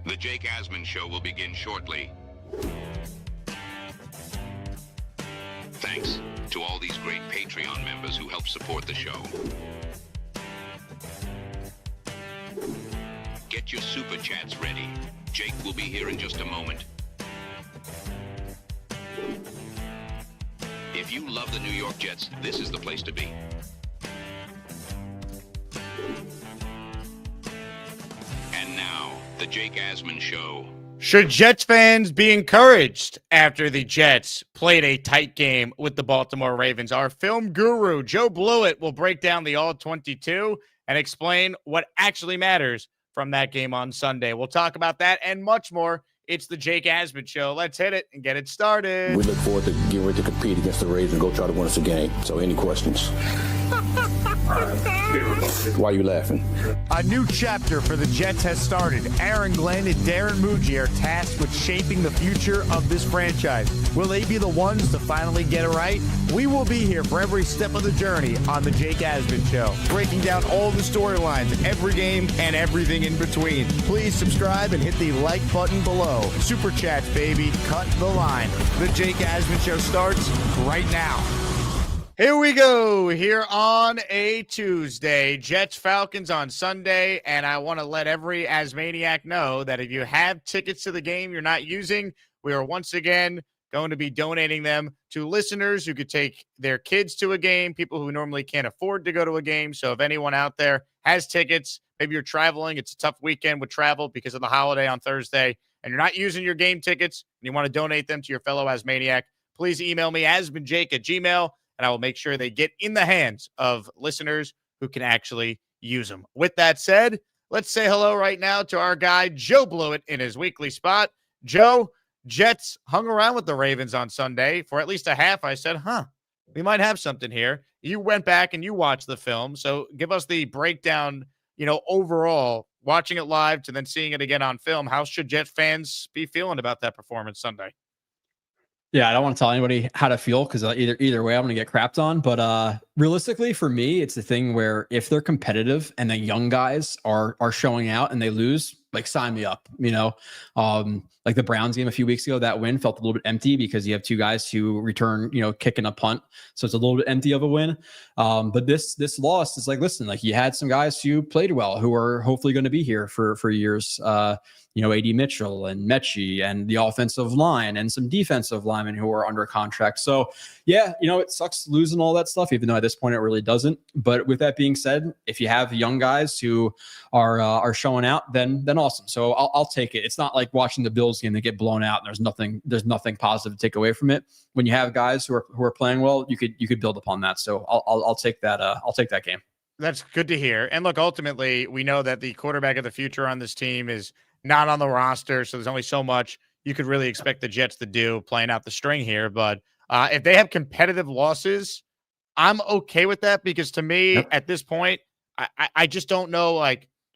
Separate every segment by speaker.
Speaker 1: The Jake Asman Show will begin shortly. Thanks to all these great Patreon members who help support the show. Get your super chats ready. Jake will be here in just a moment. If you love the New York Jets, this is the place to be. And now, the Jake Asman Show.
Speaker 2: Should Jets fans be encouraged after the Jets played a tight game with the Baltimore Ravens? Our film guru, Joe Blewett, will break down the All-22 and explain what actually matters from that game on Sunday. We'll talk about that and much more. It's the Jake Asman Show. Let's hit it and get it started.
Speaker 3: We look forward to getting ready to compete against the Ravens and go try to win us a game. So any questions? Why are you laughing?
Speaker 4: A new chapter for the Jets has started. Aaron Glenn and Darren Mougey are tasked with shaping the future of this franchise. Will they be the ones to finally get it right? We will be here for every step of the journey on the Jake Asman Show, breaking down all the storylines, every game, and everything in between. Please subscribe and hit the like button below. Super chats, baby. Cut the line. The Jake Asman Show starts right now.
Speaker 2: Here we go, here on a Tuesday. Jets Falcons on Sunday, and I want to let every Asmaniac know that if you have tickets to the game you're not using, we are once again going to be donating them to listeners who could take their kids to a game, people who normally can't afford to go to a game. So if anyone out there has tickets, maybe you're traveling, it's a tough weekend with travel because of the holiday on Thursday, and you're not using your game tickets, and you want to donate them to your fellow Asmaniac, please email me, asmanjake@gmail.com. And I will make sure they get in the hands of listeners who can actually use them. With that said, let's say hello right now to our guy, Joe Blewett, in his weekly spot. Joe, Jets hung around with the Ravens on Sunday for at least a half. I said, we might have something here. You went back and you watched the film. So give us the breakdown, overall, watching it live to then seeing it again on film. How should Jet fans be feeling about that performance Sunday?
Speaker 5: Yeah, I don't want to tell anybody how to feel because either way, I'm going to get crapped on. But realistically, for me, it's the thing where if they're competitive and the young guys are showing out and they lose, like sign me up. Like the Browns game a few weeks ago, that win felt a little bit empty because you have two guys who return, kicking a punt, so it's a little bit empty of a win. But this loss is like, listen, like you had some guys who played well, who are hopefully going to be here for years. A.D. Mitchell and Metchi and the offensive line and some defensive linemen who are under contract. So, yeah, it sucks losing all that stuff, even though at this point it really doesn't. But with that being said, if you have young guys who are showing out, then awesome. So I'll take it. It's not like watching the Bills game that get blown out and there's nothing positive to take away from it. When you have guys who are playing well, you could build upon that. So I'll take that. I'll take that game.
Speaker 2: That's good to hear. And look, ultimately, we know that the quarterback of the future on this team is not on the roster, so there's only so much you could really expect the Jets to do playing out the string here. But if they have competitive losses, I'm okay with that because to me, at this point, I just don't know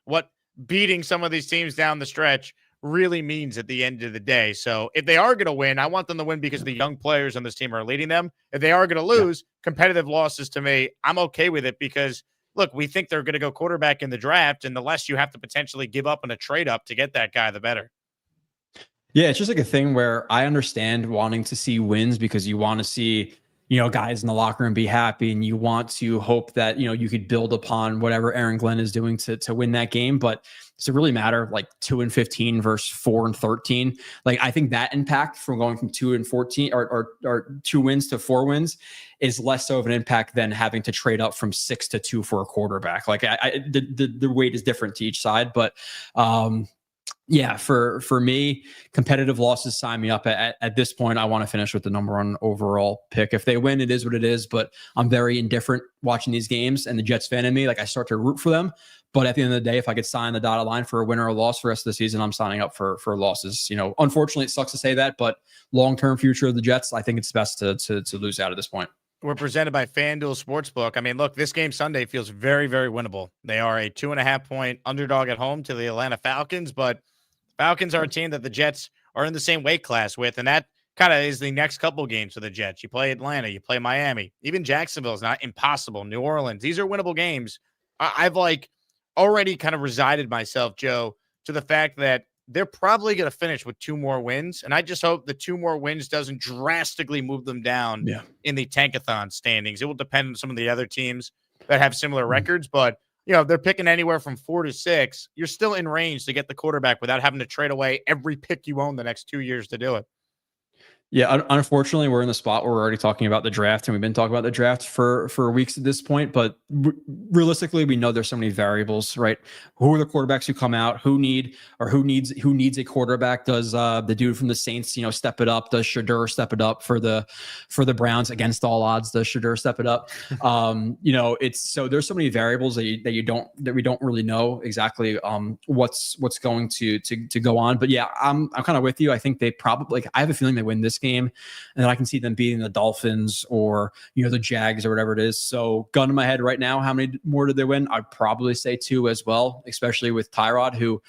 Speaker 2: what beating some of these teams down the stretch really means at the end of the day. So if they are going to win, I want them to win because the young players on this team are leading them. If they are going to lose, competitive losses to me, I'm okay with it because look, we think they're going to go quarterback in the draft, and the less you have to potentially give up in a trade up to get that guy, the better.
Speaker 5: Yeah, it's just like a thing where I understand wanting to see wins because you want to see, guys in the locker room be happy, and you want to hope that, you could build upon whatever Aaron Glenn is doing to win that game. But does it really matter? Like 2-15 versus 4-13? Like, I think that impact from going from 2-14 or 2 wins to 4 wins is less so of an impact than having to trade up from 6-2 for a quarterback. Like the weight is different to each side, but yeah, for me, competitive losses sign me up. At this point, I want to finish with the number 1 overall pick. If they win, it is what it is, but I'm very indifferent watching these games, and the Jets fan in me, like I start to root for them. But at the end of the day, if I could sign the dotted line for a win or a loss for the rest of the season, I'm signing up for losses. Unfortunately, it sucks to say that, but long-term future of the Jets, I think it's best to lose out at this point.
Speaker 2: We're presented by FanDuel Sportsbook. I mean, look, this game Sunday feels very, very winnable. They are a 2.5-point underdog at home to the Atlanta Falcons, but Falcons are a team that the Jets are in the same weight class with, and that kind of is the next couple games for the Jets. You play Atlanta, you play Miami. Even Jacksonville is not impossible. New Orleans, these are winnable games. I've already kind of resided myself, Joe, to the fact that they're probably going to finish with 2 more wins. And I just hope the 2 more wins doesn't drastically move them down in the tankathon standings. It will depend on some of the other teams that have similar records, but they're picking anywhere from 4 to 6. You're still in range to get the quarterback without having to trade away every pick you own the next 2 years to do it.
Speaker 5: Yeah, unfortunately, we're in the spot where we're already talking about the draft, and we've been talking about the draft for weeks at this point. But realistically, we know there's so many variables, right? Who are the quarterbacks who come out? Who needs a quarterback? Does the dude from the Saints, step it up? Does Shadur step it up for the Browns against all odds? Does Shadur step it up? It's so there's so many variables that we don't really know exactly what's going to go on. But yeah, I'm kind of with you. I think they probably I have a feeling they win this game, and then I can see them beating the Dolphins or the Jags or whatever it is. So gun to my head right now, how many more did they win? I'd probably say 2 as well, especially with Tyrod, who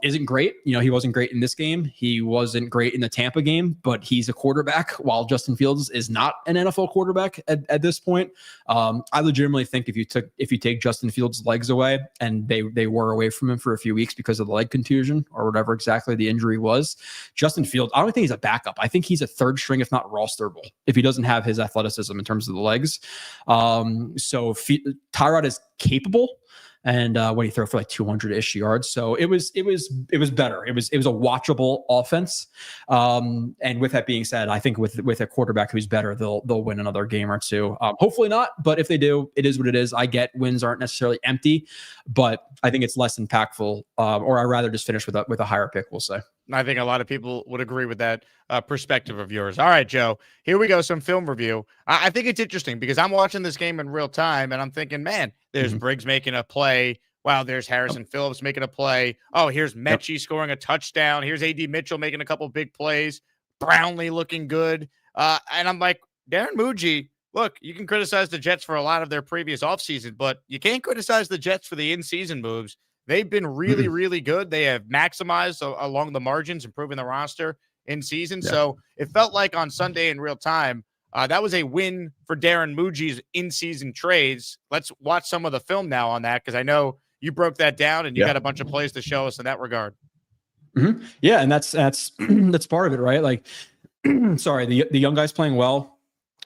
Speaker 5: isn't great. He wasn't great in this game. He wasn't great in the Tampa game, but he's a quarterback while Justin Fields is not an NFL quarterback at this point. I legitimately think if you take Justin Fields' legs away, and they were away from him for a few weeks because of the leg contusion or whatever exactly the injury was, Justin Fields, I don't think he's a backup. I think he's a 3rd string, if not rosterable, if he doesn't have his athleticism in terms of the legs. Tyrod is capable. And when he threw for 200-ish yards, so it was better. It was a watchable offense. And with that being said, I think with a quarterback who's better, they'll win another game or 2. Hopefully not, but if they do, it is what it is. I get wins aren't necessarily empty, but I think it's less impactful. Or I'd rather just finish with a higher pick, we'll say.
Speaker 2: I think a lot of people would agree with that perspective of yours. All right, Joe, here we go. Some film review. I think it's interesting because I'm watching this game in real time and I'm thinking, man, there's Briggs making a play. Wow, there's Harrison Phillips making a play. Oh, here's Metchi scoring a touchdown. Here's A.D. Mitchell making a couple big plays. Brownlee looking good. And I'm like, Darren Mougey, look, you can criticize the Jets for a lot of their previous offseason, but you can't criticize the Jets for the in-season moves. They've been really, really good. They have maximized along the margins, improving the roster in season. Yeah. So it felt like on Sunday in real time, that was a win for Darren Mougey's in-season trades. Let's watch some of the film now on that, because I know you broke that down and you got a bunch of plays to show us in that regard.
Speaker 5: Mm-hmm. Yeah, and that's that's part of it, right? Sorry, the young guys playing well.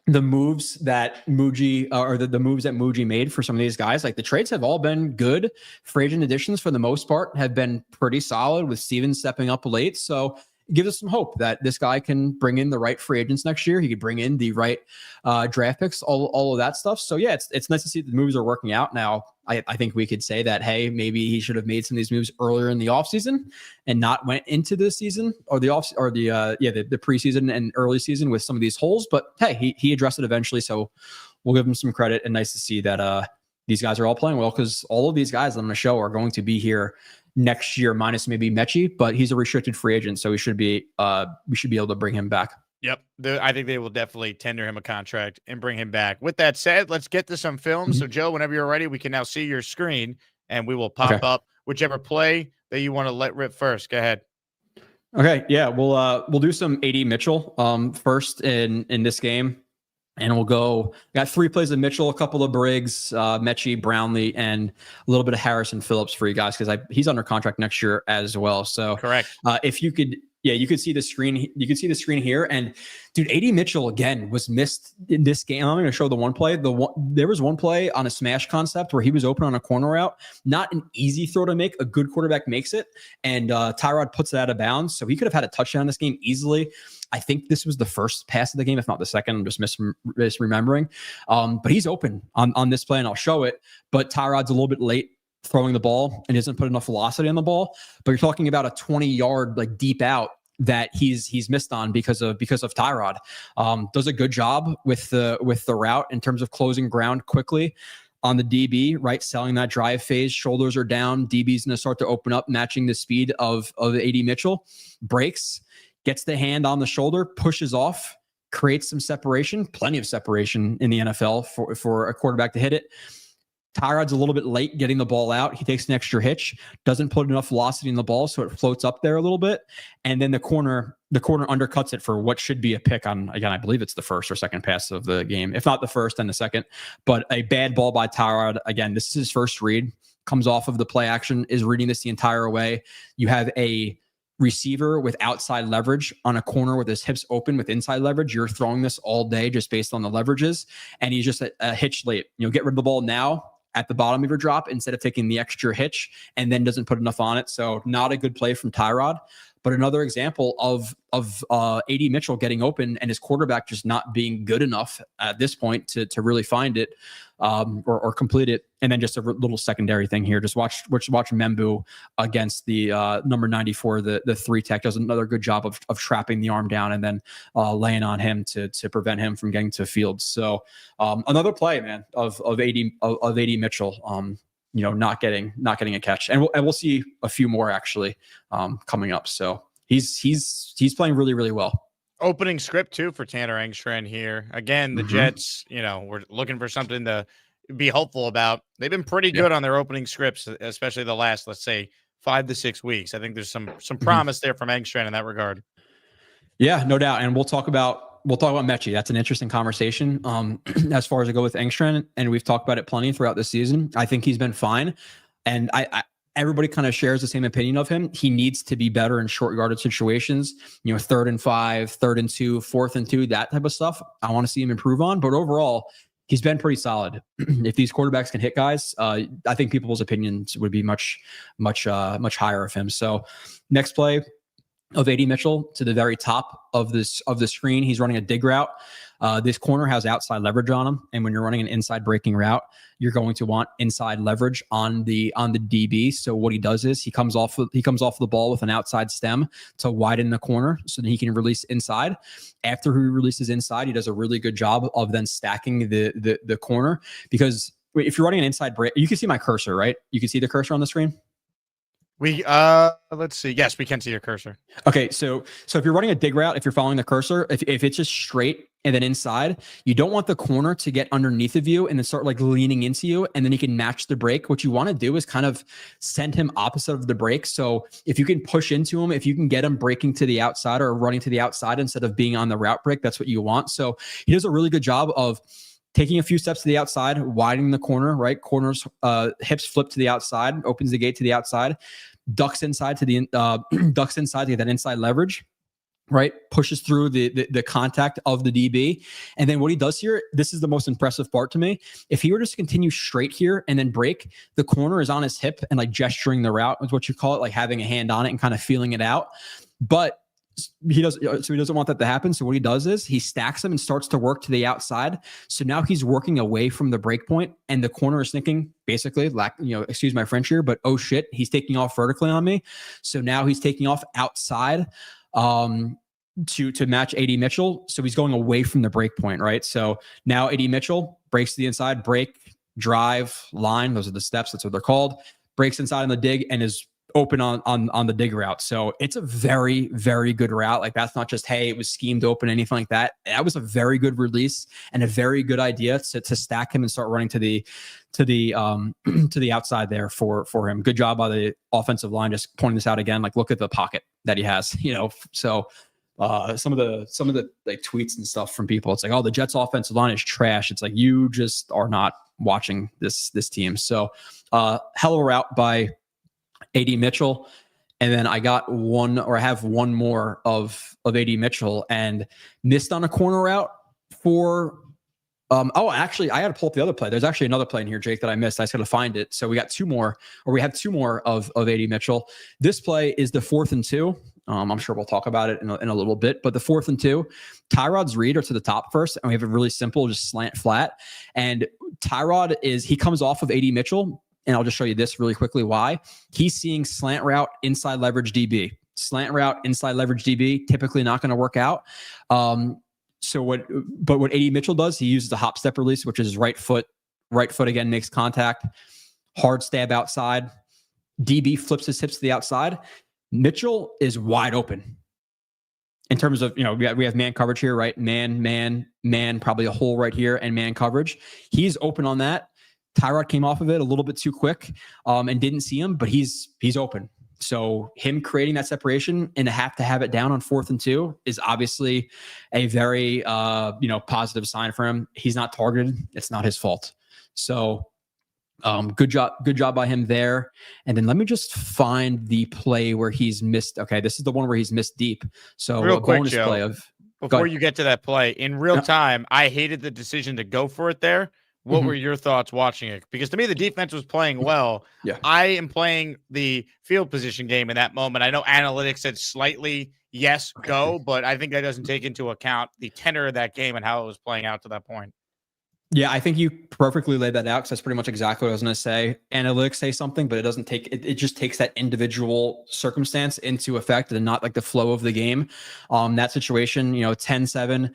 Speaker 5: The moves that Mougey the moves that Mougey made for some of these guys, the trades have all been good. Free agent additions for the most part have been pretty solid, with Stevens stepping up late. So it gives us some hope that this guy can bring in the right free agents next year. He could bring in the right draft picks, all of that stuff. So yeah, it's nice to see the moves are working out now. I think we could say that, hey, maybe he should have made some of these moves earlier in the offseason and not went into the season or the preseason and early season with some of these holes. But hey, he addressed it eventually. So we'll give him some credit, and nice to see that these guys are all playing well, because all of these guys on the show are going to be here next year, minus maybe Metchi, but he's a restricted free agent, so we should be able to bring him back.
Speaker 2: Yep. I think they will definitely tender him a contract and bring him back. With that said, let's get to some film. So, Joe, whenever you're ready, we can now see your screen, and we will pop up whichever play that you want to let rip first. Go ahead.
Speaker 5: Okay. Yeah. We'll do some A.D. Mitchell first in this game. And got 3 plays of Mitchell, a couple of Briggs, Metchi, Brownlee, and a little bit of Harrison Phillips for you guys, because he's under contract next year as well. So
Speaker 2: correct.
Speaker 5: If you could, you could see the screen. You could see the screen here. And dude, A.D. Mitchell again was missed in this game. I'm going to show the one play. There was one play on a smash concept where he was open on a corner route. Not an easy throw to make. A good quarterback makes it, and Tyrod puts it out of bounds. So he could have had a touchdown in this game easily. I think this was the first pass of the game, if not the second. I'm just misremembering. But he's open on this play, and I'll show it. But Tyrod's a little bit late throwing the ball and doesn't put enough velocity on the ball. But you're talking about a 20-yard deep out that he's missed on because of Tyrod. Does a good job with the route in terms of closing ground quickly on the DB, right? Selling that drive phase, shoulders are down. DB's going to start to open up, matching the speed of A.D. Mitchell. Breaks, gets the hand on the shoulder, pushes off, creates some separation, plenty of separation in the NFL for a quarterback to hit it. Tyrod's a little bit late getting the ball out. He takes an extra hitch, doesn't put enough velocity in the ball, so it floats up there a little bit. And then the corner undercuts it for what should be a pick on, again, I believe it's the first or second pass of the game. If not the first, then the second. But a bad ball by Tyrod. Again, this is his first read. comes off of the play action, is reading this the entire way. You have a receiver with outside leverage on a corner with his hips open with inside leverage. You're throwing this all day just based on the leverages, and he's just a hitch late. Get rid of the ball now at the bottom of your drop instead of taking the extra hitch and then doesn't put enough on it. So not a good play from Tyrod. But another example of A.D. Mitchell getting open and his quarterback just not being good enough at this point to really find it or complete it. And then just a little secondary thing here. Just watch Membu against the number 94, the 3 tech, does another good job of trapping the arm down and then laying on him to prevent him from getting to field. So another play, man, of A.D. Mitchell. Not getting a catch, and we'll see a few more actually coming up. So he's playing really, really well.
Speaker 2: Opening script too for Tanner Engstrand here. Again, the Jets, we're looking for something to be hopeful about. They've been pretty good on their opening scripts, especially the last, let's say, 5 to 6 weeks. I think there's some promise there from Engstrand in that regard.
Speaker 5: Yeah, no doubt. And we'll talk about Metchi. That's an interesting conversation as far as I go with Engstrand, and we've talked about it plenty throughout the season. I think he's been fine, and everybody kind of shares the same opinion of him. He needs to be better in short yardage situations, 3rd and 5, 3rd and 2, 4th and 2, that type of stuff. I want to see him improve on, but overall, he's been pretty solid. If these quarterbacks can hit guys, I think people's opinions would be much higher of him. So next play of A.D. Mitchell to the very top of the screen. He's running a dig route. This corner has outside leverage on him, and when you're running an inside breaking route, you're going to want inside leverage on the DB. So what he does is he comes off the ball with an outside stem to widen the corner so that he can release inside. After he releases inside, he does a really good job of then stacking the corner, because if you're running an inside break, you can see my cursor, right? You can see the cursor on the screen.
Speaker 2: Let's see. Yes, we can see your cursor.
Speaker 5: Okay, so if you're running a dig route, if you're following the cursor, if it's just straight and then inside, you don't want the corner to get underneath of you and then start like leaning into you, and then you can match the break. What you want to do is kind of send him opposite of the break. So if you can push into him, if you can get him breaking to the outside or running to the outside instead of being on the route break, that's what you want. So he does a really good job of taking a few steps to the outside, widening the corner, right? Corners, hips flip to the outside, opens the gate to the outside, ducks inside to get that inside leverage, right? Pushes through the contact of the DB. And then what he does here, this is the most impressive part to me. If he were just to continue straight here and then break, the corner is on his hip and like gesturing the route is what you call it, like having a hand on it and kind of feeling it out. But he doesn't want that to happen. So what he does is he stacks them and starts to work to the outside. So now he's working away from the break point, and the corner is thinking basically, excuse my French here, but oh shit, he's taking off vertically on me. So now he's taking off outside to match A.D. Mitchell. So he's going away from the break point, right? So now A.D. Mitchell breaks to the inside, break, drive, line. Those are the steps. That's what they're called. Breaks inside on the dig and is open on the dig route. So it's a very, very good route. Like that's not just, hey, it was schemed open, anything like that. That was a very good release and a very good idea to stack him and start running to the outside there for him. Good job by the offensive line. Just pointing this out again, like look at the pocket that he has, so some of the like tweets and stuff from people, it's like, oh, the Jets offensive line is trash. It's like, you just are not watching this team. So hell of a route by A.D. Mitchell. And then I have one more of A.D. Mitchell and missed on a corner route for, actually I had to pull up the other play. There's actually another play in here, Jake, that I missed. I just got to find it. So we have two more of A.D. Mitchell. This play is the 4th and 2. I'm sure we'll talk about it in a little bit, but the 4th and 2, Tyrod's read are to the top first, and we have a really simple, just slant flat. And Tyrod he comes off of A.D. Mitchell. And I'll just show you this really quickly why. He's seeing slant route, inside leverage DB. Slant route, inside leverage DB, typically not going to work out. What A.D. Mitchell does, he uses the hop step release, which is his right foot again, makes contact, hard stab outside. DB flips his hips to the outside. Mitchell is wide open. In terms of, we have man coverage here, right? Man, probably a hole right here, and man coverage. He's open on that. Tyrod came off of it a little bit too quick and didn't see him, but he's open. So him creating that separation and to have it down on 4th and 2 is obviously a very positive sign for him. He's not targeted. It's not his fault. So Good job by him there. And then let me just find the play where he's missed. Okay, this is the one where he's missed deep. So
Speaker 2: real
Speaker 5: a
Speaker 2: quick,
Speaker 5: bonus
Speaker 2: Joe,
Speaker 5: play of
Speaker 2: before you get to that play in real time. I hated the decision to go for it there. What were your thoughts watching it? Because to me, the defense was playing well.
Speaker 5: Yeah.
Speaker 2: I am playing the field position game in that moment. I know analytics said slightly yes, go, but I think that doesn't take into account the tenor of that game and how it was playing out to that point.
Speaker 5: Yeah, I think you perfectly laid that out because that's pretty much exactly what I was going to say. Analytics say something, but it doesn't take it just takes that individual circumstance into effect and not like the flow of the game. That situation, 10-7,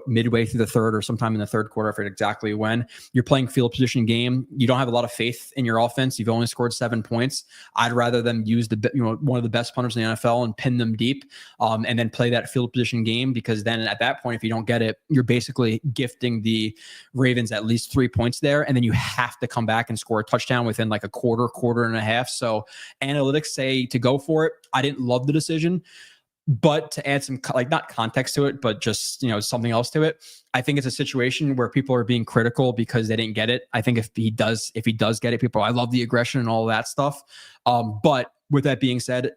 Speaker 5: midway through the third or sometime in the third quarter, I forget exactly when. You're playing field position game. You don't have a lot of faith in your offense. You've only scored 7 points. I'd rather them use one of the best punters in the NFL and pin them deep, and then play that field position game, because then at that point, if you don't get it, you're basically gifting the Ravens at least 3 points there, and then you have to come back and score a touchdown within like a quarter and a half. So analytics say to go for it. I didn't love the decision, but to add some not context to it, but just something else to it, I think it's a situation where people are being critical because they didn't get it. I think if he does get it, people, I love the aggression and all that stuff. But with that being said,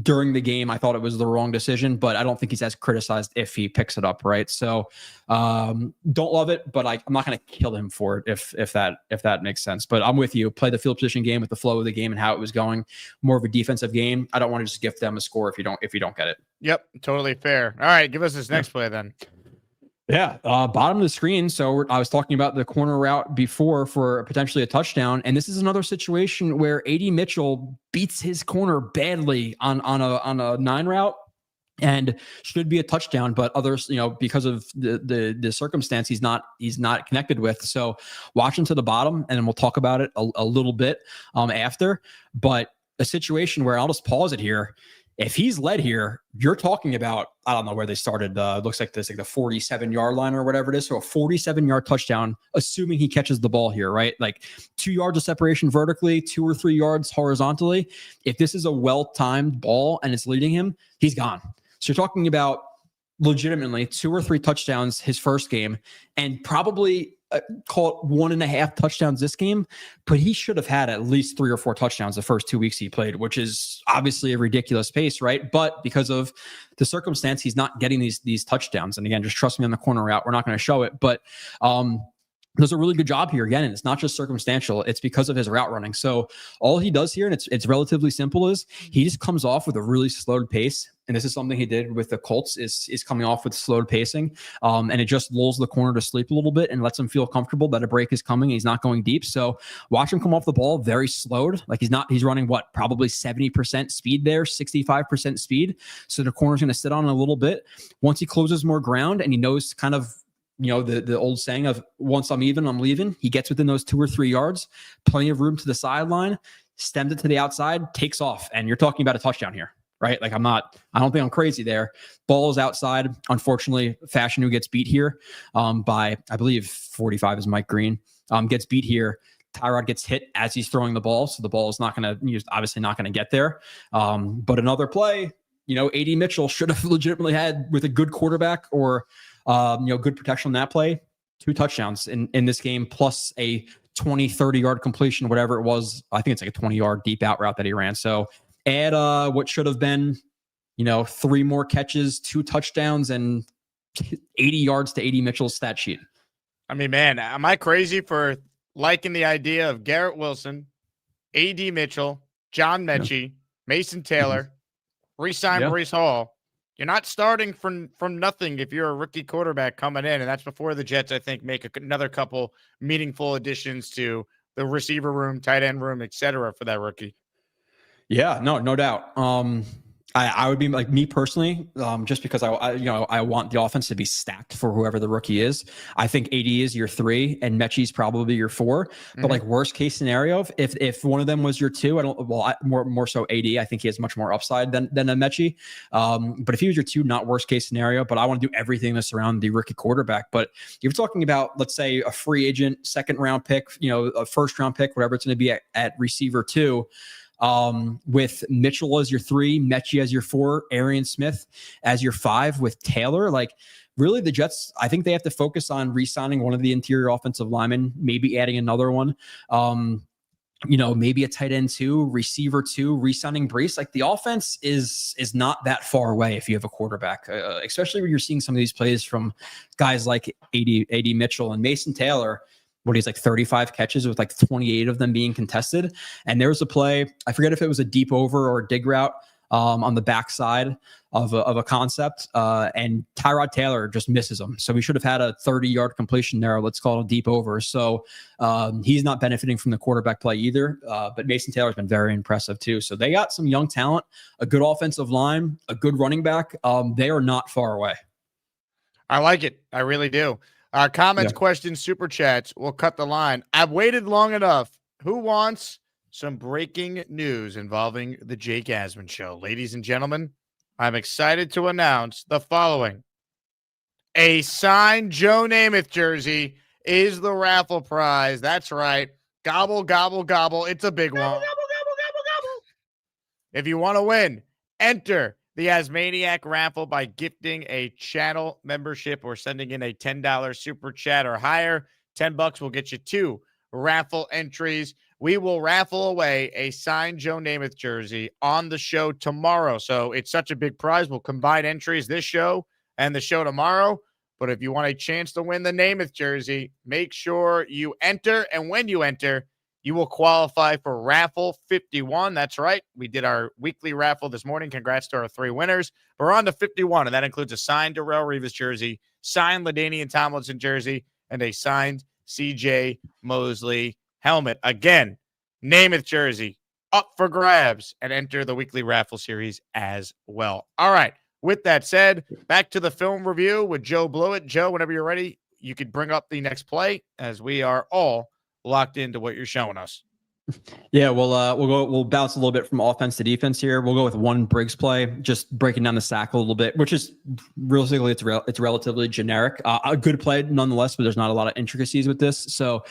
Speaker 5: during the game, I thought it was the wrong decision, but I don't think he's as criticized if he picks it up, right? So don't love it, but I'm not going to kill him for it if that makes sense. But I'm with you. Play the field position game with the flow of the game and how it was going. More of a defensive game. I don't want to just gift them a score if you don't get it. Yep,
Speaker 2: totally fair. All right, give us this next play then.
Speaker 5: Yeah, bottom of the screen. So I was talking about the corner route before for potentially a touchdown, and this is another situation where AD Mitchell beats his corner badly on a 9 route, and should be a touchdown, but others, because of the circumstance, he's not connected with. So watch him to the bottom, and then we'll talk about it a little bit after. But a situation where I'll just pause it here. If he's led here, you're talking about, I don't know where they started. Looks like this, like the 47-yard line or whatever it is. So a 47-yard touchdown, assuming he catches the ball here, right? Like 2 yards of separation vertically, 2 or 3 yards horizontally. If this is a well-timed ball and it's leading him, he's gone. So you're talking about legitimately 2 or 3 touchdowns his first game, and probably call it 1.5 touchdowns this game, but he should have had at least 3 or 4 touchdowns the first 2 weeks he played, which is obviously a ridiculous pace, right? But because of the circumstance, he's not getting these touchdowns. And again, just trust me on the corner route. We're not going to show it, but does a really good job here. Again, and it's not just circumstantial. It's because of his route running. So all he does here, and it's relatively simple, is he just comes off with a really slowed pace. And this is something he did with the Colts, is coming off with slowed pacing. And it just lulls the corner to sleep a little bit and lets him feel comfortable that a break is coming. He's not going deep. So watch him come off the ball very slowed. Like he's running probably 70% speed there, 65% speed. So the corner's going to sit on a little bit. Once he closes more ground and he knows kind of, the old saying of once I'm even, I'm leaving. He gets within those 2 or 3 yards, plenty of room to the sideline, stems it to the outside, takes off. And you're talking about a touchdown here, right? Like I don't think I'm crazy there. Ball is outside. Unfortunately, Fashion, who gets beat here by, I believe 45 is Mike Green, gets beat here. Tyrod gets hit as he's throwing the ball. So the ball is obviously not going to get there. But another play, AD Mitchell should have legitimately had, with a good quarterback or good protection on that play, 2 touchdowns in this game, plus a 20, 30-yard completion, whatever it was. I think it's like a 20-yard deep out route that he ran. So add what should have been, 3 more catches, 2 touchdowns, and 80 yards to AD Mitchell's stat sheet.
Speaker 2: I mean, man, am I crazy for liking the idea of Garrett Wilson, AD Mitchell, John Metchi, Mason Taylor, re-sign Breece Hall? You're not starting from nothing if you're a rookie quarterback coming in, and that's before the Jets, I think, make another couple meaningful additions to the receiver room, tight end room, etc. for that rookie.
Speaker 5: Yeah, no doubt. I would be like, me personally, just because I want the offense to be stacked for whoever the rookie is. I think AD is your 3 and Metchi's probably your 4. But like worst case scenario, if one of them was your 2, more so AD. I think he has much more upside than a Metchi. But if he was your 2, not worst case scenario. But I want to do everything to surround the rookie quarterback. But you're talking about, let's say, a free agent, 2nd round pick, a 1st round pick, whatever it's going to be at receiver 2. with Mitchell as your 3, Metchi as your 4, Arian Smith as your 5 with Taylor. Like, really, the Jets, I think they have to focus on re-signing one of the interior offensive linemen, maybe adding another one. Maybe a tight end 2, receiver 2, re-signing Brees. Like, the offense is not that far away if you have a quarterback, especially when you're seeing some of these plays from guys like AD Mitchell and Mason Taylor. He's like 35 catches with like 28 of them being contested. And there was a play, I forget if it was a deep over or a dig route on the backside of a concept, and Tyrod Taylor just misses him. So we should have had a 30-yard completion there. Let's call it a deep over. So he's not benefiting from the quarterback play either. But Mason Taylor's been very impressive too. So they got some young talent, a good offensive line, a good running back. They are not far away.
Speaker 2: I like it. I really do. Comments, questions, super chats. We'll cut the line. I've waited long enough. Who wants some breaking news involving the Jake Asman Show? Ladies and gentlemen, I'm excited to announce the following. A signed Joe Namath jersey is the raffle prize. That's right. Gobble, gobble, gobble. It's a big one. Gobble, gobble, gobble, gobble. If you want to win, enter the Asmaniac raffle by gifting a channel membership or sending in a $10 super chat or higher. $10 will get you 2 raffle entries. We will raffle away a signed Joe Namath jersey on the show tomorrow. So it's such a big prize. We'll combine entries this show and the show tomorrow. But if you want a chance to win the Namath jersey, make sure you enter. And when you enter, you will qualify for raffle 51. That's right. We did our weekly raffle this morning. Congrats to our 3 winners. We're on to 51, and that includes a signed Darrelle Revis jersey, signed LaDainian Tomlinson jersey, and a signed CJ Mosley helmet. Again, Namath jersey up for grabs, and enter the weekly raffle series as well. All right. With that said, back to the film review with Joe Blewett. Joe, whenever you're ready, you could bring up the next play, as we are all locked into what you're showing us.
Speaker 5: Yeah, we'll bounce a little bit from offense to defense here. We'll go with one Briggs play, just breaking down the sack a little bit, which is realistically it's relatively generic. A good play nonetheless, but there's not a lot of intricacies with this. So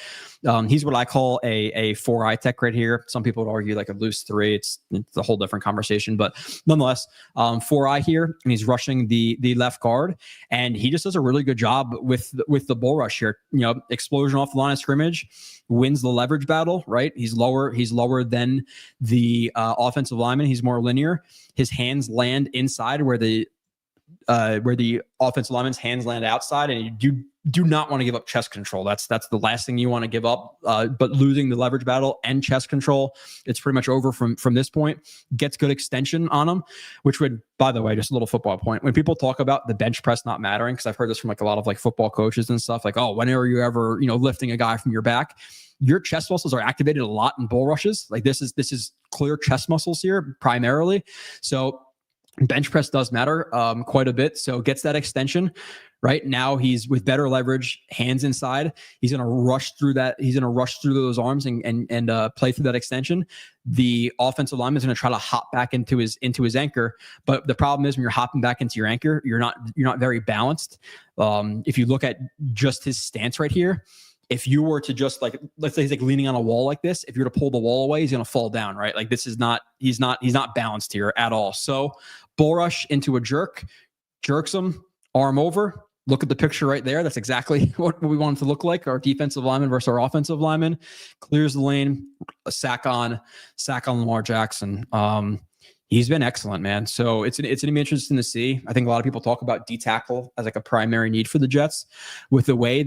Speaker 5: he's what I call a 4-eye tech right here. Some people would argue like a loose 3. It's a whole different conversation, but nonetheless, 4-eye here, and he's rushing the left guard, and he just does a really good job with the bull rush here. Explosion off the line of scrimmage, wins the leverage battle. Right, he's lower than the offensive lineman. He's more linear. His hands land inside where the offensive lineman's hands land outside, and you do not want to give up chest control. That's the last thing you want to give up. But losing the leverage battle and chest control, it's pretty much over from this point. Gets good extension on him, which would, by the way, just a little football point. When people talk about the bench press not mattering, because I've heard this from like a lot of like football coaches and stuff, like, oh, when are you ever lifting a guy from your back? Your chest muscles are activated a lot in bull rushes. Like this is clear chest muscles here primarily. So bench press does matter quite a bit. So gets that extension. Right now he's with better leverage, hands inside. He's going to rush through that. He's going to rush through those arms and play through that extension. The offensive lineman is going to try to hop back into his anchor. But the problem is when you're hopping back into your anchor, you're not very balanced. If you look at just his stance right here, if you were to just like, let's say he's like leaning on a wall like this, if you were to pull the wall away, he's going to fall down, right? Like this is not, he's not balanced here at all. So bull rush into a jerk, jerks him, arm over. Look at the picture right there. That's exactly what we want it to look like. Our defensive lineman versus our offensive lineman. Clears the lane, a sack on Lamar Jackson. He's been excellent, man. So it's going to be interesting to see. I think a lot of people talk about D tackle as like a primary need for the Jets. With the way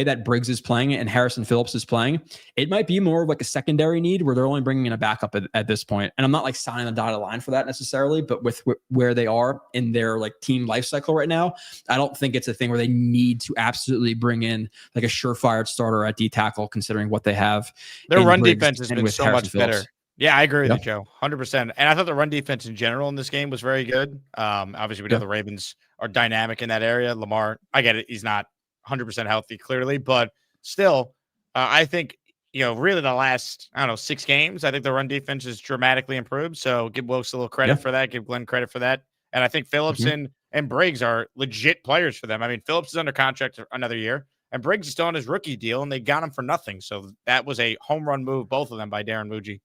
Speaker 5: that Briggs is playing and Harrison Phillips is playing, it might be more of like a secondary need where they're only bringing in a backup at this point. And I'm not like signing a dotted line for that necessarily, but with where they are in their like team life cycle right now, I don't think it's a thing where they need to absolutely bring in like a surefire starter at D tackle, considering what they have.
Speaker 2: Their run defense has been so much better. Yeah, I agree with
Speaker 5: Yeah.
Speaker 2: you, Joe. 100%. And I thought the run defense in general in this game was very good. Obviously, we know the Ravens are dynamic in that area. Lamar, I get it. He's not 100% healthy, clearly, but still, I think, really the last, 6 games, I think the run defense is dramatically improved. So give Wilkes a little credit for that. Give Glenn credit for that. And I think Phillips and Briggs are legit players for them. I mean, Phillips is under contract for another year, and Briggs is still on his rookie deal, and they got him for nothing. So that was a home run move, both of them, by Darren Mougey.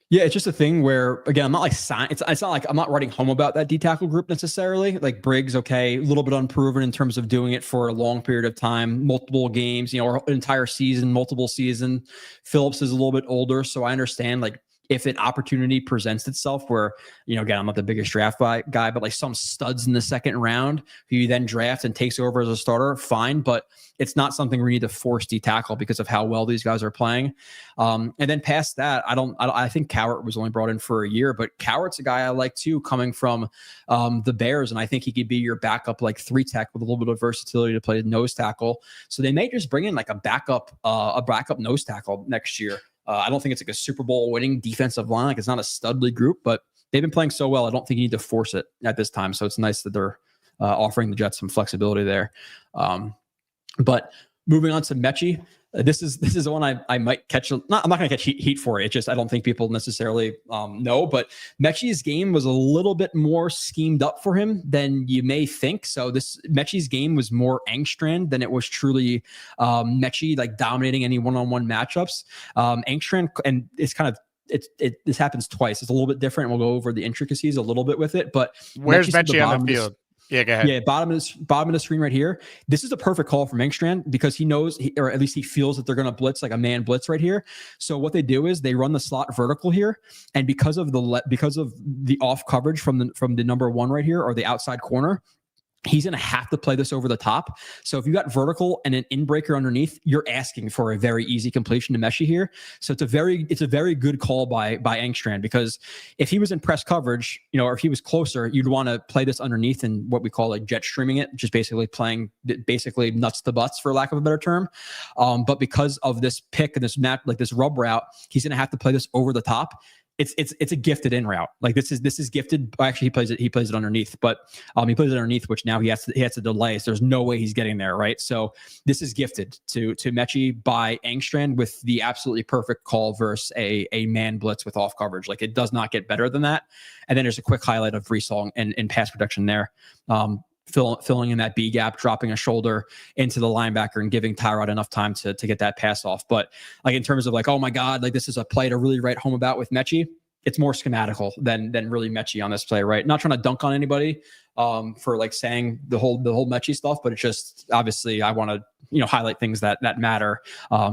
Speaker 5: Yeah, it's just a thing where, again, I'm not like it's not like I'm not writing home about that D tackle group necessarily. Like Briggs, okay, a little bit unproven in terms of doing it for a long period of time, multiple games, or an entire season, multiple season. Phillips is a little bit older, so I understand like if an opportunity presents itself where, again, I'm not the biggest draft guy, but like some studs in the second round who you then draft and takes over as a starter, fine. But it's not something we need to force D tackle because of how well these guys are playing. And then past that, I think Cowart was only brought in for a year, but Cowart's a guy I like too, coming from the Bears. And I think he could be your backup, like 3-tech with a little bit of versatility to play nose tackle. So they may just bring in like a backup nose tackle next year. I don't think it's like a Super Bowl winning defensive line. Like it's not a studly group, but they've been playing so well. I don't think you need to force it at this time. So it's nice that they're offering the Jets some flexibility there. But moving on to Metchi, this is the one I might catch. I'm not going to catch heat for it. It's just I don't think people necessarily know. But Metchi's game was a little bit more schemed up for him than you may think. So Metchi's game was more Engstrand than it was truly Metchi like dominating any one-on-one matchups. Engstrand, and it's kind of this happens twice. It's a little bit different. We'll go over the intricacies a little bit with it. But
Speaker 2: where's Metchi on the field? Yeah, go ahead.
Speaker 5: Yeah, bottom of the screen right here. This is a perfect call from Engstrand because he knows, or at least he feels that they're going to blitz, like a man blitz right here. So what they do is they run the slot vertical here, and because of the off coverage from the number one right here or the outside corner, he's going to have to play this over the top. So if you got vertical and an in-breaker underneath, you're asking for a very easy completion to Metchi here. So it's a very good call by Engstrand, because if he was in press coverage, or if he was closer, you'd want to play this underneath and what we call like jet streaming it, just basically playing nuts to butts, for lack of a better term. But because of this pick and this this rub route, he's going to have to play this over the top. It's a gifted in route. Like this is gifted. Actually, he plays it underneath, but he plays it underneath, which now he has to delay. So there's no way he's getting there, right? So this is gifted to Metchi by Engstrand with the absolutely perfect call versus a man blitz with off coverage. Like it does not get better than that. And then there's a quick highlight of Resong and pass protection there. Filling in that B gap, dropping a shoulder into the linebacker and giving Tyrod enough time to get that pass off. But like in terms of like, oh my God, like this is a play to really write home about with Metchi, it's more schematical than really Metchi on this play, right? Not trying to dunk on anybody for like saying the whole Metchi stuff, but it's just obviously I want to highlight things that matter.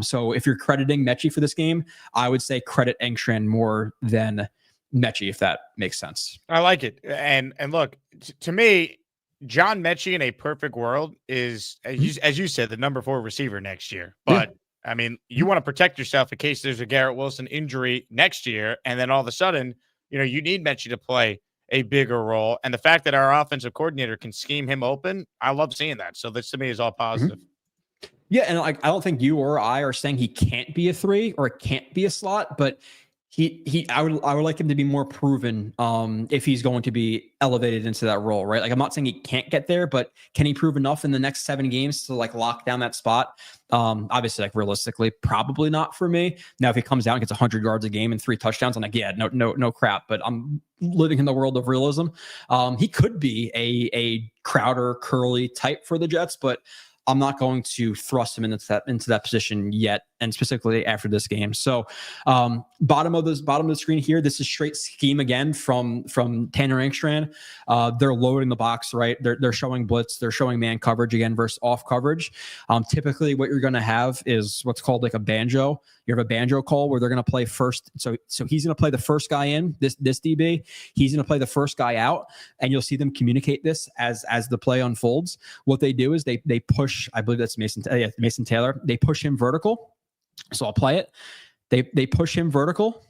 Speaker 5: So if you're crediting Metchi for this game, I would say credit Engstrand more than Metchi, if that makes sense.
Speaker 2: I like it. And look, to me, John Metchi in a perfect world is, as you said, the number 4 receiver next year. But I mean, you want to protect yourself in case there's a Garrett Wilson injury next year. And then all of a sudden, you need Metchi to play a bigger role. And the fact that our offensive coordinator can scheme him open, I love seeing that. So this to me is all positive.
Speaker 5: Yeah. And like, I don't think you or I are saying he can't be a 3 or it can't be a slot, but I would like him to be more proven if he's going to be elevated into that role, right? Like I'm not saying he can't get there, but can he prove enough in the next 7 games to like lock down that spot? Obviously, like realistically, probably not for me. Now, if he comes out and gets 100 yards a game and 3 touchdowns, I'm like, yeah, no crap. But I'm living in the world of realism. He could be a Crowder, Curly type for the Jets, but I'm not going to thrust him into that position yet, and specifically after this game. So, bottom of the screen here, this is straight scheme again from Tanner Engstrand. They're loading the box, right? They're showing blitz, they're showing man coverage again versus off coverage. Typically, what you're going to have is what's called like a banjo. You have a banjo call where they're going to play first. So he's going to play the first guy in, this DB. He's going to play the first guy out, and you'll see them communicate this as the play unfolds. What they do is they push. I believe that's Mason Taylor. They push him vertical. So I'll play it. They push him vertical,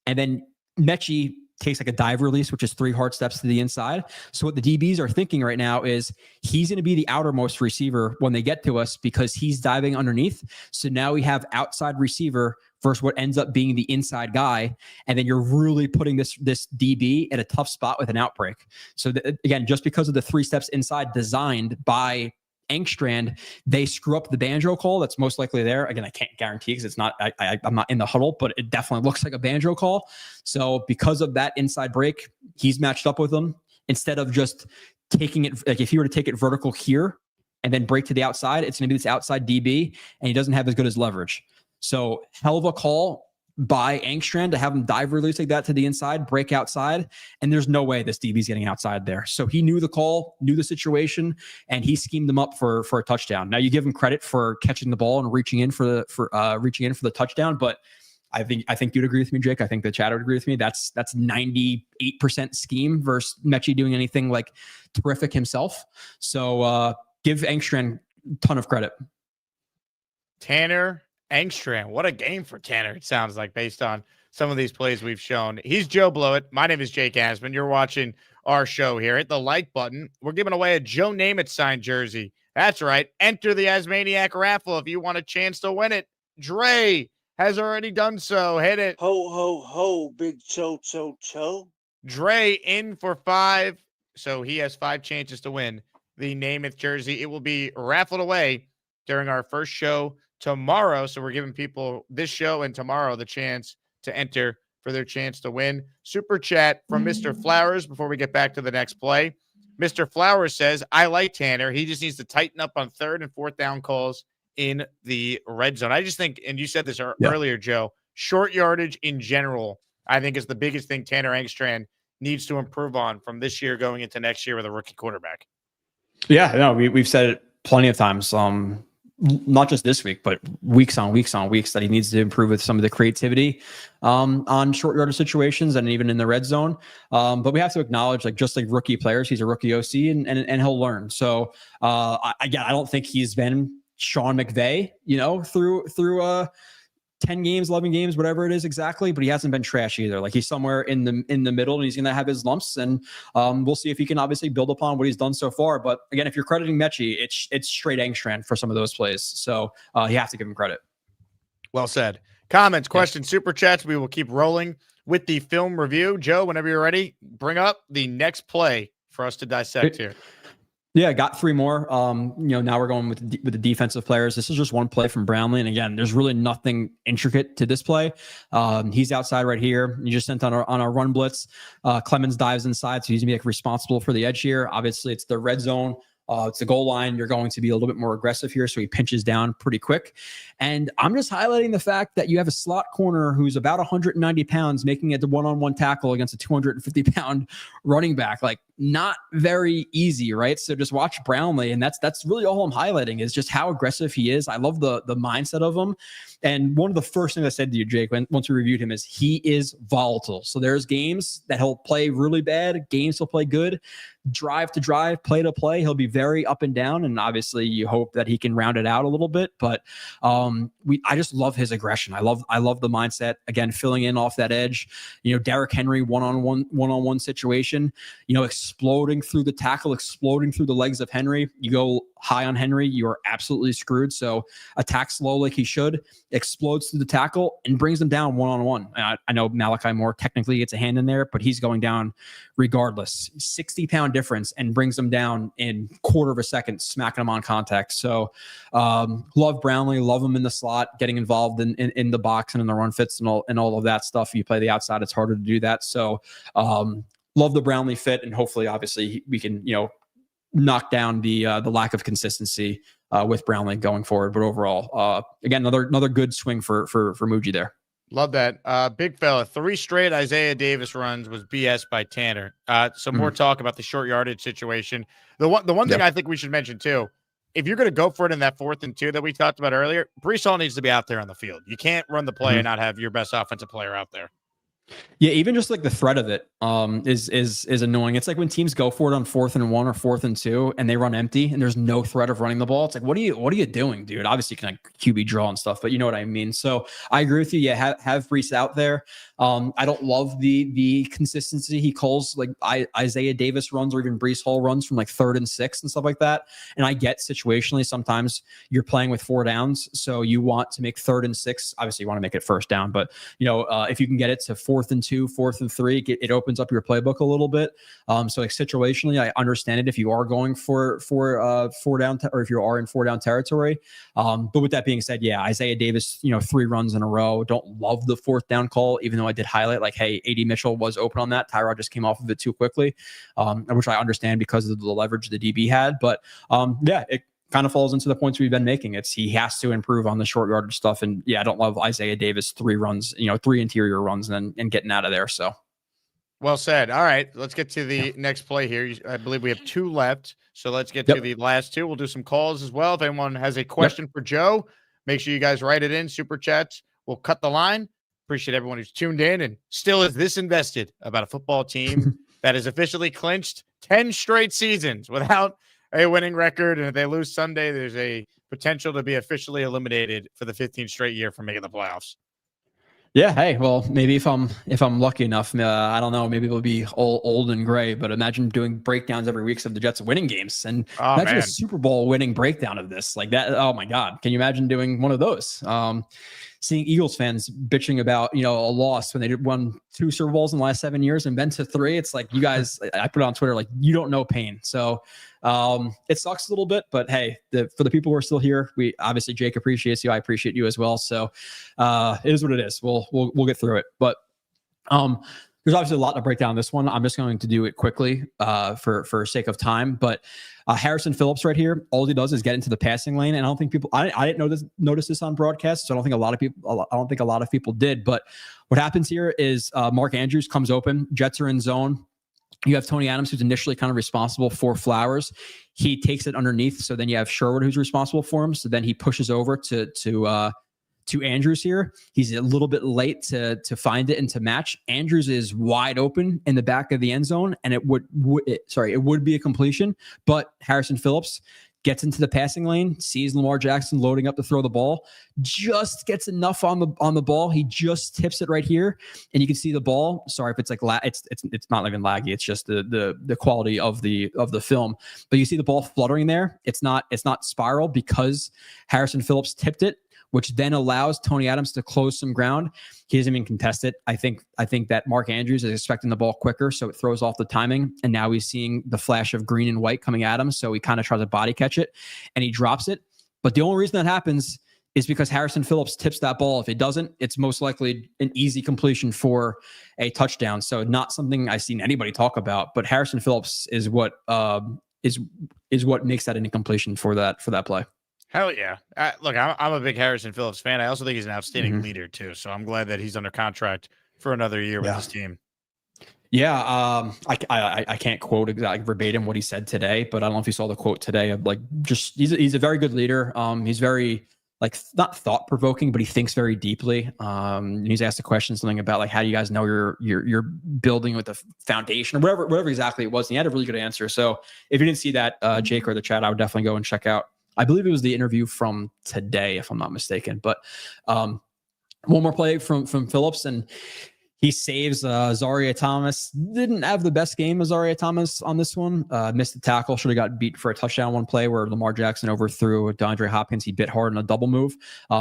Speaker 5: and then Metchi takes like a dive release, which is 3 hard steps to the inside. So what the DBs are thinking right now is he's going to be the outermost receiver when they get to us because he's diving underneath. So now we have outside receiver versus what ends up being the inside guy. And then you're really putting this DB in a tough spot with an outbreak. So again, just because of the 3 steps inside designed by Engstrand, they screw up the banjo call that's most likely there. Again, I can't guarantee because it's not, I'm not in the huddle, but it definitely looks like a banjo call. So because of that inside break, he's matched up with them. Instead of just taking it, like if he were to take it vertical here and then break to the outside, it's going to be this outside DB, and he doesn't have as good as leverage. So hell of a call by Angstrand to have him dive release like that to the inside, break outside, and there's no way this DB's getting outside there. So he knew the call, knew the situation, and he schemed him up for a touchdown. Now you give him credit for catching the ball and reaching in for the touchdown, but I think you'd agree with me, Jake. I think the chat would agree with me. That's 98% scheme versus Metchi doing anything like terrific himself. So give Angstrand a ton of credit.
Speaker 2: Tanner Angstrand. What a game for Tanner, it sounds like, based on some of these plays we've shown. He's Joe Blewett. My name is Jake Asman. You're watching our show here. Hit the like button. We're giving away a Joe Namath signed jersey. That's right. Enter the Asmaniac raffle if you want a chance to win it. Dre has already done so. Hit it.
Speaker 6: Ho, ho, ho, big cho, cho, cho.
Speaker 2: Dre in for 5. So he has 5 chances to win the Namath jersey. It will be raffled away during our first show tomorrow. So we're giving people this show and tomorrow the chance to enter for their chance to win. Super chat from Mr. Flowers before we get back to the next play. Mr. Flowers says, I like Tanner. He just needs to tighten up on 3rd and 4th down calls in the red zone. I just think, and you said this earlier, Joe, short yardage in general, I think is the biggest thing Tanner Angstrand needs to improve on from this year going into next year with a rookie quarterback.
Speaker 5: Yeah, no, we've said it plenty of times. Not just this week, but weeks on weeks that he needs to improve with some of the creativity on short yardage situations and even in the red zone. But we have to acknowledge, like, just like rookie players, he's a rookie OC and he'll learn. So I don't think he's been Sean McVay, through 10 games, 11 games, whatever it is exactly, but he hasn't been trash either. Like, he's somewhere in the middle, and he's going to have his lumps, and we'll see if he can obviously build upon what he's done so far. But again, if you're crediting Metchi, it's straight Angstrand for some of those plays. So you have to give him credit.
Speaker 2: Well said. Comments, questions, super chats. We will keep rolling with the film review. Joe, whenever you're ready, bring up the next play for us to dissect here.
Speaker 5: Yeah, got 3 more. Now we're going with the defensive players. This is just one play from Brownlee. And again, there's really nothing intricate to this play. He's outside right here. You just sent on our run blitz. Clemens dives inside, so he's going to be responsible for the edge here. Obviously, it's the red zone. It's the goal line. You're going to be a little bit more aggressive here, so he pinches down pretty quick. And I'm just highlighting the fact that you have a slot corner who's about 190 pounds making it the one-on-one tackle against a 250-pound running back. Like, not very easy, right? So just watch Brownlee, and that's really all I'm highlighting is just how aggressive he is. I love the mindset of him. And one of the first things I said to you, Jake, once we reviewed him, is he is volatile. So there's games that he'll play really bad, games he'll play good, drive to drive, play to play. He'll be very up and down, and obviously you hope that he can round it out a little bit. But I just love his aggression. I love the mindset. Again, filling in off that edge. Derrick Henry one-on-one situation. Exploding through the tackle, exploding through the legs of Henry. You go high on Henry, you are absolutely screwed. So attack slow like he should, explodes through the tackle and brings them down one-on-one. I know Malachi Moore technically gets a hand in there, but he's going down regardless. 60-pound difference and brings them down in quarter of a second, smacking them on contact. So love Brownlee, love him in the slot, getting involved in the box and in the run fits and all of that stuff. You play the outside, it's harder to do that. So love the Brownlee fit, and hopefully, obviously, we can knock down the lack of consistency with Brownlee going forward. But overall, again, another good swing for Mougey there.
Speaker 2: Love that. Big fella, 3 straight Isaiah Davis runs was BS by Tanner. Some more talk about the short yardage situation. The one thing I think we should mention too, if you're going to go for it in that 4th and 2 that we talked about earlier, Breece Hall needs to be out there on the field. You can't run the play and not have your best offensive player out there.
Speaker 5: Yeah, even just like the threat of it is annoying. It's like when teams go for it on 4th and 1 or 4th and 2 and they run empty and there's no threat of running the ball. It's like, what are you doing, dude? Obviously you can like QB draw and stuff, but you know what I mean? So I agree with you. Yeah, have Breece out there. I don't love the consistency he calls like Isaiah Davis runs or even Breece Hall runs from like 3rd and 6 and stuff like that. And I get situationally sometimes you're playing with 4 downs, so you want to make 3rd and 6. Obviously you want to make it 1st down, but if you can get it to 4th and 2, 4th and 3, it opens up your playbook a little bit. So like situationally, I understand it if you are going for 4 down or if you are in 4 down territory. But with that being said, yeah, Isaiah Davis, 3 runs in a row. Don't love the 4th down call, even though I did highlight like, hey, AD Mitchell was open on that. Tyrod just came off of it too quickly, which I understand because of the leverage the DB had. But kind of falls into the points we've been making. He has to improve on the short yardage stuff. And yeah, I don't love Isaiah Davis 3 interior runs and getting out of there. So
Speaker 2: well said. All right, let's get to the next play here. I believe we have 2 left. So let's get to the last 2. We'll do some calls as well. If anyone has a question for Joe, make sure you guys write it in, super chats. We'll cut the line. Appreciate everyone who's tuned in and still is this invested about a football team that has officially clinched 10 straight seasons without a winning record. And if they lose Sunday, there's a potential to be officially eliminated for the 15th straight year from making the playoffs.
Speaker 5: Yeah. Hey, well, maybe if I'm lucky enough, I don't know, maybe it'll be old and gray, but imagine doing breakdowns every week of the Jets winning games and imagine a Super Bowl winning breakdown of this like that. Oh my God. Can you imagine doing one of those? Seeing Eagles fans bitching about, a loss when they won 2 Super Bowls in the last 7 years and been to 3. It's like, you guys, I put it on Twitter, like, you don't know pain. So it sucks a little bit, but hey, for the people who are still here, we obviously, Jake appreciates you. I appreciate you as well. So it is what it is. We'll get through it. But there's obviously a lot to break down this one. I'm just going to do it quickly for sake of time. But Harrison Phillips right here, all he does is get into the passing lane, and I don't think people. I didn't notice this on broadcast, so I don't think a lot of people did. But what happens here is Mark Andrews comes open. Jets are in zone. You have Tony Adams, who's initially kind of responsible for Flowers. He takes it underneath, so then you have Sherwood, who's responsible for him. So then he pushes over to Andrews here. He's a little bit late to find it and to match. Andrews is wide open in the back of the end zone, and it would be a completion, but Harrison Phillips gets into the passing lane, sees Lamar Jackson loading up to throw the ball, just gets enough on the ball. He just tips it right here, and you can see the ball. Sorry if it's like it's not even laggy. It's just the quality of the film. But you see the ball fluttering there. It's not spiral because Harrison Phillips tipped it, which then allows Tony Adams to close some ground. He doesn't even contest it. I think that Mark Andrews is expecting the ball quicker, so it throws off the timing. And now he's seeing the flash of green and white coming at him, so he kind of tries to body catch it, and he drops it. But the only reason that happens is because Harrison Phillips tips that ball. If he doesn't, it's most likely an easy completion for a touchdown. So not something I've seen anybody talk about, but Harrison Phillips is what is what makes that an incompletion for that play.
Speaker 2: Hell yeah. Look, I'm a big Harrison Phillips fan. I also think he's an outstanding leader, too. So I'm glad that he's under contract for another year with his team.
Speaker 5: Yeah. I can't quote exactly verbatim what he said today, but I don't know if you saw the quote today of he's a very good leader. He's very not thought provoking, but he thinks very deeply. He's asked a question, something about how do you guys know you're building with the foundation or whatever exactly it was. And he had a really good answer. So if you didn't see that, Jake, or the chat, I would definitely go and check out. I believe it was the interview from today, if I'm not mistaken. But one more play from Phillips, and he saves Zaria Thomas. Didn't have the best game of Zaria Thomas on this one. Missed the tackle. Should have got beat for a touchdown one play where Lamar Jackson overthrew DeAndre Hopkins. He bit hard in a double move.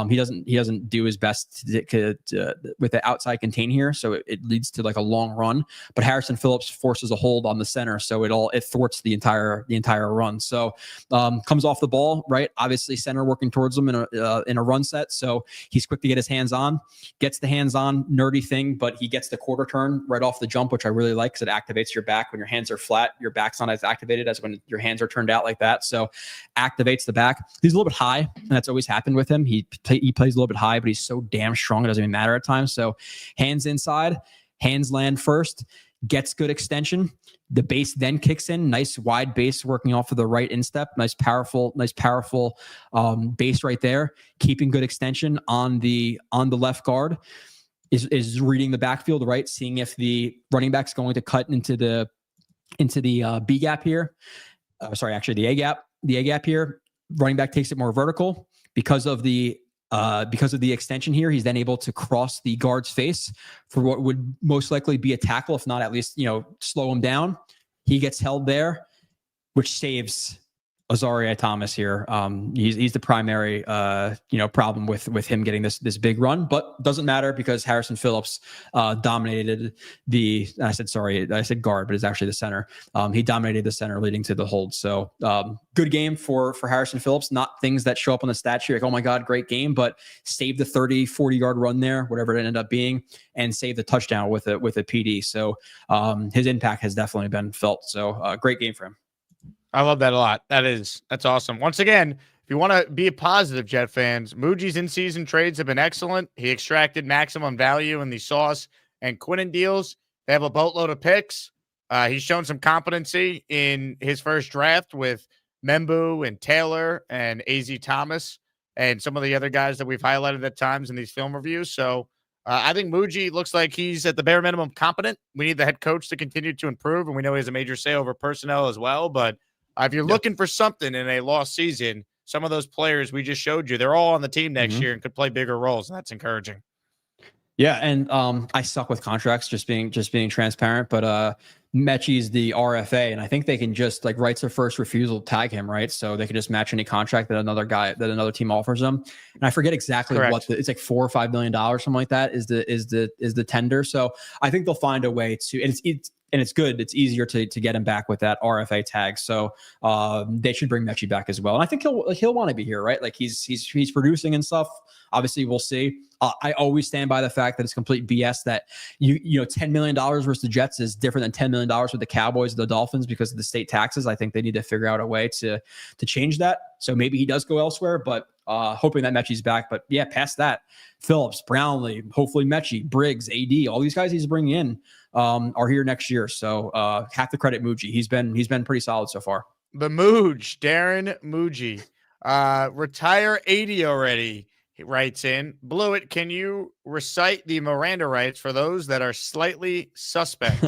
Speaker 5: He doesn't do his best with the outside contain here, so it leads to a long run. But Harrison Phillips forces a hold on the center, so it thwarts the entire run. So comes off the ball, right? Obviously, center working towards him in a run set, so he's quick to get his hands on. Gets the hands on, nerdy thing, but he gets the quarter turn right off the jump, which I really like because it activates your back. When your hands are flat, your back's not as activated as when your hands are turned out like that. So activates the back. He's a little bit high, and that's always happened with him. He plays a little bit high, but he's so damn strong it doesn't even matter at times. So hands inside, hands land first, gets good extension. The base then kicks in. Nice wide base working off of the right instep. Nice powerful base right there. Keeping good extension on the left guard. Is reading the backfield, right? Seeing if the running back's going to cut into the B gap here. The A gap. The A gap here. Running back takes it more vertical because of the extension here. He's then able to cross the guard's face for what would most likely be a tackle, if not at least slow him down. He gets held there, which saves Azaria Thomas here. He's the primary problem with him getting this big run, but doesn't matter because Harrison Phillips dominated I said guard, but it's actually the center. He dominated the center, leading to the hold. So good game for Harrison Phillips. Not things that show up on the stat sheet like, oh my God, great game, but saved the 40 yard run there, whatever it ended up being, and saved the touchdown with a PD. So his impact has definitely been felt. So great game for him.
Speaker 2: I love that a lot. That's awesome. Once again, if you want to be a positive, Jet fans, Mougey's in-season trades have been excellent. He extracted maximum value in the Sauce and Quinnen deals. They have a boatload of picks. He's shown some competency in his first draft with Membu and Taylor and AZ Thomas and some of the other guys that we've highlighted at times in these film reviews. So I think Mougey looks like he's at the bare minimum competent. We need the head coach to continue to improve, and we know he has a major say over personnel as well. But if you're looking for something in a lost season, some of those players we just showed you, they're all on the team next year and could play bigger roles, and that's encouraging.
Speaker 5: Yeah, and I suck with contracts, just being transparent. But Metchi's the RFA, and I think they can just like rights of first refusal tag him, right? So they could just match any contract that another team offers them. And I forget exactly what it's like $4 or $5 million, something like that is the tender. So I think they'll find a way to, and it's good. It's easier to get him back with that RFA tag. So they should bring Metchi back as well. And I think he'll want to be here, right? Like he's producing and stuff. Obviously, we'll see. I always stand by the fact that it's complete BS that you know $10 million versus the Jets is different than $10 million with the Cowboys or the Dolphins because of the state taxes. I think they need to figure out a way to change that. So maybe he does go elsewhere, but hoping that Metchi's back. But yeah, past that, Phillips, Brownlee, hopefully Metchi, Briggs, AD, all these guys he's bringing in are here next year. So have to credit Mougey. He's been pretty solid so far.
Speaker 2: The Mougey, Darren Mougey, retire 80 already. He writes in, Blewett, can you recite the Miranda rights for those that are slightly suspect?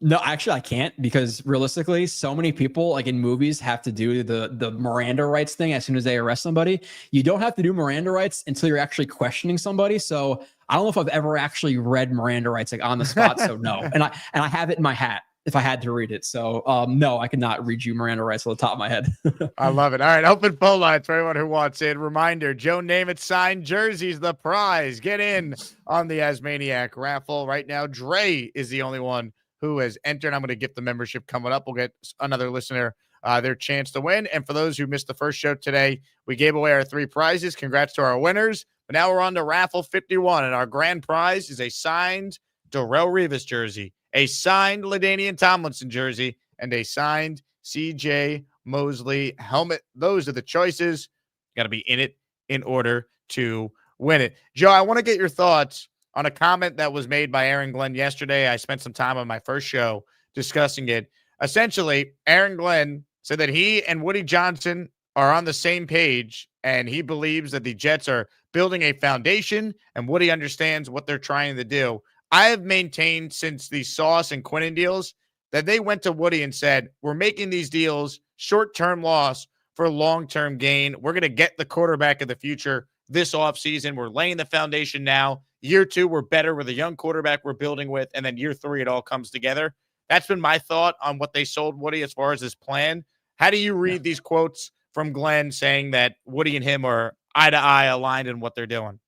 Speaker 5: No, actually I can't, because realistically, so many people like in movies have to do the Miranda rights thing as soon as they arrest somebody. You don't have to do Miranda rights until you're actually questioning somebody. So I don't know if I've ever actually read Miranda rights like on the spot. So no, and I have it in my hat if I had to read it. So no, I could not read you Miranda rights on the top of my head.
Speaker 2: I love it. All right, open phone lines for anyone who wants it. Reminder, Joe Namath signed jerseys, the prize. Get in on the Asmaniac raffle right now. Dre is the only one who has entered. I'm going to get the membership coming up. We'll get another listener their chance to win. And for those who missed the first show today, we gave away our 3 prizes. Congrats to our winners. But now we're on to raffle 51, and our grand prize is a signed Darrelle Revis jersey, a signed LaDainian Tomlinson jersey, and a signed CJ Mosley helmet. Those are the choices. Got to be in it in order to win it. Joe, I want to get your thoughts on a comment that was made by Aaron Glenn yesterday. I spent some time on my first show discussing it. Essentially, Aaron Glenn said that he and Woody Johnson are on the same page, and he believes that the Jets are building a foundation, and Woody understands what they're trying to do. I have maintained since the Sauce and Quinnen deals that they went to Woody and said, we're making these deals short-term loss for long-term gain. We're going to get the quarterback of the future this offseason. We're laying the foundation now. Year 2, we're better with a young quarterback we're building with. And then year 3, it all comes together. That's been my thought on what they sold Woody as far as his plan. How do you read these quotes from Glenn saying that Woody and him are eye to eye aligned in what they're doing?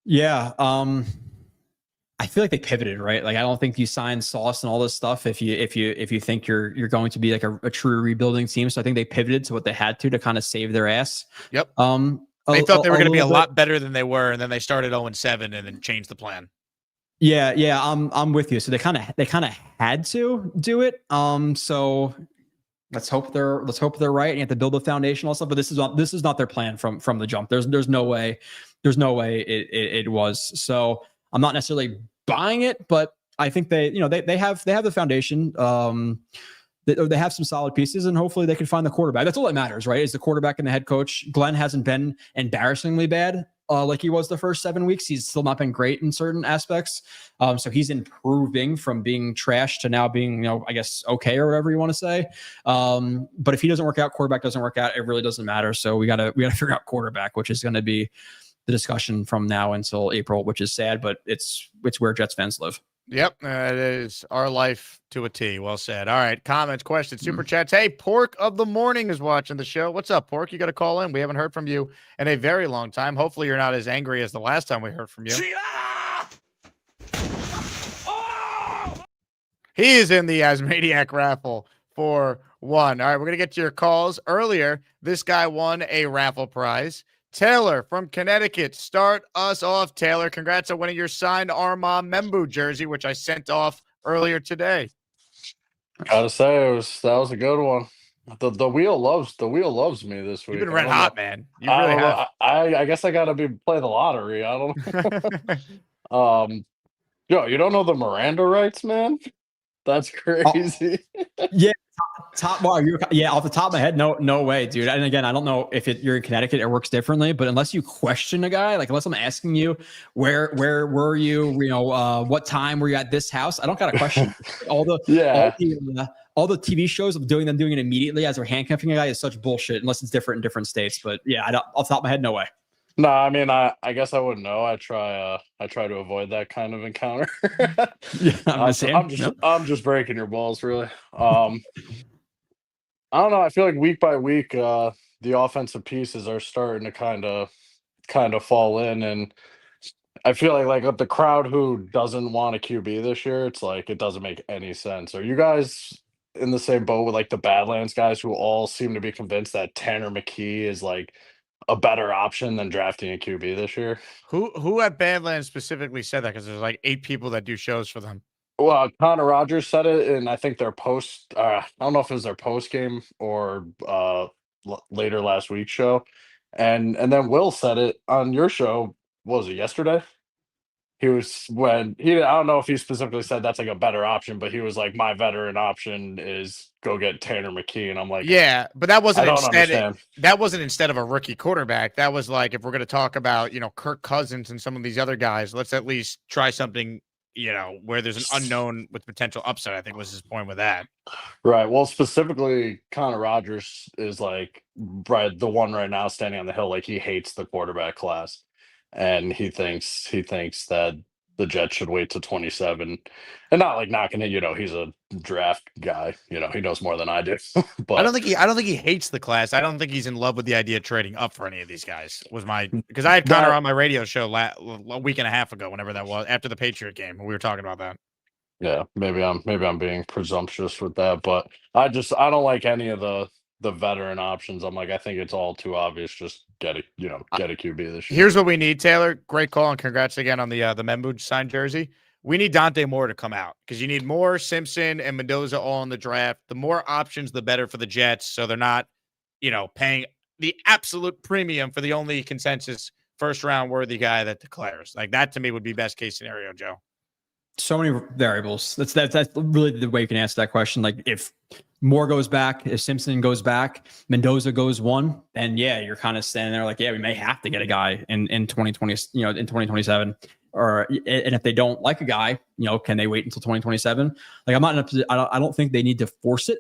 Speaker 5: Yeah. I feel like they pivoted, right? Like, I don't think you sign Sauce and all this stuff if you think you're going to be like a true rebuilding team. So I think they pivoted to what they had to kind of save their ass.
Speaker 2: Yep. They thought they were going to be a lot better than they were, and then they started 0-7 and then changed the plan.
Speaker 5: Yeah, I'm with you. So they kind of had to do it. So let's hope they're right. And you have to build a foundation, all stuff. But this is not their plan from the jump. There's no way it was. So I'm not necessarily buying it, but I think they have the foundation. They have some solid pieces, and hopefully they can find the quarterback. That's all that matters, right? Is the quarterback and the head coach. Glenn hasn't been embarrassingly bad like he was the first 7 weeks. He's still not been great in certain aspects. So he's improving from being trash to now being, I guess, okay, or whatever you want to say. But if he doesn't work out, quarterback doesn't work out, it really doesn't matter. So we gotta figure out quarterback, which is going to be the discussion from now until April, which is sad, but it's where Jets fans live.
Speaker 2: Yep, it is our life to a T. Well said. All right, comments, questions, super chats. Hey, Pork of the Morning is watching the show. What's up, Pork? You got to call in. We haven't heard from you in a very long time. Hopefully you're not as angry as the last time we heard from you. He is in the Asmaniac raffle for 1. All right, we're going to get to your calls. Earlier, this guy won a raffle prize. Taylor from Connecticut, start us off, Taylor. Congrats on winning your signed Armand Membu jersey, which I sent off earlier today.
Speaker 7: Gotta say, that was a good one. The wheel loves me this
Speaker 2: You've
Speaker 7: week.
Speaker 2: been
Speaker 7: I
Speaker 2: red
Speaker 7: don't know.
Speaker 2: hot, man. You
Speaker 7: I
Speaker 2: really
Speaker 7: don't
Speaker 2: have.
Speaker 7: know. I guess I gotta play the lottery. I don't know. Yo, you don't know the Miranda rights, man? That's
Speaker 5: Oh,
Speaker 7: crazy.
Speaker 5: yeah, off the top of my head, no way, dude. And again, I don't know if you're in Connecticut, it works differently, but unless you question a guy, like unless I'm asking you where were you, what time were you at this house, I don't got a question. All the
Speaker 7: Yeah.
Speaker 5: all the TV shows of doing it immediately as they're handcuffing a guy is such bullshit unless it's different in different states. But yeah, I don't, off the top of my head, no way.
Speaker 7: No, I mean, I guess I wouldn't know. I try to avoid that kind of encounter.
Speaker 5: Yeah, I'm the same.
Speaker 7: I'm just breaking your balls, really. I don't know. I feel like week by week, the offensive pieces are starting to kind of fall in, and I feel like with the crowd who doesn't want a QB this year, it's like it doesn't make any sense. Are you guys in the same boat with like the Badlands guys who all seem to be convinced that Tanner McKee is like a better option than drafting a QB this year?
Speaker 2: Who at Badlands specifically said that? Because there's like 8 people that do shows for them.
Speaker 7: Well, Connor Rogers said it, and I think their post. I don't know if it was their post game or later last week's show, and then Will said it on your show. What was it, yesterday? He was when he. I don't know if he specifically said that's like a better option, but he was like, my veteran option is go get Tanner McKee, and I'm like,
Speaker 2: Yeah, but that
Speaker 7: I
Speaker 2: wasn't
Speaker 7: don't
Speaker 2: instead.
Speaker 7: understand.
Speaker 2: That wasn't instead of a rookie quarterback. That was like if we're going to talk about Kirk Cousins and some of these other guys, let's at least try something where there's an unknown with potential upside. I think was his point with that.
Speaker 7: Right. Well, specifically, Connor Rogers is like the one right now standing on the hill. Like he hates the quarterback class, and he thinks that the Jets should wait till 27, and not like knocking it. He's a draft guy. He knows more than I do.
Speaker 2: I
Speaker 7: But
Speaker 2: don't think he hates the class. I don't think he's in love with the idea of trading up for any of these guys. Because I had Connor
Speaker 7: that
Speaker 2: on my radio show a week and a half ago, whenever that was, after the Patriot game, we were talking about that.
Speaker 7: yeah, maybe I'm being presumptuous with that, but I don't like any of the veteran options. I'm like, I think it's all too obvious. Just get a QB this year.
Speaker 2: Here's what we need, Taylor. Great call, and congrats again on the Membu signed jersey. We need Dante Moore to come out because you need Moore, Simpson, and Mendoza all in the draft. The more options, the better for the Jets. So they're not, paying the absolute premium for the only consensus first round worthy guy that declares. Like that to me would be best case scenario, Joe.
Speaker 5: So many variables. That's really the way you can answer that question. Like if Moore goes back, if Simpson goes back, Mendoza goes one, then yeah, you're kind of standing there like, yeah, we may have to get a guy in 2020, in 2027. And if they don't like a guy, can they wait until 2027? Like I'm not in a position, I don't think they need to force it.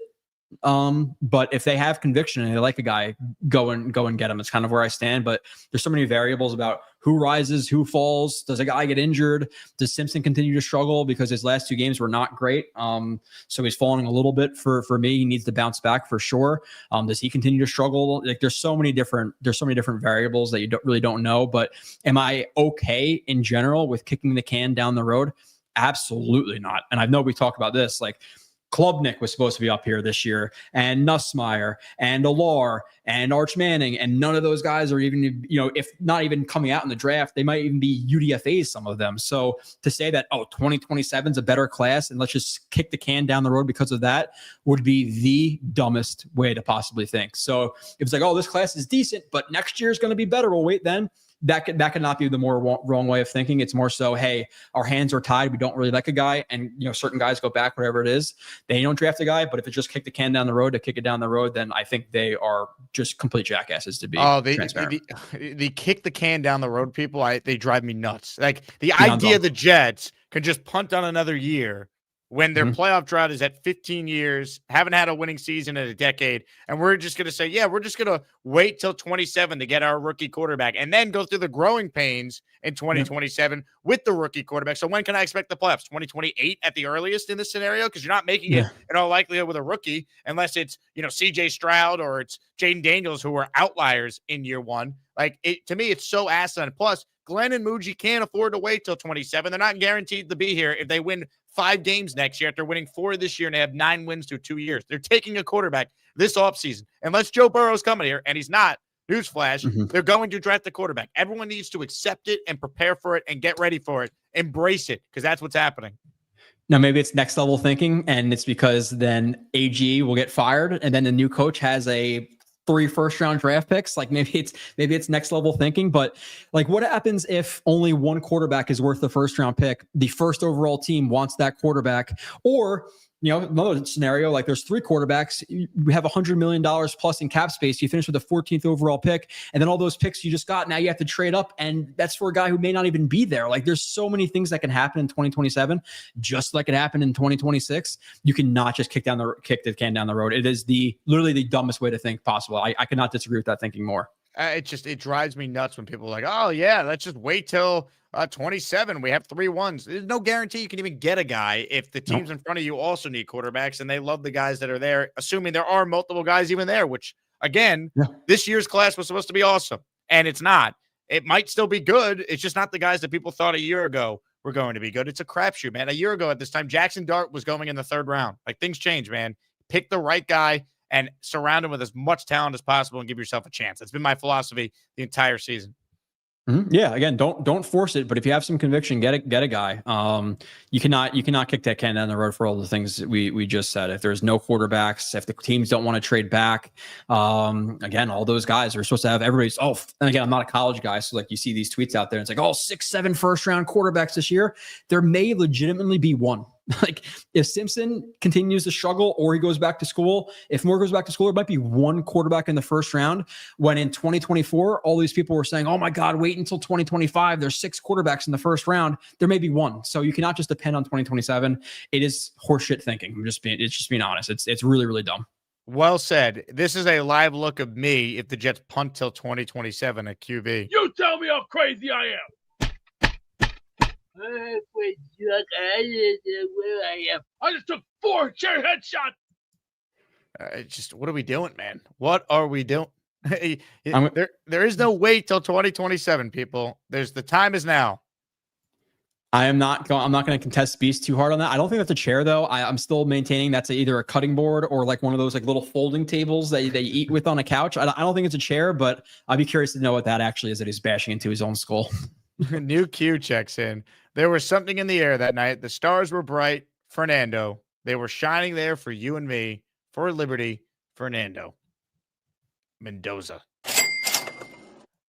Speaker 5: But if they have conviction and they like a guy, go and get him. It's kind of where I stand. But there's so many variables about who rises, who falls. Does a guy get injured? Does Simpson continue to struggle because his last 2 games were not great? So he's falling a little bit for me. He needs to bounce back for sure. Does he continue to struggle? Like there's so many different variables that you really don't know. But am I okay in general with kicking the can down the road? Absolutely not. And I know we talk about this like. Klubnik was supposed to be up here this year, and Nussmeier, and Alar, and Arch Manning, and none of those guys are even, if not even coming out in the draft, they might even be UDFAs, some of them. So to say that, 2027 is a better class, and let's just kick the can down the road because of that would be the dumbest way to possibly think. So if it's like, this class is decent, but next year is going to be better, we'll wait then. That could not be the more wrong way of thinking. It's more so, hey, our hands are tied. We don't really like a guy, and certain guys go back, whatever it is. They don't draft a guy, but if it's just kick the can down the road to kick it down the road, then I think they are just complete jackasses to be transparent.
Speaker 2: The kick the can down the road people, they drive me nuts. Like the idea the Jets could just punt on another year when their playoff drought is at 15 years, haven't had a winning season in a decade, and we're just going to say, yeah, we're just going to wait till 27 to get our rookie quarterback and then go through the growing pains in 2027 with the rookie quarterback. So when can I expect the playoffs? 2028 at the earliest in this scenario? Because you're not making it in all likelihood with a rookie unless it's, CJ Stroud or it's Jaden Daniels who are outliers in year one. Like to me, it's so asinine. Plus, Glenn and Mougey can't afford to wait till 27. They're not guaranteed to be here if they win 5 games next year after winning 4 this year and they have 9 wins through 2 years. They're taking a quarterback this offseason. Unless Joe Burrow's coming here, and he's not, newsflash, they're going to draft the quarterback. Everyone needs to accept it and prepare for it and get ready for it. Embrace it, because that's what's happening.
Speaker 5: Now, maybe it's next level thinking, and it's because then AG will get fired, and then the new coach has a 3 first-round draft picks. Like maybe it's next level thinking. But like, what happens if only one quarterback is worth the first-round pick? The first overall team wants that quarterback, or another scenario, like there's 3 quarterbacks, you have $100 million plus in cap space. You finish with the 14th overall pick, and then all those picks you just got, now you have to trade up, and that's for a guy who may not even be there. Like there's so many things that can happen in 2027, just like it happened in 2026. You cannot just kick the can down the road. It is literally the dumbest way to think possible. I cannot disagree with that thinking more.
Speaker 2: It drives me nuts when people are like, oh yeah, let's just wait till 27. We have 3 ones. There's no guarantee you can even get a guy if the teams in front of you also need quarterbacks and they love the guys that are there, assuming there are multiple guys even there, which again, this year's class was supposed to be awesome, and it's not. It might still be good. It's just not the guys that people thought a year ago were going to be good. It's a crapshoot, man. A year ago at this time, Jackson Dart was going in the 3rd round. Like things change, man. Pick the right guy and surround him with as much talent as possible and give yourself a chance. That's been my philosophy the entire season.
Speaker 5: Yeah, again, don't force it, but if you have some conviction, get a guy. You cannot kick that can down the road for all the things that we just said. If there's no quarterbacks, if the teams don't want to trade back, again, all those guys are supposed to have everybody's. And again, I'm not a college guy, so like you see these tweets out there, and it's like 6, 7 first-round quarterbacks this year. There may legitimately be one. Like if Simpson continues to struggle or he goes back to school, if Moore goes back to school, there might be one quarterback in the first round, when in 2024, all these people were saying, oh my God, wait until 2025. There's 6 quarterbacks in the first round. There may be one. So you cannot just depend on 2027. It is horseshit thinking. It's just being honest. It's really, really dumb.
Speaker 2: Well said. This is a live look of me if the Jets punt till 2027 at QB.
Speaker 8: You tell me how crazy I am. I just took 4 chair headshots.
Speaker 2: What are we doing, man? What are we doing? There is no wait till 2027, people. The time is now.
Speaker 5: I'm not going to contest Beast too hard on that. I don't think that's a chair, though. I'm still maintaining that's either a cutting board or like one of those like little folding tables that they eat with on a couch. I don't think it's a chair, but I'd be curious to know what that actually is that he's bashing into his own skull.
Speaker 2: New Q checks in. There was something in the air that night. The stars were bright. Fernando. They were shining there for you and me. For liberty. Fernando. Mendoza.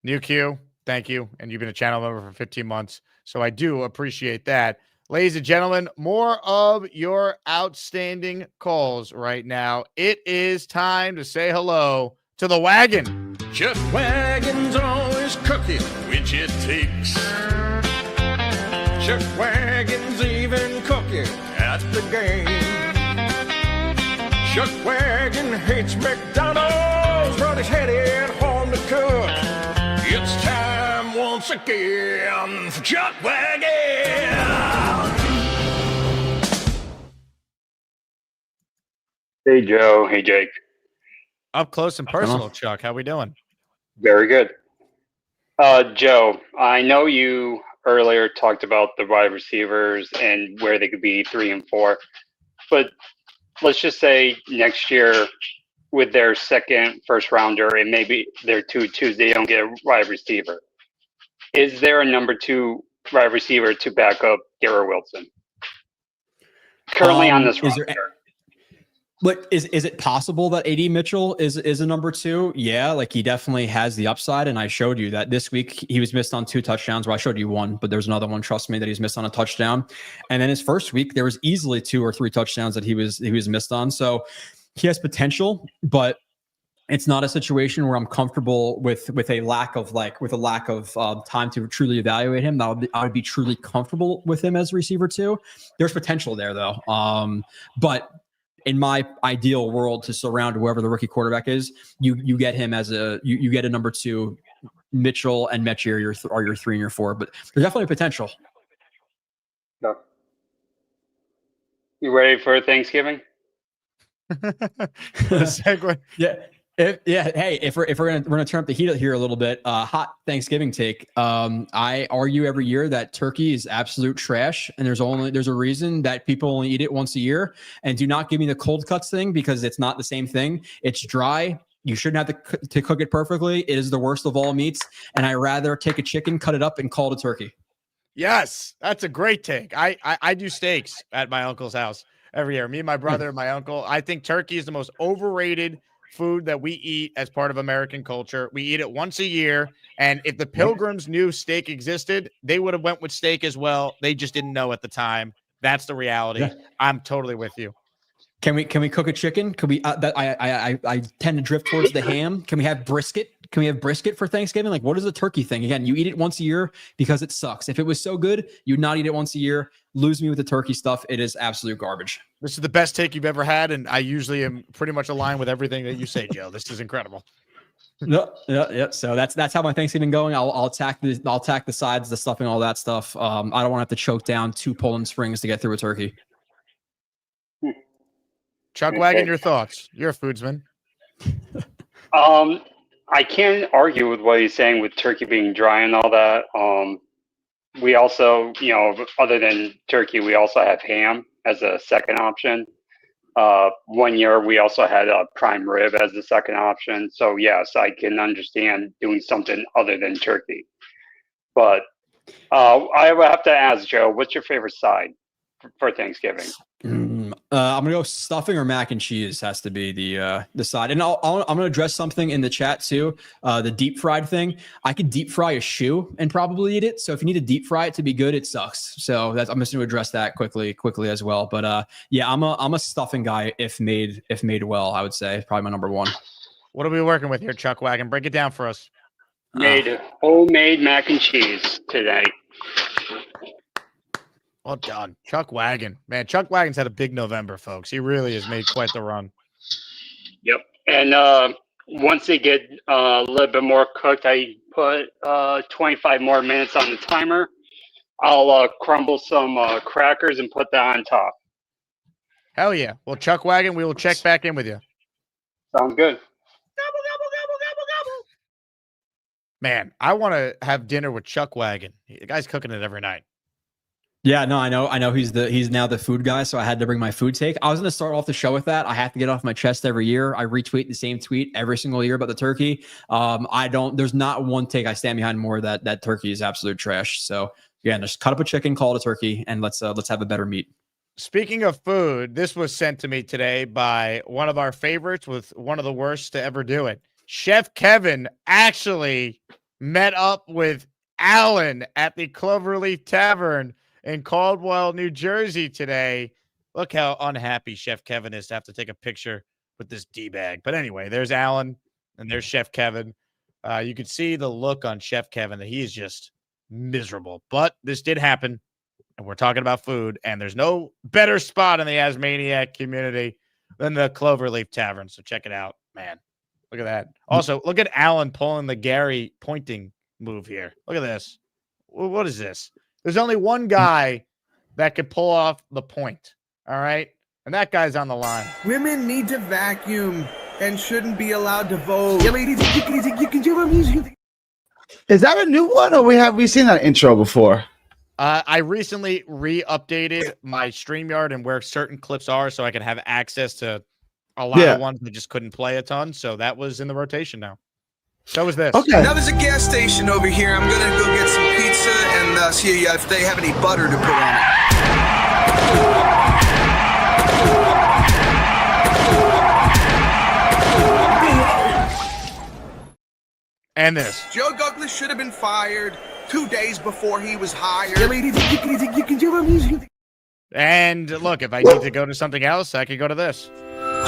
Speaker 2: New Q. Thank you. And you've been a channel member for 15 months. So I do appreciate that. Ladies and gentlemen, more of your outstanding calls right now. It is time to say hello to the Wagon.
Speaker 9: Just Wagon's always cooking, which it takes. Chuck Wagon's even cooking at the game. Chuck Wagon hates McDonald's, but he's headed home to cook. It's time once again for Chuck Wagon.
Speaker 10: Hey, Joe. Hey, Jake.
Speaker 2: Up close and personal, Chuck. How we doing?
Speaker 10: Very good. Joe, I know you earlier talked about the wide receivers and where they could be 3 and 4, but let's just say next year with their second first rounder and maybe their 2-2s, they don't get a wide receiver. Is there a number 2 wide receiver to back up Garrett Wilson? Currently on this roster.
Speaker 5: But is it possible that AD Mitchell is a number 2? Yeah, like he definitely has the upside, and I showed you that this week he was missed on 2 touchdowns. Well, I showed you one, but there's another one. Trust me, that he's missed on a touchdown. And then his first week, there was easily 2 or 3 touchdowns that he was missed on. So he has potential, but it's not a situation where I'm comfortable with a lack of time to truly evaluate him. I would be truly comfortable with him as receiver 2. There's potential there though, but in my ideal world, to surround whoever the rookie quarterback is, you get him as you get a number 2. Mitchell and Metchi are your 3 and your 4, but there's definitely potential.
Speaker 10: No. You ready for Thanksgiving?
Speaker 2: Segue.
Speaker 5: Yeah. Hey, if we're gonna turn up the heat here a little bit, hot Thanksgiving take. I argue every year that turkey is absolute trash, and there's a reason that people only eat it once a year. And do not give me the cold cuts thing, because it's not the same thing. It's dry. You shouldn't have to cook it perfectly. It is the worst of all meats, and I rather take a chicken, cut it up, and call it a turkey.
Speaker 2: Yes, that's a great take. I do steaks at my uncle's house every year. Me and my brother and my uncle. I think turkey is the most overrated food that we eat as part of American culture. We eat it once a year, and if the Pilgrims knew steak existed, they would have went with steak as well. They just didn't know at the time. That's the reality.
Speaker 5: Yeah.
Speaker 2: I'm totally with you.
Speaker 5: Can we cook a chicken? Could we? I tend to drift towards the ham. Can we have brisket? Can we have brisket for Thanksgiving? Like, what is the turkey thing? Again, you eat it once a year because it sucks. If it was so good, you'd not eat it once a year. Lose me with the turkey stuff. It is absolute garbage.
Speaker 2: This is the best take you've ever had, and I usually am pretty much aligned with everything that you say, Joe. This is incredible.
Speaker 5: Yeah. So that's how my Thanksgiving going. I'll attack the sides, the stuffing, all that stuff. I don't want to have to choke down 2 Poland Springs to get through a turkey.
Speaker 2: Chuck Wagon, your thoughts? You're a foodsman.
Speaker 10: I can't argue with what he's saying with turkey being dry and all that. We also, other than turkey, we also have ham as a second option. 1 year, we also had a prime rib as the second option. So yes, I can understand doing something other than turkey. But I would have to ask Joe, what's your favorite side for Thanksgiving?
Speaker 5: I'm gonna go stuffing or mac and cheese has to be the side. And I'm gonna address something in the chat too. The deep fried thing. I could deep fry a shoe and probably eat it. So if you need to deep fry it to be good, it sucks. So I'm just gonna address that quickly as well. But yeah, I'm a stuffing guy if made well. I would say probably my number one.
Speaker 2: What are we working with here, Chuck Wagon? Break it down for us.
Speaker 10: Made homemade mac and cheese today.
Speaker 2: Well done. Chuck Wagon. Man, Chuck Wagon's had a big November, folks. He really has made quite the run.
Speaker 10: Yep. And once they get a little bit more cooked, I put 25 more minutes on the timer. I'll crumble some crackers and put that on top.
Speaker 2: Hell yeah. Well, Chuck Wagon, we will check back in with you.
Speaker 10: Sounds good.
Speaker 2: Man, I want to have dinner with Chuck Wagon. The guy's cooking it every night.
Speaker 5: Yeah, no, I know he's now the food guy, so I had to bring my food take. I was going to start off the show with that. I have to get off my chest every year. I retweet the same tweet every single year about the turkey. There's not one take I stand behind more that turkey is absolute trash. So yeah, just cut up a chicken, call it a turkey, and let's have a better meat.
Speaker 2: Speaking of food, this was sent to me today by one of our favorites with one of the worst to ever do it. Chef Kevin actually met up with Alan at the Cloverleaf Tavern in Caldwell, New Jersey today. Look how unhappy Chef Kevin is to have to take a picture with this D-bag. But anyway, there's Alan and there's Chef Kevin. You could see the look on Chef Kevin that he is just miserable. But this did happen, and we're talking about food, and there's no better spot in the Asmaniac community than the Cloverleaf Tavern. So check it out, man. Look at that. Also, look at Alan pulling the Gary pointing move here. Look at this. What is this? There's only one guy that could pull off the point, all right? And that guy's on the line.
Speaker 11: Women need to vacuum and shouldn't be allowed to vote.
Speaker 12: Is that a new one, or have we seen that intro before?
Speaker 2: I recently re-updated my StreamYard and where certain clips are so I can have access to a lot of ones that just couldn't play a ton. So that was in the rotation now. So was this.
Speaker 11: Okay. Now there's a gas station over here. I'm going to go get some pizza and see if they have any butter to put on it.
Speaker 2: And this.
Speaker 11: Joe Douglas should have been fired 2 days before he was hired.
Speaker 2: And look, if I need to go to something else, I could go to this.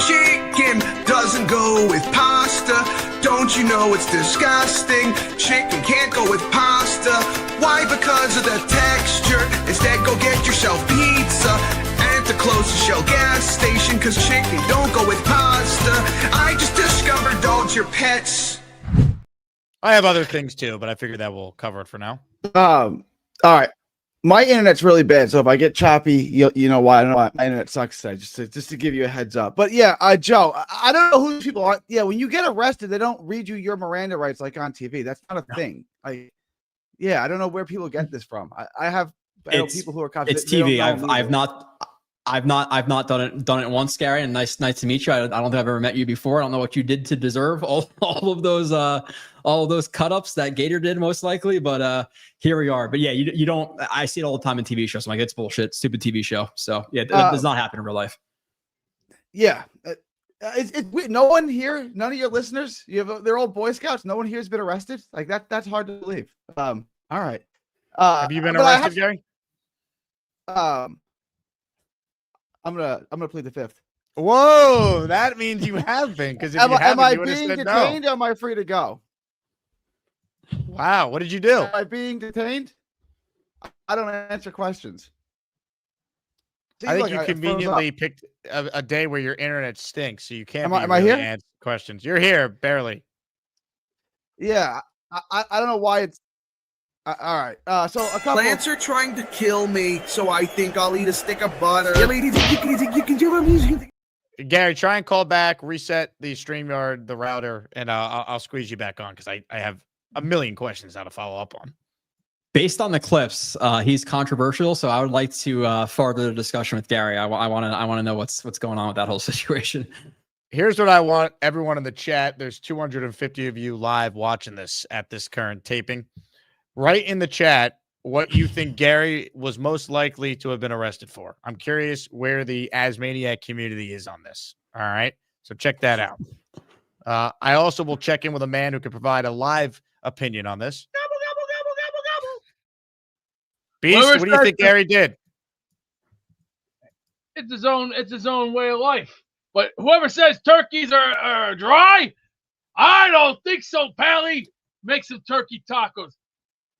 Speaker 11: Chicken doesn't go with pasta. Don't you know it's disgusting? Chicken can't go with pasta. Why? Because of the texture. Instead, go get yourself pizza at the closest Shell gas station, because chicken don't go with pasta. I just discovered dogs are pets.
Speaker 2: I have other things too, but I figured that will cover it for now.
Speaker 12: All right. My internet's really bad, so if I get choppy, you know why. I don't know why my internet sucks today, just to give you a heads up. But yeah, Joe, I don't know who these people are. Yeah, when you get arrested, they don't read you your Miranda rights like on TV. That's not a thing. I don't know where people get this from. I know people who are cops.
Speaker 5: It's TV. I've not I've not done it once, Gary, and nice to meet you. I don't think I've ever met you before. I don't know what you did to deserve all of those cut ups that Gator did, most likely, but here we are. But yeah, you don't. I see it all the time in TV shows. I'm like, it's bullshit, stupid TV show. So yeah, it does not happen in real life.
Speaker 12: Yeah, it's weird. No one here, none of your listeners, they're all Boy Scouts. No one here has been arrested. Like that's hard to believe. All right.
Speaker 2: Have you been arrested, Gary?
Speaker 12: I'm gonna plead the fifth.
Speaker 2: Whoa, that means you have been, because if you haven't,
Speaker 12: am I
Speaker 2: you would have
Speaker 12: being
Speaker 2: said
Speaker 12: detained
Speaker 2: no.
Speaker 12: or am I free to go?
Speaker 2: Wow, what did you do?
Speaker 12: Am I being detained? I don't answer questions.
Speaker 2: I think you conveniently picked a day where your internet stinks, so you can't
Speaker 12: am I here?
Speaker 2: Answer questions. You're here, barely.
Speaker 12: Yeah, I don't know why it's all right. So a couple
Speaker 11: Plants are trying to kill me, so I think I'll eat a stick of butter.
Speaker 2: Gary, try and call back, reset the StreamYard, the router, and I'll squeeze you back on, because I have a million questions now to follow up on.
Speaker 5: Based on the clips, he's controversial, so I would like to further the discussion with Gary. I want to know what's going on with that whole situation.
Speaker 2: Here's what I want everyone in the chat. There's 250 of you live watching this at this current taping. Write in the chat what you think Gary was most likely to have been arrested for. I'm curious where the Asmaniac community is on this. All right, so check that out. I also will check in with a man who can provide a live opinion on this. Beast, what do you think Gary did?
Speaker 8: It's his own way of life. But whoever says turkeys are dry, I don't think so, Pally. Make some turkey tacos.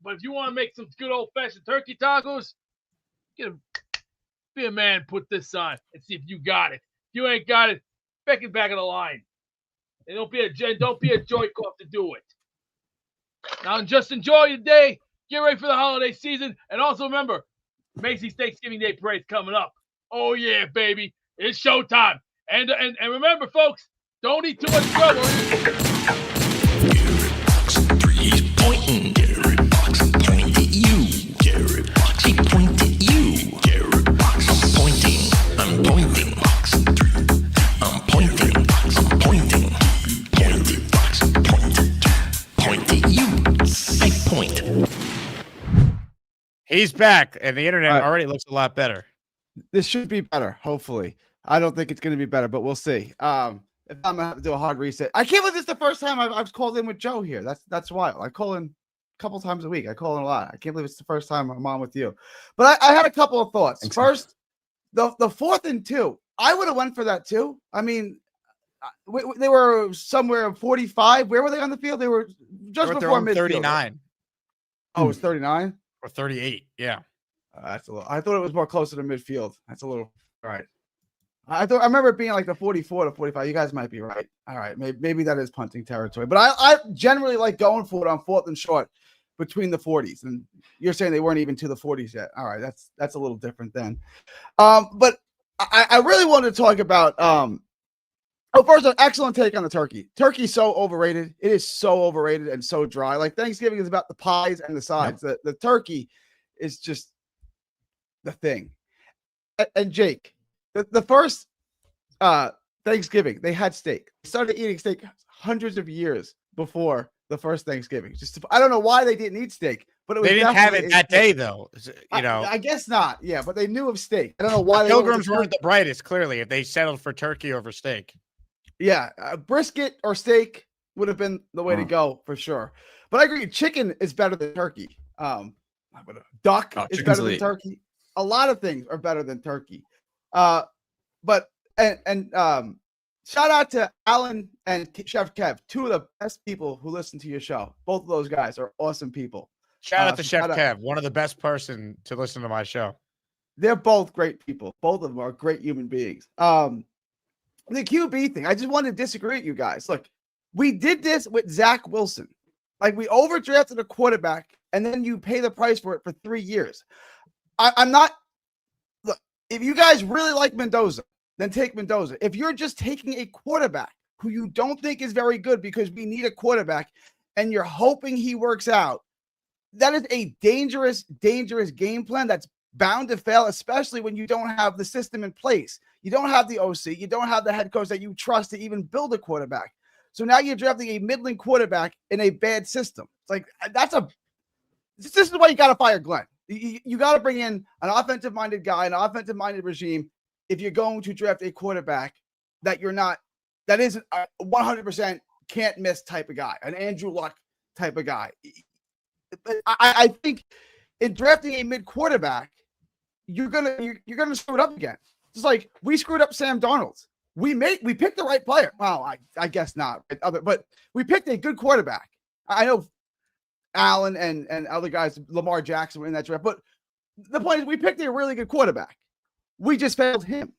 Speaker 8: But if you want to make some good old-fashioned turkey tacos, be a man, put this on, and see if you got it. If you ain't got it, back it back of the line. And don't be a joy-off to do it. Now, just enjoy your day. Get ready for the holiday season. And also remember, Macy's Thanksgiving Day Parade's coming up. Oh, yeah, baby. It's showtime. And remember, folks, don't eat too much trouble.
Speaker 9: He's pointing. Gary Fox, I'm pointing at you. Gary Fox, he pointed at you. Gary Fox, I'm pointing. I'm pointing. Fox, I'm pointing. I'm pointing. Gary Fox, point at you. I point.
Speaker 2: He's back, and the internet already looks a lot better.
Speaker 12: This should be better, hopefully. I don't think it's going to be better, but we'll see. If I'm going to have to do a hard reset. I can't believe this is the first time I've called in with Joe here. That's wild. I call in a couple times a week. I call in a lot. I can't believe it's the first time I'm on with you. But I had a couple of thoughts. Thanks. First, the 4th and 2. I would have went for that too. I mean, they were somewhere 45. Where were they on the field? They were just before midfield.
Speaker 2: 39.
Speaker 12: Oh, it was 39?
Speaker 2: Or 38, yeah.
Speaker 12: That's a little. I thought it was more closer to midfield. That's a little. All right. I remember it being like the 44 to 45. You guys might be right. All right, maybe that is punting territory. But I generally like going for it on 4th and short between the 40s. And you're saying they weren't even to the 40s yet. All right, that's a little different then. But I really wanted to talk about. First, an excellent take on the turkey. Turkey's so overrated. It is so overrated and so dry. Like Thanksgiving is about the pies and the sides. Yep. The turkey is just the thing. And Jake. The first Thanksgiving, they had steak. They started eating steak hundreds of years before the first Thanksgiving. I don't know why they didn't eat steak, but it was
Speaker 2: they didn't have it that day, though. You know,
Speaker 12: I guess not. Yeah, but they knew of steak. I don't know why.
Speaker 2: The Pilgrims weren't the brightest. Clearly, if they settled for turkey over steak.
Speaker 12: Yeah, brisket or steak would have been the way to go for sure. But I agree, chicken is better than turkey. Duck is better than turkey. A lot of things are better than turkey. But shout out to Alan and Chef Kev, 2 of the best people who listen to your show. Both of those guys are awesome people.
Speaker 2: Shout out to Chef Kev, one of the best person to listen to my show.
Speaker 12: They're both great people. Both of them are great human beings. The QB thing, I just wanted to disagree with you guys. Look, we did this with Zach Wilson. Like, we overdrafted a quarterback, and then you pay the price for it for 3 years. I'm not. Look, if you guys really like Mendoza, then take Mendoza. If you're just taking a quarterback who you don't think is very good because we need a quarterback and you're hoping he works out, that is a dangerous, dangerous game plan that's bound to fail, especially when you don't have the system in place. You don't have the OC. You don't have the head coach that you trust to even build a quarterback. So now you're drafting a middling quarterback in a bad system. It's like, this is why you got to fire Glenn. You got to bring in an offensive-minded guy, an offensive-minded regime if you're going to draft a quarterback that isn't a 100% can't miss type of guy, an Andrew Luck type of guy. I think in drafting a mid quarterback, you're gonna screw it up again. Just like we screwed up Sam Darnold. We picked the right player. Well, I guess not, but we picked a good quarterback. I know Allen and other guys, Lamar Jackson were in that draft, but the point is we picked a really good quarterback. We just failed him.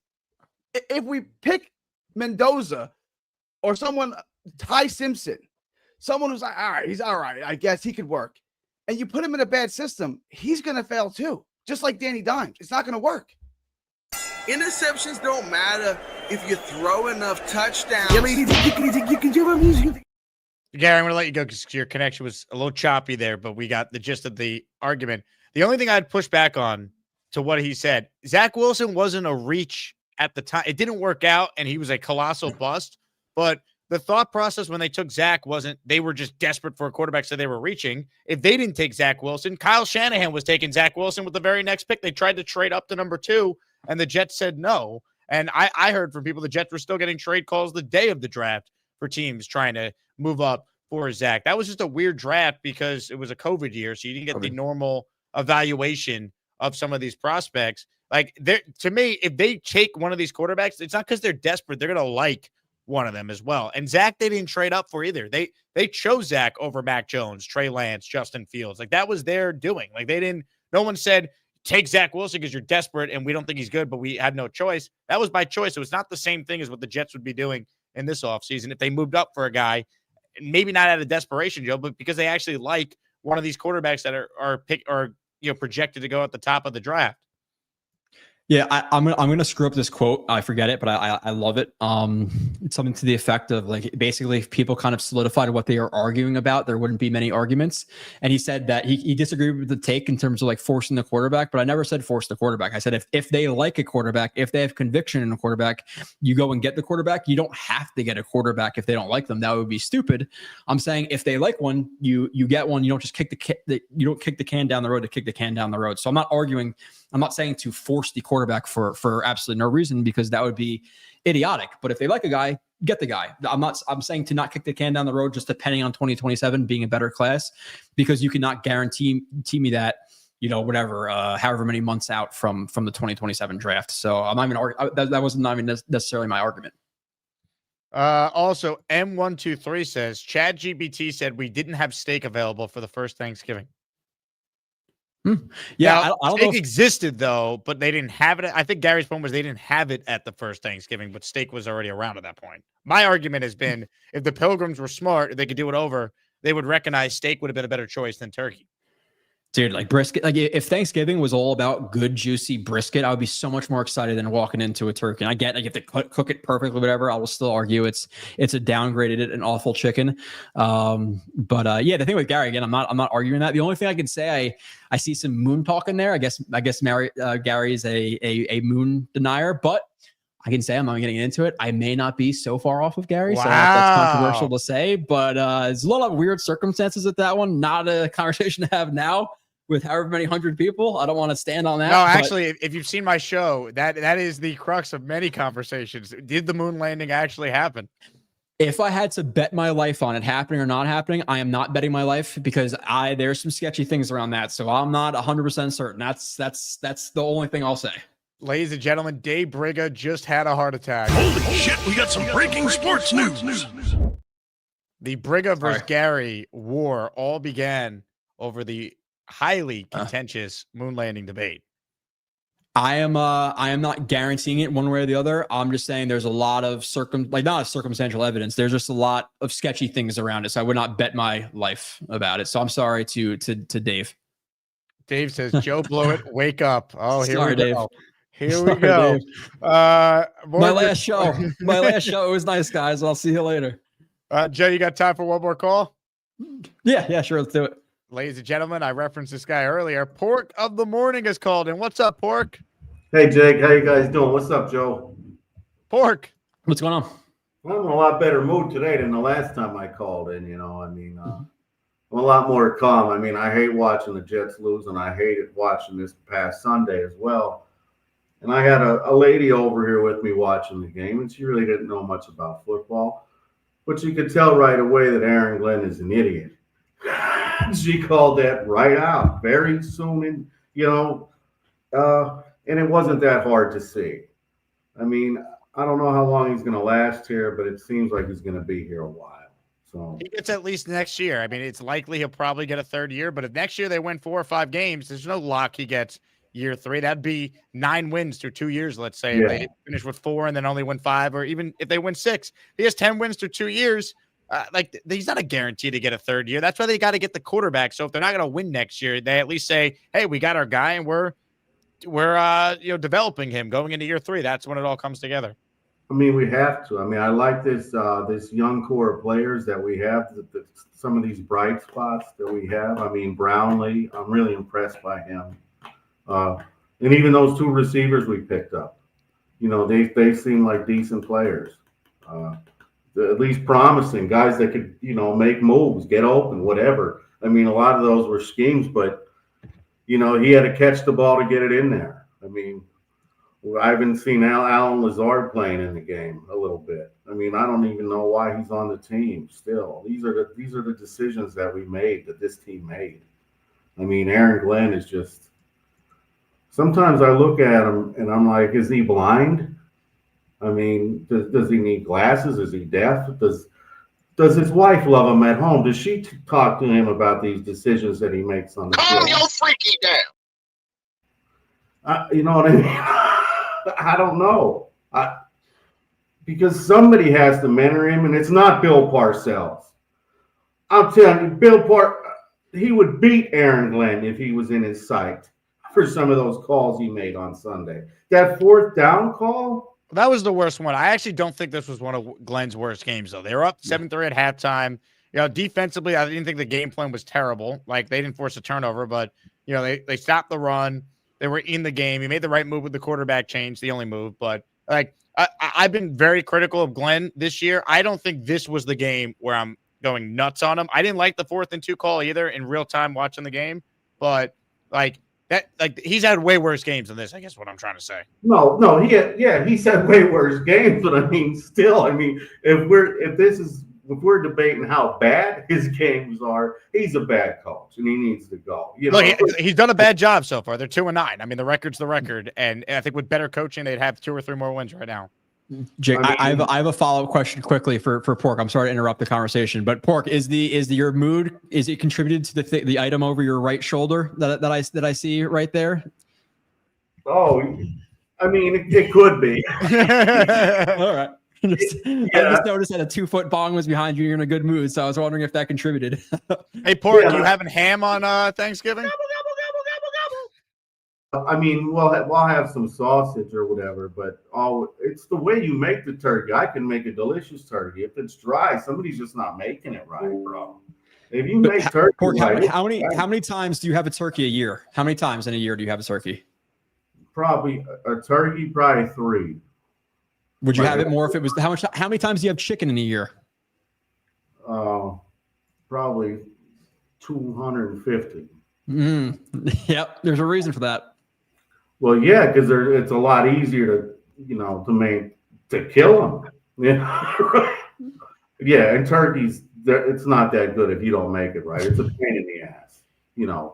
Speaker 12: If we pick Mendoza or someone, Ty Simpson, someone who's like, all right, he's all right, I guess he could work, and you put him in a bad system, he's going to fail too. Just like Danny Dimes. It's not going to work.
Speaker 11: Interceptions don't matter if you throw enough touchdowns.
Speaker 2: Gary, I'm going to let you go because your connection was a little choppy there, but we got the gist of the argument. The only thing I'd push back on to what he said, Zach Wilson wasn't a reach at the time. It didn't work out, and he was a colossal bust. But the thought process when they took Zach wasn't they were just desperate for a quarterback, so they were reaching. If they didn't take Zach Wilson, Kyle Shanahan was taking Zach Wilson with the very next pick. They tried to trade up to number 2, and the Jets said no. And I heard from people the Jets were still getting trade calls the day of the draft for teams trying to move up for Zach. That was just a weird draft because it was a COVID year, so you didn't get the normal evaluation of some of these prospects. Like, to me, if they take one of these quarterbacks, it's not because they're desperate. They're going to like one of them as well. And Zach, they didn't trade up for either. They chose Zach over Mac Jones, Trey Lance, Justin Fields. Like, that was their doing. Like, no one said, take Zach Wilson because you're desperate and we don't think he's good, but we had no choice. That was by choice. It was not the same thing as what the Jets would be doing in this offseason if they moved up for a guy, maybe not out of desperation, Joe, but because they actually like one of these quarterbacks that are projected to go at the top of the draft.
Speaker 5: Yeah, I'm gonna screw up this quote. I forget it, but I love it. It's something to the effect of, like, basically if people kind of solidified what they are arguing about, there wouldn't be many arguments. And he said that he disagreed with the take in terms of like forcing the quarterback, but I never said force the quarterback. I said if they like a quarterback, if they have conviction in a quarterback, you go and get the quarterback. You don't have to get a quarterback if they don't like them. That would be stupid. I'm saying if they like one, you get one. You don't just kick the can down the road to kick the can down the road. So I'm not arguing. I'm not saying to force the quarterback for absolutely no reason, because that would be idiotic. But if they like a guy, get the guy. I'm saying to not kick the can down the road just depending on 2027 being a better class, because you cannot guarantee me that, however many months out from the 2027 draft. So I'm not even that wasn't not even necessarily my argument.
Speaker 2: Also, M123 says ChatGPT said we didn't have steak available for the first Thanksgiving.
Speaker 5: Yeah,
Speaker 2: now,
Speaker 5: I don't
Speaker 2: steak
Speaker 5: know
Speaker 2: existed though, but they didn't have it. I think Gary's point was they didn't have it at the first Thanksgiving, but steak was already around at that point. My argument has been if the Pilgrims were smart, if they could do it over, they would recognize steak would have been a better choice than turkey.
Speaker 5: Dude, like brisket, like if Thanksgiving was all about good, juicy brisket, I would be so much more excited than walking into a turkey. And I get, like, if they cook it perfectly, whatever, I will still argue it's a downgraded and awful chicken. But the thing with Gary, again, I'm not arguing that. The only thing I can say, I see some moon talk in there. I guess Gary is a moon denier, but I can say I'm not getting into it. I may not be so far off of Gary, so that's controversial to say. But there's a lot of weird circumstances with that one. Not a conversation to have now with however many hundred people. I don't want to stand on that.
Speaker 2: No, actually, if you've seen my show, that is the crux of many conversations. Did the moon landing actually happen?
Speaker 5: If I had to bet my life on it happening or not happening, I am not betting my life because there's some sketchy things around that. So I'm not 100% certain. That's the only thing I'll say.
Speaker 2: Ladies and gentlemen, Dave Briga just had a heart attack.
Speaker 9: Holy shit, we got some breaking sports news.
Speaker 2: The Briga versus Gary war all began over the highly contentious moon landing debate.
Speaker 5: I am not guaranteeing it one way or the other. I'm just saying there's a lot of not circumstantial evidence. There's just a lot of sketchy things around it. So I would not bet my life about it. So I'm sorry to Dave.
Speaker 2: Dave says, Joe Blewett, wake up. Oh, here we go.
Speaker 5: Dave.
Speaker 2: Here we go.
Speaker 5: My last show. It was nice, guys. I'll see you later.
Speaker 2: Joe, you got time for one more call?
Speaker 5: Yeah, sure. Let's do it.
Speaker 2: ladies and gentlemen, I referenced this guy earlier. Pork of the Morning is called in. What's up, Pork?
Speaker 13: Hey, Jake. How you guys doing? What's up, Joe?
Speaker 2: Pork.
Speaker 5: What's going on?
Speaker 13: I'm in a lot better mood today than the last time I called in, I'm a lot more calm. I mean, I hate watching the Jets lose, and I hated watching this past Sunday as well. And I had a lady over here with me watching the game, and she really didn't know much about football. But you could tell right away that Aaron Glenn is an idiot. She called that right out very soon, and it wasn't that hard to see. I mean, I don't know how long he's going to last here, but it seems like he's going to be here a while. So
Speaker 2: he gets at least next year. I mean, it's likely he'll probably get a third year, but if next year they win 4 or 5 games, there's no lock he gets year 3. That'd be 9 wins through 2 years, let's say.
Speaker 13: Yeah.
Speaker 2: If they finish with 4 and then only win 5, or even if they win 6, he has 10 wins through 2 years. He's not a guarantee to get a third year. That's why they got to get the quarterback. So if they're not going to win next year, they at least say, hey, we got our guy and we're developing him going into year 3. That's when it all comes together.
Speaker 13: I mean, we have to. I mean, I like this young core of players that we have, some of these bright spots that we have. I mean, Brownlee, I'm really impressed by him. And even those 2 receivers we picked up, they seem like decent players. At least promising guys that could, make moves, get open, whatever. I mean, a lot of those were schemes, but, he had to catch the ball to get it in there. I mean, I haven't seen Alan Lazard playing in the game a little bit. I mean, I don't even know why he's on the team still. These are the decisions that we made, that this team made. I mean, Aaron Glenn is just – sometimes I look at him and I'm like, is he blind? I mean, does he need glasses? Is he deaf? Does his wife love him at home? Does she talk to him about these decisions that he makes on the field?
Speaker 1: Calm your freaky down.
Speaker 13: You know what I mean? I don't know. Because somebody has to mentor him, and it's not Bill Parcells. I'm telling you, he would beat Aaron Glenn if he was in his sight for some of those calls he made on Sunday. That 4th down call?
Speaker 2: That was the worst one. I actually don't think this was one of Glenn's worst games, though. They were up 7-3 at halftime. Defensively, I didn't think the game plan was terrible. Like, they didn't force a turnover, but, they stopped the run. They were in the game. He made the right move with the quarterback change, the only move. But, I've been very critical of Glenn this year. I don't think this was the game where I'm going nuts on him. I didn't like the 4th and 2 call either in real time watching the game. But, he's had way worse games than this, I guess what I'm trying to say.
Speaker 13: No, he's had way worse games, but I mean, still, if we're debating how bad his games are, he's a bad coach and he needs to go.
Speaker 2: Look, he's done a bad job so far. They're 2-9. I mean, the record's the record, and I think with better coaching, they'd have 2 or 3 more wins right now.
Speaker 5: Jake, I have a follow-up question quickly for Pork. I'm sorry to interrupt the conversation, but Pork, is your mood, is it contributed to the item over your right shoulder that I see right there?
Speaker 13: Oh, I mean, it could be.
Speaker 5: All right. I just noticed that a 2-foot bong was behind you. You're in a good mood, so I was wondering if that contributed.
Speaker 2: Hey, Pork, you having ham on Thanksgiving?
Speaker 13: I mean, we'll have some sausage or whatever, but it's the way you make the turkey. I can make a delicious turkey. If it's dry, somebody's just not making it right, bro. If you make turkey
Speaker 5: Pork,
Speaker 13: right,
Speaker 5: how many times do you have a turkey a year? How many times in a year do you have a turkey?
Speaker 13: Probably a turkey, probably 3.
Speaker 5: Would you have it more if it was how many times do you have chicken in a year?
Speaker 13: Probably 250.
Speaker 5: Yep, there's a reason for that.
Speaker 13: Well, yeah, because it's a lot easier to kill them. Yeah, yeah, and turkeys, it's not that good if you don't make it right. It's a pain in the ass,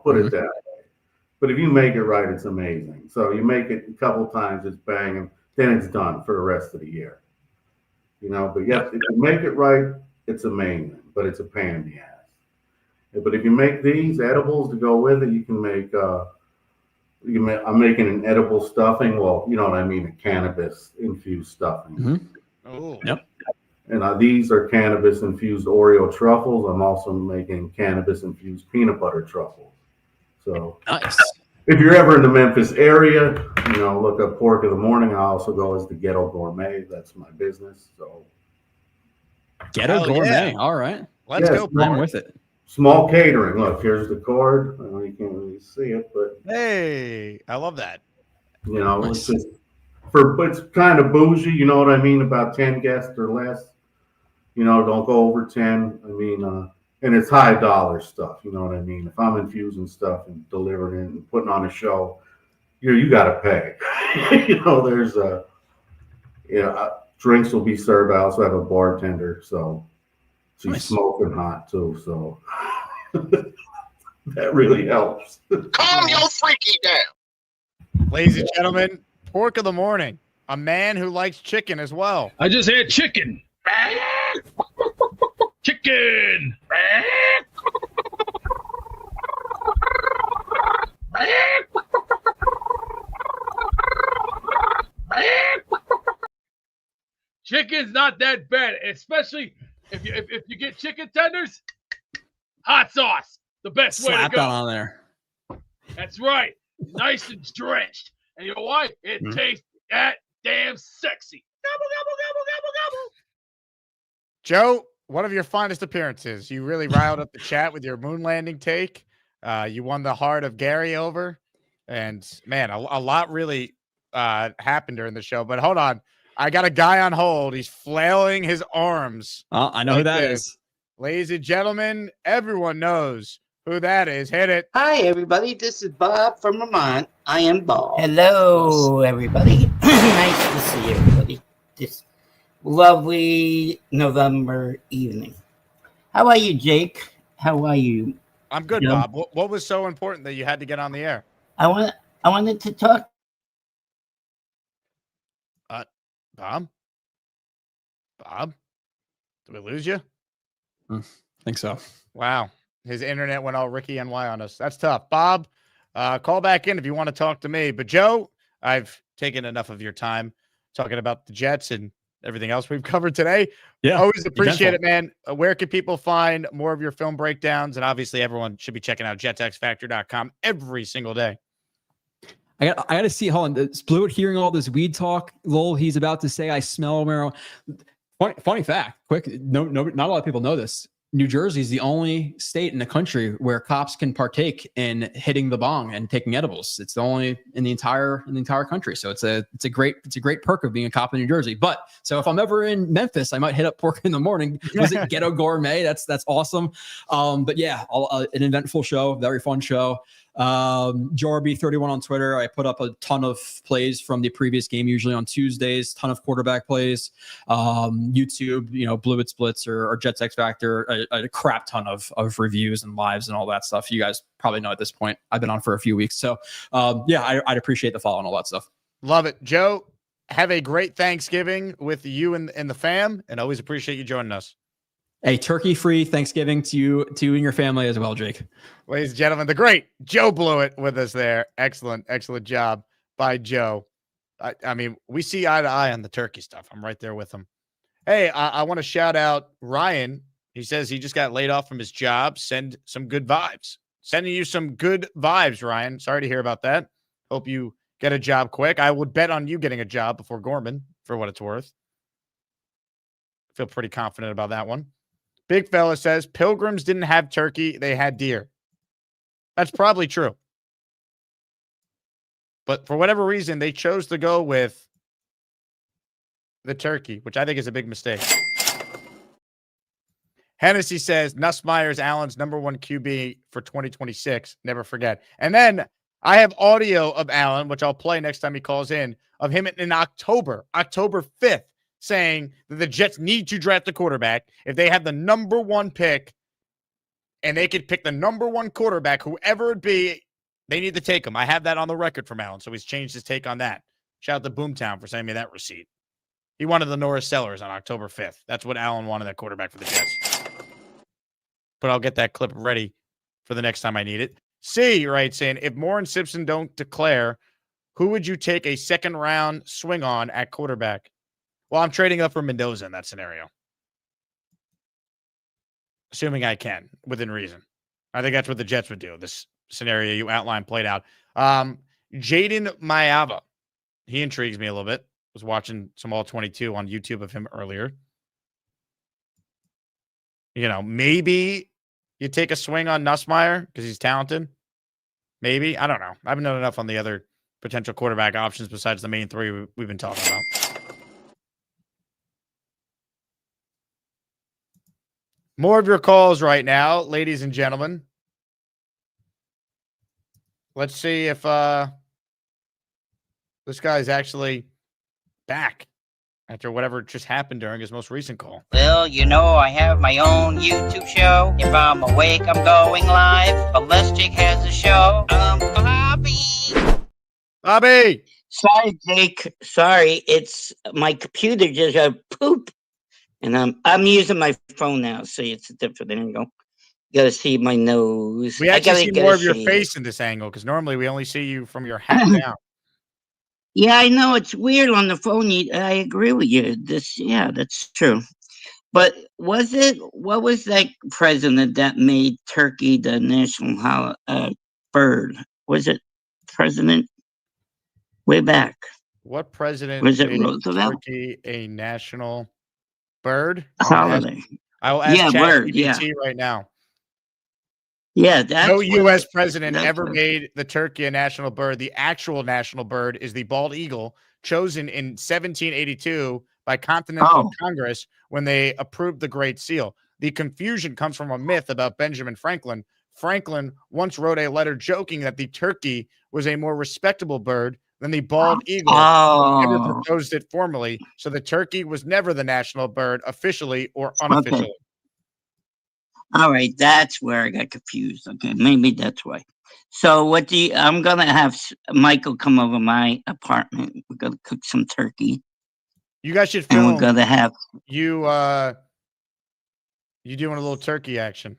Speaker 13: put it that way. But if you make it right, it's amazing. So you make it a couple times, it's banging, then it's done for the rest of the year. But yes, if you make it right, it's amazing, but it's a pain in the ass. But if you make these edibles to go with it, you can make. I'm making an edible stuffing. Well, you know what I mean, a cannabis infused stuffing.
Speaker 5: Mm-hmm. Oh, yep.
Speaker 13: And these are cannabis infused Oreo truffles. I'm also making cannabis infused peanut butter truffles. So
Speaker 5: nice.
Speaker 13: If you're ever in the Memphis area, look up Pork of the Morning. I also go as the Ghetto Gourmet. That's my business. So
Speaker 5: Ghetto Gourmet. Yeah. All right.
Speaker 2: Let's go.
Speaker 5: I'm with it.
Speaker 13: Small catering. Look, here's the card. I know you can't really see it, but
Speaker 2: Hey, I love that.
Speaker 13: you know,
Speaker 5: Nice.
Speaker 13: it's kind of bougie. You know what I mean? About 10 guests or less. You know, don't go over 10. I mean, and it's high dollar stuff. You know what I mean? If I'm infusing stuff and delivering it and putting on a show, you got to pay. You know, there's drinks will be served. I also have a bartender, so she's
Speaker 5: Nice.
Speaker 13: smoking hot too. So that really helps.
Speaker 1: Calm your freaky down.
Speaker 2: Ladies and gentlemen, pork of the morning. A man who likes chicken as well.
Speaker 8: I just had chicken. Chicken. Chicken's not that bad, especially if you get chicken tenders. Hot sauce, the best way to
Speaker 5: Slap
Speaker 8: go.
Speaker 5: that on there.
Speaker 8: That's right, nice and drenched. And you know why? It tastes that damn sexy. Gobble gobble gobble gobble gobble.
Speaker 2: Joe, one of your finest appearances. You really riled up the chat with your moon landing take. You won the heart of Gary over. And man, a lot really happened during the show. But hold on. I got a guy on hold. He's flailing his arms.
Speaker 5: I know who that is.
Speaker 2: Ladies and gentlemen, everyone knows who that is. Hit it.
Speaker 14: Hi, everybody. This is Bob from Vermont. I am Bob.
Speaker 15: Hello, everybody. Nice to see everybody this lovely November evening. How are you, Jake? How are you?
Speaker 2: I'm good,
Speaker 15: Joe?
Speaker 2: Bob. What was so important that you had to get on the air?
Speaker 15: I wanted to talk.
Speaker 2: Bob? Bob? Did we lose you?
Speaker 5: Think so.
Speaker 2: Wow. His internet went all Ricky NY on us. That's tough. Bob, call back in if you want to talk to me. But Joe, I've taken enough of your time talking about the Jets and everything else we've covered today.
Speaker 5: Yeah.
Speaker 2: Always appreciate it, man. Where can people find more of your film breakdowns? And obviously everyone should be checking out jetsxfactor.com every single day.
Speaker 5: I got to see. Hold on. Is Blewett hearing all this weed talk? Lol, he's about to say, I smell marijuana. Funny fact, quick. No, not a lot of people know this. New Jersey is the only state in the country where cops can partake in hitting the bong and taking edibles. It's the only in the entire country. So it's a great perk of being a cop in New Jersey. But so if I'm ever in Memphis, I might hit up Pork in the Morning. Was it Ghetto Gourmet? That's awesome. But yeah, an eventful show, very fun show. Jorby31 on Twitter. I put up a ton of plays from the previous game, usually on Tuesdays, ton of quarterback plays. YouTube, Blewett Splits or Jets X Factor, a crap ton of reviews and lives and all that stuff. You guys probably know at this point. I've been on for a few weeks. So yeah, I'd appreciate the follow and all that stuff.
Speaker 2: Love it. Joe, have a great Thanksgiving with you and the fam, and always appreciate you joining us.
Speaker 5: A turkey-free Thanksgiving to you and your family as well, Jake.
Speaker 2: Ladies and gentlemen, the great Joe Blewett with us there. Excellent job by Joe. I mean, we see eye to eye on the turkey stuff. I'm right there with him. Hey, I want to shout out Ryan. He says he just got laid off from his job. Send some good vibes. Sending you some good vibes, Ryan. Sorry to hear about that. Hope you get a job quick. I would bet on you getting a job before Gorman, for what it's worth. Feel pretty confident about that one. Big fella says Pilgrims didn't have turkey. They had deer. That's probably true. But for whatever reason, they chose to go with the turkey, which I think is a big mistake. Hennessy says Nussmeier's Allen's #1 QB for 2026. Never forget. And then I have audio of Allen, which I'll play next time he calls in, of him in October 5th, saying that the Jets need to draft a quarterback. If they have the #1 pick and they could pick the #1 quarterback, whoever it be, they need to take him. I have that on the record from Allen, so he's changed his take on that. Shout out to Boomtown for sending me that receipt. He wanted the Norris Sellers on October 5th. That's what Allen wanted, that quarterback for the Jets. But I'll get that clip ready for the next time I need it. C writes in, if Moore and Simpson don't declare, who would you take a second-round swing on at quarterback? Well, I'm trading up for Mendoza in that scenario. Assuming I can, within reason. I think that's what the Jets would do. This scenario you outlined played out. Jaden Mayava. He intrigues me a little bit. Was watching some All-22 on YouTube of him earlier. Maybe You take a swing on Nussmeier because he's talented? Maybe. I don't know. I haven't known enough on the other potential quarterback options besides the main three we've been talking about. More of your calls right now, ladies and gentlemen. Let's see if this guy's actually back after whatever just happened during his most recent call.
Speaker 15: Well, you know, I have my own YouTube show. If I'm awake, I'm going live. Unless Jake has a show, Bobby.
Speaker 2: Bobby!
Speaker 15: Sorry, Jake. Sorry, it's my computer just got poop. And I'm using my phone now, so it's a different angle. You gotta see my nose.
Speaker 2: We actually see more of your face in this angle because normally we only see you from your hat down.
Speaker 15: Yeah, I know it's weird on the phone. I agree with you. Yeah, that's true. But what was that president that made turkey the national bird? Was it president way back?
Speaker 2: What president
Speaker 15: Was it
Speaker 2: made
Speaker 15: Roosevelt?
Speaker 2: turkey a national bird?
Speaker 15: Holiday.
Speaker 2: I will ask
Speaker 15: bird.
Speaker 2: ChatGPT right now.
Speaker 15: Yeah, that's
Speaker 2: no U.S. president ever made the turkey a national bird. The actual national bird is the bald eagle, chosen in 1782 by Continental Congress when they approved the Great Seal. The confusion comes from a myth about Benjamin Franklin. Franklin once wrote a letter joking that the turkey was a more respectable bird than the bald eagle. Never proposed it formally, so the turkey was never the national bird officially or unofficially.
Speaker 15: Okay. All right, that's where I got confused. Okay, maybe that's why. So I'm gonna have Michael come over my apartment. We're gonna cook some turkey.
Speaker 2: You guys should film.
Speaker 15: And we're gonna have
Speaker 2: you doing a little turkey action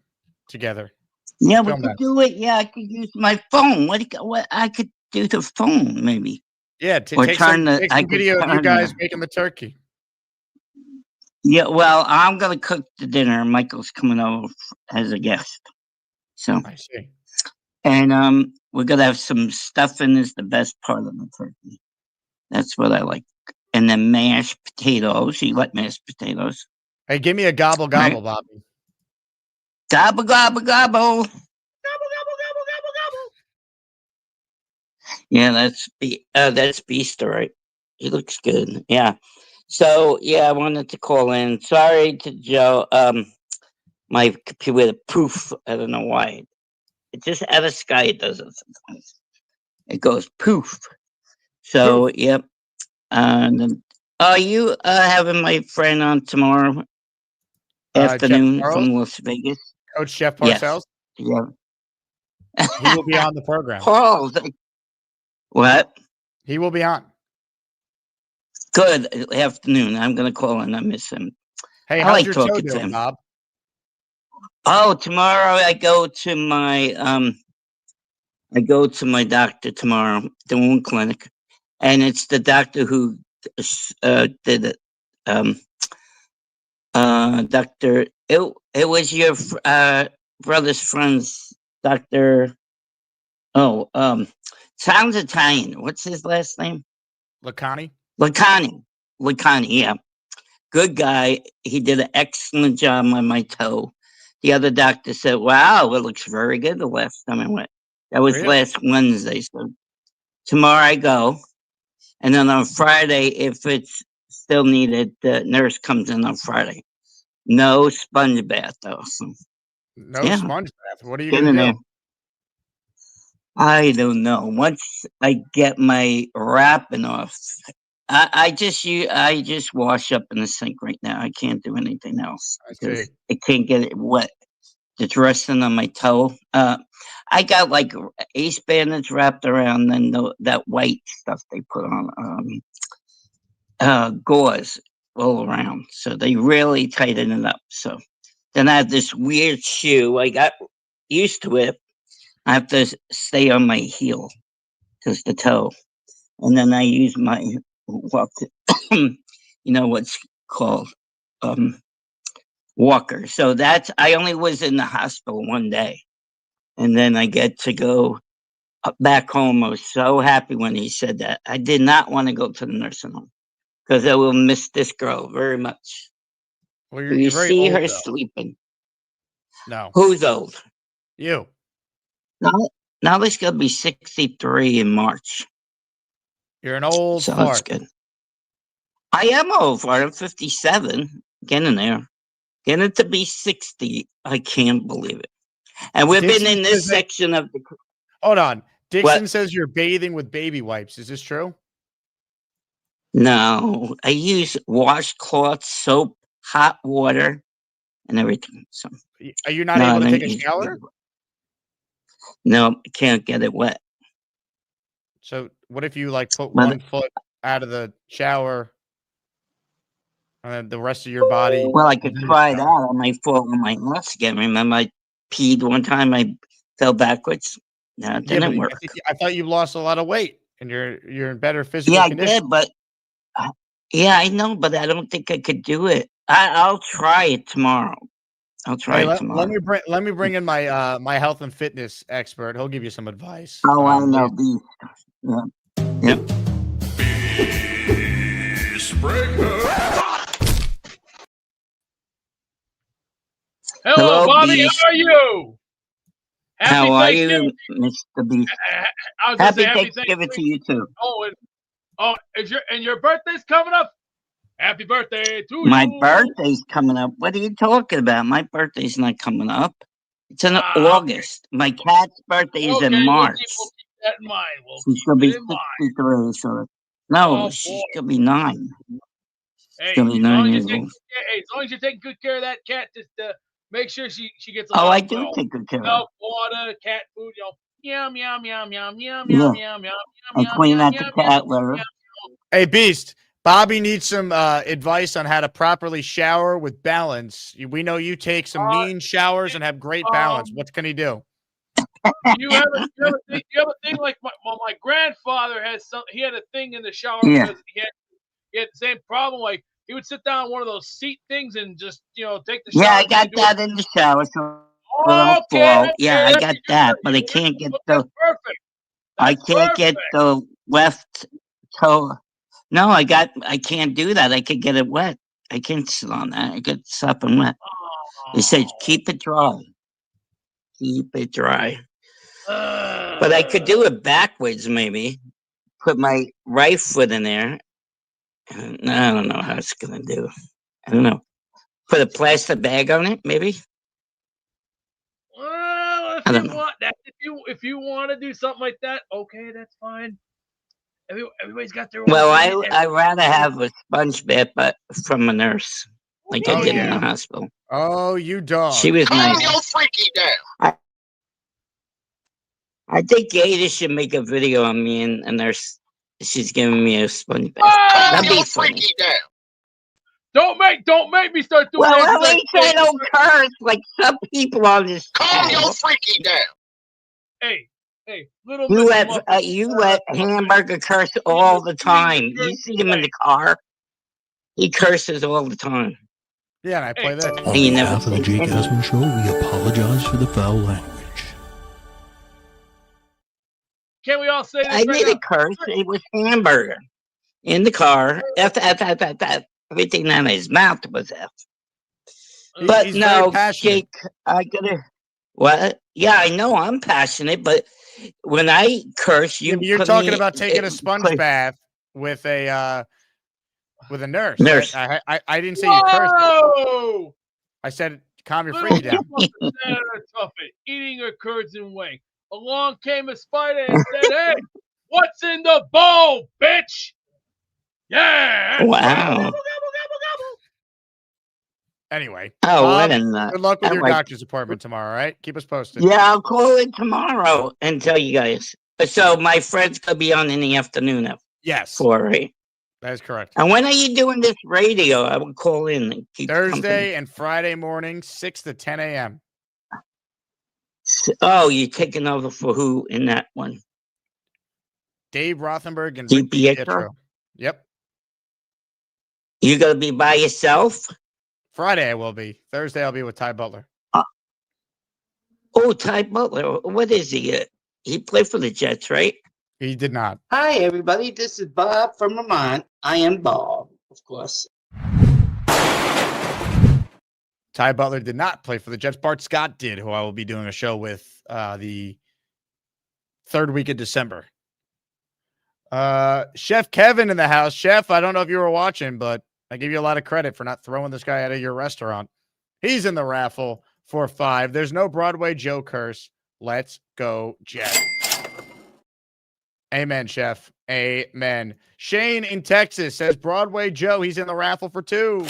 Speaker 2: together.
Speaker 15: Yeah, we could do it. Yeah, I could use my phone. What I could do the phone maybe.
Speaker 2: Yeah, take some video of you guys making the turkey.
Speaker 15: Yeah, well, I'm gonna cook the dinner. Michael's coming over as a guest. So
Speaker 2: I see.
Speaker 15: And we're gonna have some stuffing is the best part of the turkey. That's what I like. And then mashed potatoes. You like mashed potatoes?
Speaker 2: Hey, give me a gobble gobble, Bobby.
Speaker 15: Gobble gobble gobble. Yeah, that's Beast, all right. He looks good. Yeah. So yeah, I wanted to call in. Sorry to Joe. My computer poof. I don't know why. It just out of sky it does it sometimes. It goes poof. So poof. Yep. Are you having my friend on tomorrow afternoon from Las Vegas?
Speaker 2: Coach Jeff Parcells?
Speaker 15: Yes.
Speaker 2: Yeah. He will be on the program.
Speaker 15: What?
Speaker 2: He will be on.
Speaker 15: Good afternoon. I'm going to call and I miss him.
Speaker 2: Hey, how's your toe doing, Bob?
Speaker 15: Oh, tomorrow I go to my doctor tomorrow, the wound clinic, and it's the doctor who did it. Doctor, it was your brother's friend's doctor. Sounds Italian. What's his last name?
Speaker 2: Lacani, yeah.
Speaker 15: Good guy. He did an excellent job on my toe. The other doctor said, wow, it looks very good the last time I went. That was last Wednesday. So tomorrow I go. And then on Friday, if it's still needed, the nurse comes in on Friday. No sponge bath, though. So,
Speaker 2: sponge bath. What are you going to do?
Speaker 15: I don't know. Once I get my wrapping off, I just wash up in the sink right now. I can't do anything else because I can't get it wet. It's resting on my toe. I got like ace bandage wrapped around, then that white stuff they put on gauze all around. So they really tighten it up. So then I have this weird shoe. I got used to it. I have to stay on my heel because the toe. And then I use my what's called walker. So I only was in the hospital one day. And then I get to go back home. I was so happy when he said that. I did not want to go to the nursing home because I will miss this girl very much.
Speaker 2: Well, you're
Speaker 15: you
Speaker 2: very
Speaker 15: see
Speaker 2: old,
Speaker 15: her
Speaker 2: though.
Speaker 15: sleeping.
Speaker 2: No.
Speaker 15: Who's old?
Speaker 2: You.
Speaker 15: Now this gonna be 63 in March.
Speaker 2: You're an old
Speaker 15: So that's
Speaker 2: fart.
Speaker 15: good. I am old fart. I'm 57. Getting there. Getting to be 60. I can't believe it. And we've
Speaker 2: Dixon
Speaker 15: been in
Speaker 2: says
Speaker 15: this
Speaker 2: that-
Speaker 15: section of the.
Speaker 2: Hold on. Dixon
Speaker 15: What?
Speaker 2: says you're bathing with baby wipes. Is this true?
Speaker 15: No, I use washcloth, soap, hot water, and everything. So
Speaker 2: Are you not
Speaker 15: no,
Speaker 2: able
Speaker 15: I
Speaker 2: to
Speaker 15: don't
Speaker 2: take a
Speaker 15: use
Speaker 2: shower?
Speaker 15: baby- No, I can't get it wet.
Speaker 2: So what if you like put
Speaker 15: But-
Speaker 2: one foot out of the shower and then the rest of your body?
Speaker 15: Well, I could
Speaker 2: is in the
Speaker 15: try that.
Speaker 2: shower?
Speaker 15: I might fall on my ass again. Remember, I peed one time. I fell backwards. No, it
Speaker 2: Yeah,
Speaker 15: didn't
Speaker 2: but
Speaker 15: work.
Speaker 2: I thought you lost a lot of weight and you're in better physical
Speaker 15: Yeah, I
Speaker 2: condition.
Speaker 15: did, but yeah, I know, but I don't think I could do it. I'll try it tomorrow. I'll try
Speaker 2: Hey,
Speaker 15: it
Speaker 2: let
Speaker 15: tomorrow.
Speaker 2: me bring in my my health and fitness expert. He'll give you some advice.
Speaker 15: Oh, I know these. Yeah. Yep.
Speaker 8: Hello, Bobby.
Speaker 15: Beast.
Speaker 8: How are you? Happy
Speaker 15: How are
Speaker 8: Thanksgiving.
Speaker 15: you, Mr. Beast?
Speaker 8: I was gonna say
Speaker 15: Happy
Speaker 8: happy
Speaker 15: Thanksgiving to you too.
Speaker 8: Is your birthday's coming up? Happy birthday to
Speaker 15: My
Speaker 8: you.
Speaker 15: birthday's coming up. What are you talking about? My birthday's not coming up. It's in August. My cat's birthday is in March.
Speaker 8: We'll keep that in mind.
Speaker 15: She's gonna be 63. So no,
Speaker 8: Oh,
Speaker 15: she's
Speaker 8: boy.
Speaker 15: gonna be 9.
Speaker 8: Hey,
Speaker 15: gonna be
Speaker 8: as
Speaker 15: 9
Speaker 8: long as,
Speaker 15: years old.
Speaker 8: as long as you're taking good care of that cat, just make sure she gets a
Speaker 15: Oh,
Speaker 8: lot
Speaker 15: I
Speaker 8: of
Speaker 15: do take good care of her.
Speaker 8: milk, water, cat food. Meow meow meow meow meow
Speaker 15: Yeah.
Speaker 8: meow meow.
Speaker 15: I clean out the cat litter.
Speaker 2: Hey, Beast. Bobby needs some advice on how to properly shower with balance. We know you take some mean showers and have great balance. What can he do?
Speaker 8: You have a thing like my grandfather has some. He had a thing in the shower
Speaker 15: Yeah.
Speaker 8: because he had the same problem. Like he would sit down on one of those seat things and just take the shower.
Speaker 15: Yeah, I got that in the shower, so it don't fall. Yeah, I got that, but I can't get the.
Speaker 8: Perfect.
Speaker 15: I can't get the left toe. No, I can't do that. I could get it wet. I can't sit on that. I get sopping wet. It says keep it dry. Keep it dry. But I could do it backwards, maybe. Put my right foot in there. And I don't know how it's gonna do. I don't know. Put a plastic bag on it, maybe.
Speaker 8: Well,
Speaker 15: I don't know.
Speaker 8: if you want to do something like that, okay, that's fine. Everybody's got their own.
Speaker 15: Well,
Speaker 8: opinion.
Speaker 15: I rather have a sponge bath, but from a nurse, like I did in the hospital.
Speaker 2: Oh, you dog.
Speaker 15: She was nice.
Speaker 1: your freaky down.
Speaker 15: I think Gator should make a video on me and a nurse. She's giving me a sponge bath.
Speaker 1: Calm
Speaker 15: That'd be
Speaker 1: your
Speaker 15: funny.
Speaker 1: freaky down.
Speaker 8: Don't make me start doing
Speaker 15: Well,
Speaker 8: that.
Speaker 15: at least I don't curse like some people on this
Speaker 1: Calm
Speaker 15: channel.
Speaker 1: your freaky down.
Speaker 8: Hey, little.
Speaker 15: You
Speaker 8: Miss
Speaker 15: let
Speaker 8: Muffin.
Speaker 15: you let Hamburger curse all the time. You see him in the car. He curses all the time.
Speaker 2: Yeah, and I play this.
Speaker 9: On
Speaker 15: And you never
Speaker 9: behalf of the
Speaker 15: say
Speaker 9: Jake
Speaker 15: anything.
Speaker 9: Asman Show, we apologize for the foul language.
Speaker 8: Can we all say this
Speaker 15: I
Speaker 8: right
Speaker 15: didn't
Speaker 8: now?
Speaker 15: curse. It was Hamburger in the car. F. Everything out of his mouth was F. But
Speaker 2: He's very
Speaker 15: no,
Speaker 2: passionate.
Speaker 15: Jake, I gotta. What? Yeah, I know I'm passionate, but when I curse,
Speaker 2: You're
Speaker 15: put
Speaker 2: talking
Speaker 15: me-
Speaker 2: about taking a sponge
Speaker 15: put-
Speaker 2: bath with a nurse.
Speaker 15: Nurse.
Speaker 2: I didn't say you cursed.
Speaker 8: Whoa!
Speaker 2: I said calm your
Speaker 8: Little
Speaker 2: freaky down.
Speaker 8: Senator Tuffet eating her curds and whey. Along came a spider and said, "Hey, what's in the bowl, bitch?" Yeah.
Speaker 15: Wow.
Speaker 8: Gobble, gobble, gobble.
Speaker 2: Anyway.
Speaker 15: Oh,
Speaker 2: Bob,
Speaker 15: what a nut.
Speaker 2: good luck with
Speaker 15: I
Speaker 2: your
Speaker 15: like-
Speaker 2: doctor's appointment tomorrow, all right? Keep us posted.
Speaker 15: Yeah, I'll call in tomorrow and tell you guys. So my friend's gonna be on in the afternoon at
Speaker 2: Yes.
Speaker 15: 4, right?
Speaker 2: That is correct.
Speaker 15: And when are you doing this radio? I will call in and keep
Speaker 2: Thursday and Friday morning, 6 to 10 a.m.
Speaker 15: Oh, you're taking over for who in that one?
Speaker 2: Dave Rothenberg and
Speaker 15: Di
Speaker 2: Rick
Speaker 15: Pietro?
Speaker 2: Pietro. Yep.
Speaker 15: You gonna be by yourself?
Speaker 2: Friday I will be. Thursday I'll be with Ty Butler.
Speaker 15: Oh, Ty Butler. What is he? He played for the Jets, right?
Speaker 2: He did not.
Speaker 14: Hi, everybody. This is Bob from Vermont. I am Bob, of course.
Speaker 2: Ty Butler did not play for the Jets. Bart Scott did, who I will be doing a show with the third week of December. Chef Kevin in the house. Chef, I don't know if you were watching, but I give you a lot of credit for not throwing this guy out of your restaurant. He's in the raffle for 5. There's no Broadway Joe curse. Let's go, Jets. Amen, Chef. Amen. Shane in Texas says Broadway Joe. He's in the raffle for 2.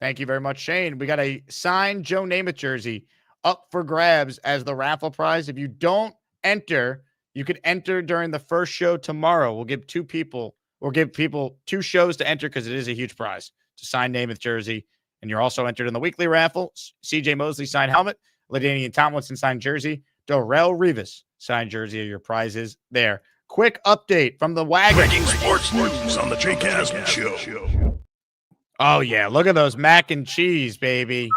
Speaker 2: Thank you very much, Shane. We got a signed Joe Namath jersey up for grabs as the raffle prize. If you don't enter, you could enter during the first show tomorrow. We'll give 2 people, or give people 2 shows to enter because it is a huge prize. It's a signed Namath jersey. And you're also entered in the weekly raffle. CJ Mosley signed helmet. LaDainian Tomlinson signed jersey. Darrell Rivas signed jersey. Your prizes there. Quick update from the Wagon.
Speaker 9: Breaking sports news on the Jake Asman Show.
Speaker 2: Oh, yeah. Look at those mac and cheese, baby.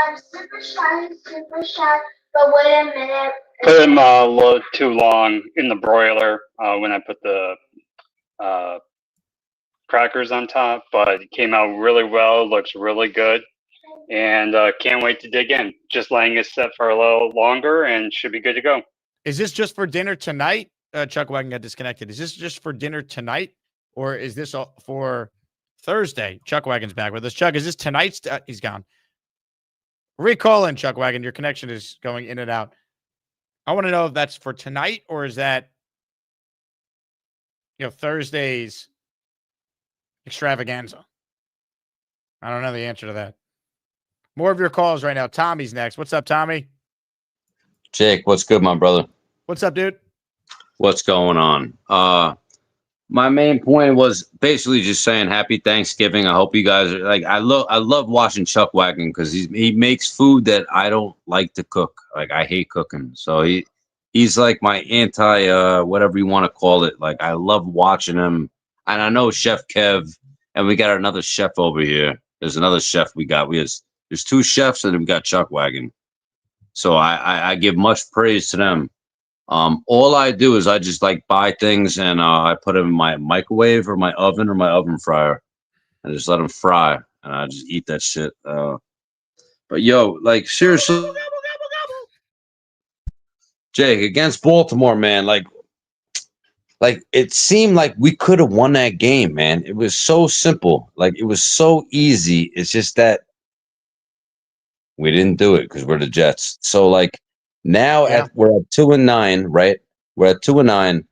Speaker 16: I'm super shy, but wait a minute.
Speaker 10: Put them a little too long in the broiler when I put the crackers on top, but it came out really well. Looks really good. And can't wait to dig in. Just letting it set for a little longer and should be good to go.
Speaker 2: Is this just for dinner tonight? Chuck Wagon got disconnected. Is this just for dinner tonight, or is this for Thursday? Chuck Wagon's back with us. Chuck, is this tonight's? He's gone. Recall in, Chuck Wagon. Your connection is going in and out. I want to know if that's for tonight, or is that, Thursday's extravaganza? I don't know the answer to that. More of your calls right now. Tommy's next. What's up, Tommy?
Speaker 17: Jake, what's good, my brother?
Speaker 2: What's up, dude?
Speaker 17: What's going on? My main point was basically just saying happy Thanksgiving. I hope you guys are I love watching Chuck Wagon because he makes food that I don't like to cook. Like, I hate cooking. So he's like my anti whatever you want to call it. Like, I love watching him. And I know Chef Kev, and we got another chef over here. There's another chef we got. There's 2 chefs, and then we got Chuck Wagon. So I give much praise to them. All I do is I just buy things and I put them in my microwave or my oven fryer and just let them fry, and I just eat that shit. But yo, seriously, Jake, against Baltimore, man, it seemed like we could have won that game, man. It was so simple. It was so easy. It's just that we didn't do it because we're the Jets. So now we're at 2-9, right? We're at 2-9.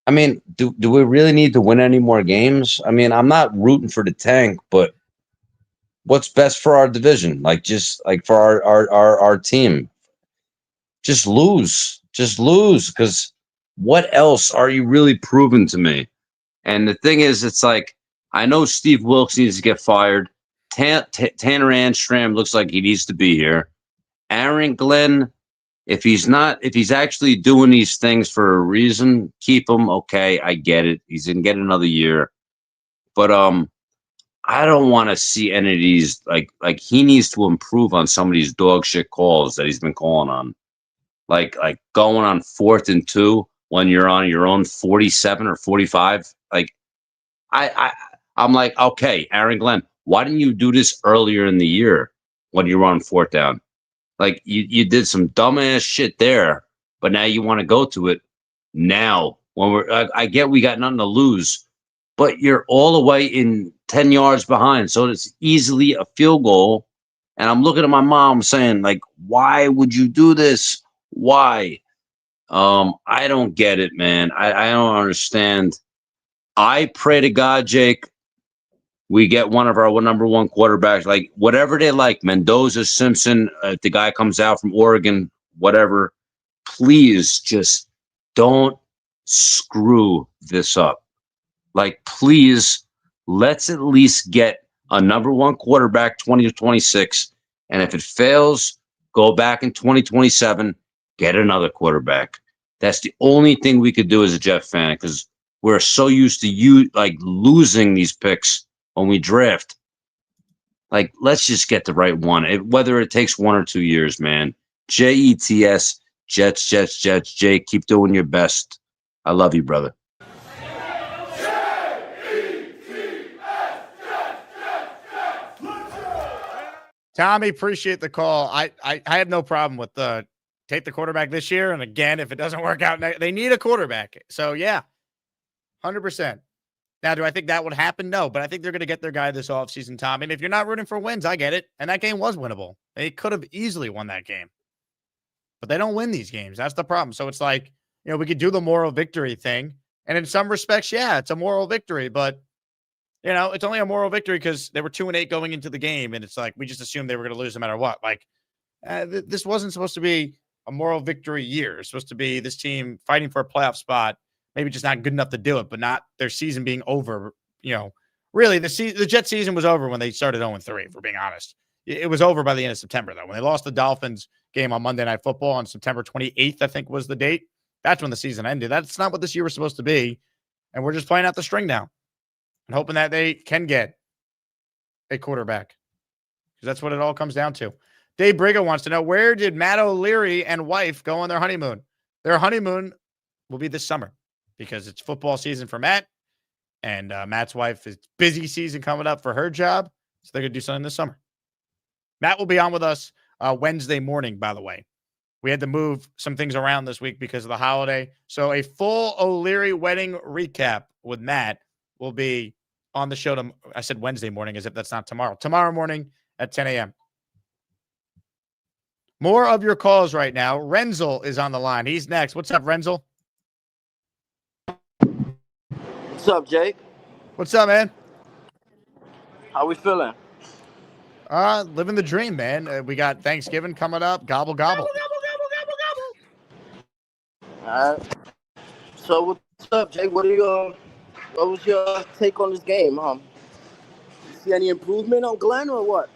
Speaker 17: I mean, do we really need to win any more games? I mean, I'm not rooting for the tank, but what's best for our division? For our team. Just lose. Because what else are you really proving to me? And the thing is, it's I know Steve Wilkes needs to get fired. Tanner Anstram looks like he needs to be here. Aaron Glenn, if he's actually doing these things for a reason, keep him. Okay, I get it. He's gonna get another year. But I don't want to see any of these he needs to improve on some of these dog shit calls that he's been calling on. Like going on 4th and 2 when you're on your own 47 or 45. I'm like, okay, Aaron Glenn, why didn't you do this earlier in the year when you were on 4th down? You did some dumbass shit there, but now you want to go to it now when I get we got nothing to lose, but you're all the way in 10 yards behind. So it's easily a field goal. And I'm looking at my mom saying, why would you do this? Why? I don't get it, man. I don't understand. I pray to God, Jake, we get one of our number 1 quarterbacks, whatever they like, Mendoza, Simpson, if the guy comes out from Oregon, whatever, please just don't screw this up. Please, let's at least get a number 1 quarterback 2026. And if it fails, go back in 2027, get another quarterback. That's the only thing we could do as a Jet fan, because we're so used to losing these picks when we draft. Let's just get the right one, whether it takes 1 or 2 years, man. Jets, Jets. Jake, keep doing your best. I love you, brother.
Speaker 2: Tommy, appreciate the call. I have no problem with take the quarterback this year. And again, if it doesn't work out, they need a quarterback. So yeah, 100%. Now, do I think that would happen? No, but I think they're going to get their guy this offseason, Tommy. And if you're not rooting for wins, I get it. And that game was winnable. They could have easily won that game. But they don't win these games. That's the problem. So it's like, we could do the moral victory thing. And in some respects, yeah, it's a moral victory. But, it's only a moral victory because they were 2-8 going into the game. And it's like, we just assumed they were going to lose no matter what. Like, this wasn't supposed to be a moral victory year. It's supposed to be this team fighting for a playoff spot. Maybe just not good enough to do it, but not their season being over. Really, the Jets season was over when they started 0-3, if we're being honest. It was over by the end of September, though. When they lost the Dolphins game on Monday Night Football on September 28th, I think was the date. That's when the season ended. That's not what this year was supposed to be. And we're just playing out the string now and hoping that they can get a quarterback, because that's what it all comes down to. Dave Briga wants to know, where did Matt O'Leary and wife go on their honeymoon? Their honeymoon will be this summer, because it's football season for Matt, and Matt's wife is busy season coming up for her job, so they're going to do something this summer. Matt will be on with us Wednesday morning, by the way. We had to move some things around this week because of the holiday, so a full O'Leary wedding recap with Matt will be on the show. I said Wednesday morning as if that's not tomorrow. Tomorrow morning at 10 a.m. More of your calls right now. Renzel is on the line. He's next. What's up, Renzel?
Speaker 18: What's up, Jake?
Speaker 2: What's up, man?
Speaker 18: How we feeling?
Speaker 2: Living the dream, man. We got Thanksgiving coming up. Gobble, gobble.
Speaker 18: All right. So what's up, Jake? What was your take on this game? You see any improvement on Glenn or what?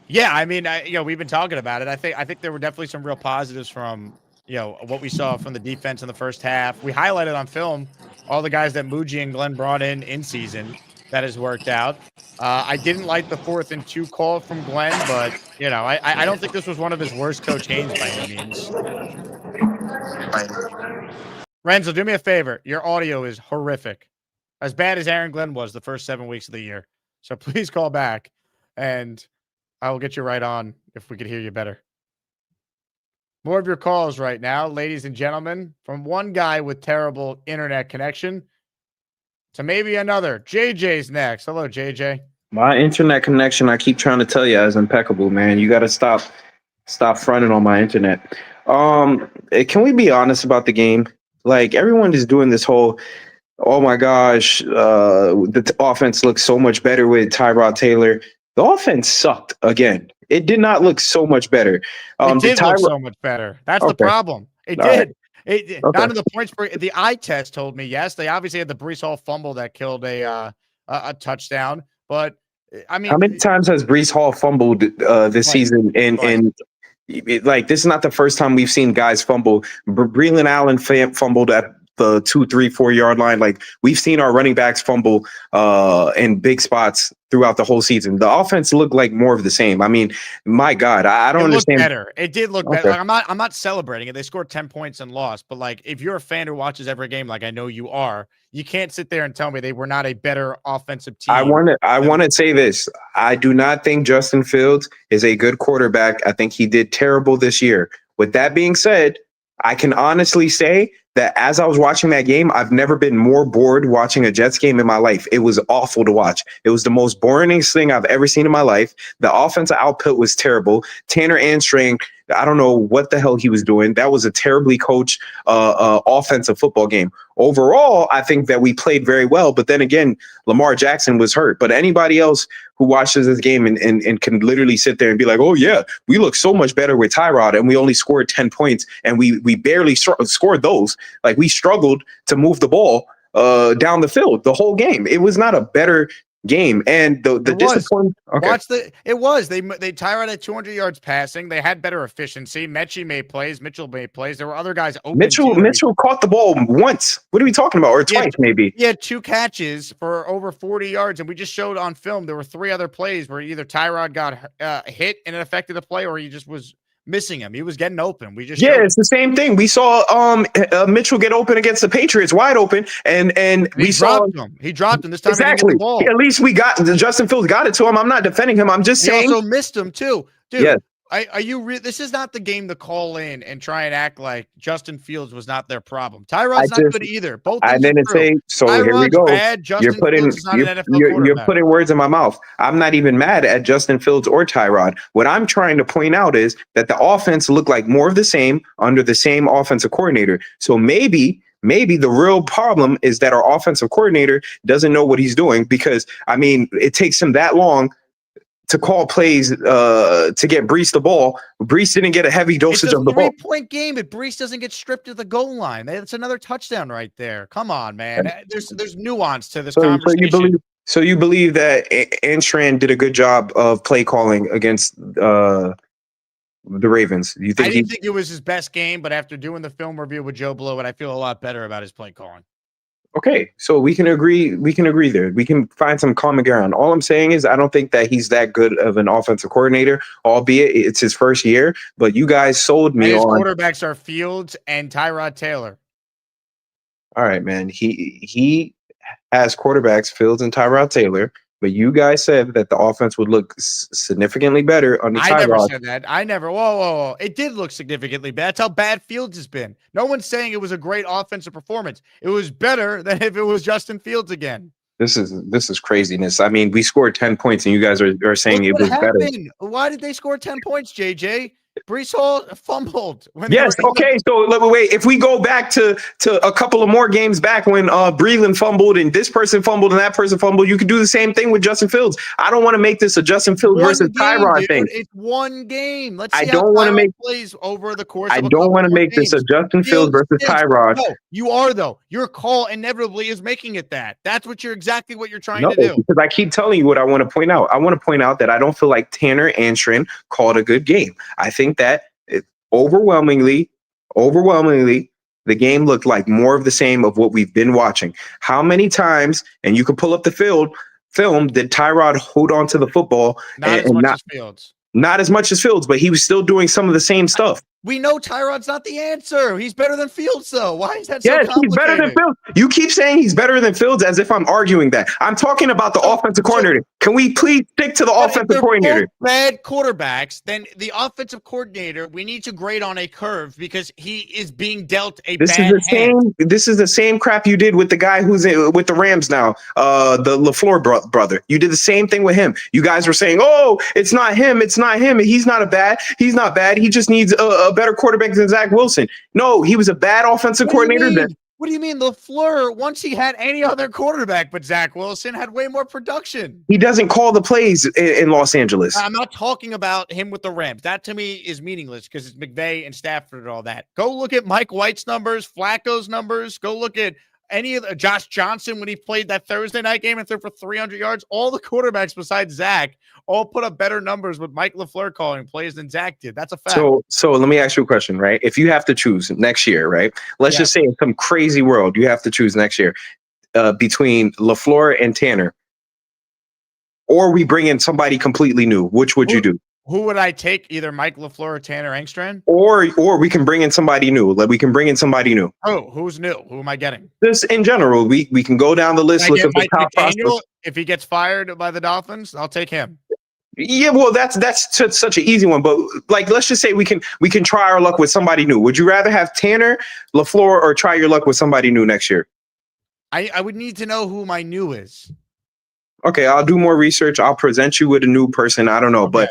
Speaker 2: Yeah, I mean, we've been talking about it. I think there were definitely some real positives from what we saw from the defense in the first half. We highlighted on film all the guys that Mougey and Glenn brought in season that has worked out. I didn't like the 4th and 2 call from Glenn, but I don't think this was one of his worst Coach Haynes by any means. Renzo, do me a favor. Your audio is horrific, as bad as Aaron Glenn was the first 7 weeks of the year. So please call back, and I will get you right on if we could hear you better. More of your calls right now, ladies and gentlemen, from one guy with terrible internet connection to maybe another. JJ's next. Hello, JJ.
Speaker 19: My internet connection, I keep trying to tell you, is impeccable, man. You got to stop fronting on my internet. Can we be honest about the game? Like, everyone is doing this whole, oh my gosh, the offense looks so much better with Tyrod Taylor. The offense sucked again. It did not look so much better.
Speaker 2: It did look so much better. That's the problem. It
Speaker 19: All
Speaker 2: did.
Speaker 19: right.
Speaker 2: Not in the points. The eye test told me yes. They obviously had the Breece Hall fumble that killed a touchdown. But I mean,
Speaker 19: how many times has Breece Hall fumbled this season? And like, this is not the first time we've seen guys fumble. Breland Allen fumbled at the 2, 3, 4 yard line. Like, we've seen our running backs fumble in big spots throughout the whole season. The offense looked like more of the same. I mean, my God, I don't understand.
Speaker 2: Better. It did look better. Like, I'm not celebrating it. They scored 10 points and lost. But like, if you're a fan who watches every game, like I know you are, you can't sit there and tell me they were not a better offensive team.
Speaker 19: I want to say this. I do not think Justin Fields is a good quarterback. I think he did terrible this year. With that being said, I can honestly say that as I was watching that game, I've never been more bored watching a Jets game in my life. It was awful to watch. It was the most boringest thing I've ever seen in my life. The offensive output was terrible. Tanner Anstring, I don't know what the hell he was doing. That was a terribly coached offensive football game. Overall, I think that we played very well. But then again, Lamar Jackson was hurt. But anybody else who watches this game and can literally sit there and be like, oh, yeah, we look so much better with Tyrod, and we only scored 10 points, and we barely scored those. Like, we struggled to move the ball down the field the whole game. It was not a better game. And the disappointment. Okay.
Speaker 2: It was. They Tyrod had 200 yards passing. They had better efficiency. Metchi made plays. Mitchell made plays. There were other guys open.
Speaker 19: Mitchell caught the ball once. What are we talking about? Or twice, maybe.
Speaker 2: He had 2 catches for over 40 yards, and we just showed on film there were 3 other plays where either Tyrod got hit and it affected the play, or he just was missing him. He was getting open. We just
Speaker 19: Yeah,
Speaker 2: showed
Speaker 19: it's the same thing. We saw Mitchell get open against the Patriots, wide open, and we saw
Speaker 2: dropped him. He dropped him this time.
Speaker 19: exactly.
Speaker 2: He didn't get the ball.
Speaker 19: At least we got Justin Fields got it to him. I'm not defending him. I'm just
Speaker 2: He
Speaker 19: saying.
Speaker 2: also missed him too, dude.
Speaker 19: Yes.
Speaker 2: Are you this is not the game to call in and try and act like Justin Fields was not their problem. Tyrod's not good either. Both
Speaker 19: I
Speaker 2: things are
Speaker 19: didn't
Speaker 2: true.
Speaker 19: say so. Here we
Speaker 2: Tyrod's
Speaker 19: go.
Speaker 2: bad. Justin Fields is not an NFL
Speaker 19: you're
Speaker 2: quarterback.
Speaker 19: putting words in my mouth. I'm not even mad at Justin Fields or Tyrod. What I'm trying to point out is that the offense looked like more of the same under the same offensive coordinator. So maybe the real problem is that our offensive coordinator doesn't know what he's doing, because I mean, it takes him that long to call plays to get Brees the ball. Brees didn't get a heavy dosage of the ball.
Speaker 2: It's a 3-point game, but Brees doesn't get stripped at the goal line. That's another touchdown right there. Come on, man. There's nuance to this conversation.
Speaker 19: So you believe that Antran did a good job of play calling against the Ravens? You think
Speaker 2: I didn't think it was his best game, but after doing the film review with Joe Blewett, I feel a lot better about his play calling.
Speaker 19: Okay, so we can agree. We can agree there. We can find some common ground. All I'm saying is I don't think that he's that good of an offensive coordinator, albeit it's his first year. But you guys sold me
Speaker 2: His
Speaker 19: on.
Speaker 2: quarterbacks are Fields and Tyrod Taylor.
Speaker 19: All right, man. He has quarterbacks Fields and Tyrod Taylor, but you guys said that the offense would look significantly better under Tyrod.
Speaker 2: I never said that. I never. Whoa. It did look significantly bad. That's how bad Fields has been. No one's saying it was a great offensive performance. It was better than if it was Justin Fields again.
Speaker 19: This is craziness. I mean, we scored 10 points, and you guys are saying
Speaker 2: Look
Speaker 19: it was
Speaker 2: what
Speaker 19: better.
Speaker 2: happened. Why did they score 10 points, JJ? Brees Hall fumbled.
Speaker 19: Yes. Okay. So wait. If we go back to a couple of more games back when Breland fumbled and this person fumbled and that person fumbled, you could do the same thing with Justin Fields. I don't want to make this a Justin Fields versus Tyrod thing.
Speaker 2: It's one game. Let's see
Speaker 19: I don't want to make
Speaker 2: plays over the course.
Speaker 19: I
Speaker 2: of a
Speaker 19: don't want to
Speaker 2: couple
Speaker 19: make
Speaker 2: more
Speaker 19: this a
Speaker 2: games.
Speaker 19: Justin Fields versus Tyrod.
Speaker 2: No, you are though. Your call inevitably is making it that. That's what you're trying
Speaker 19: No,
Speaker 2: to do.
Speaker 19: because I keep telling you what I want to point out. I want to point out that I don't feel like Tanner Antran called a good game. I think that overwhelmingly, the game looked like more of the same of what we've been watching. How many times, and you can pull up the film, did Tyrod hold on to the football?
Speaker 2: Not as much as Fields.
Speaker 19: Not as much as Fields, but he was still doing some of the same stuff.
Speaker 2: We know Tyrod's not the answer. He's better than Fields, though. Why is that so
Speaker 19: Yes,
Speaker 2: complicated?
Speaker 19: he's better than Fields. You keep saying he's better than Fields as if I'm arguing that. I'm talking about the offensive coordinator. Can we please stick to the offensive coordinator?
Speaker 2: Both bad quarterbacks, then the offensive coordinator, we need to grade on a curve because he is being dealt a bad hand.
Speaker 19: This is the same crap you did with the guy who's with the Rams now, the LaFleur brother. You did the same thing with him. You guys were saying, "Oh, it's not him. It's not him. He's not bad. He just needs a better quarterback than Zach Wilson." No, he was a bad offensive coordinator.
Speaker 2: What do you mean? LaFleur, once he had any other quarterback but Zach Wilson, had way more production.
Speaker 19: He doesn't call the plays in Los Angeles.
Speaker 2: I'm not talking about him with the Rams. That to me is meaningless because it's McVay and Stafford and all that. Go look at Mike White's numbers, Flacco's numbers. Go look at any of the Josh Johnson when he played that Thursday night game and threw for 300 yards. All the quarterbacks besides Zach all put up better numbers with Mike LaFleur calling plays than Zach did. That's a fact.
Speaker 19: So let me ask you a question, right? If you have to choose next year, right? Let's just say in some crazy world, you have to choose next year between LaFleur and Tanner, or we bring in somebody completely new. Which would you do?
Speaker 2: Who would I take? Either Mike LaFleur or Tanner Engstrand?
Speaker 19: Or we can bring in somebody new. Like we can bring in somebody new.
Speaker 2: Oh, who's new? Who am I getting?
Speaker 19: This in general, we can go down the list. Look at the top prospects.
Speaker 2: If he gets fired by the Dolphins, I'll take him.
Speaker 19: Yeah, well, that's such an easy one. But like, let's just say we can try our luck with somebody new. Would you rather have Tanner, LaFleur, or try your luck with somebody new next year?
Speaker 2: I would need to know who my new is.
Speaker 19: Okay, I'll do more research. I'll present you with a new person. I don't know,
Speaker 2: okay.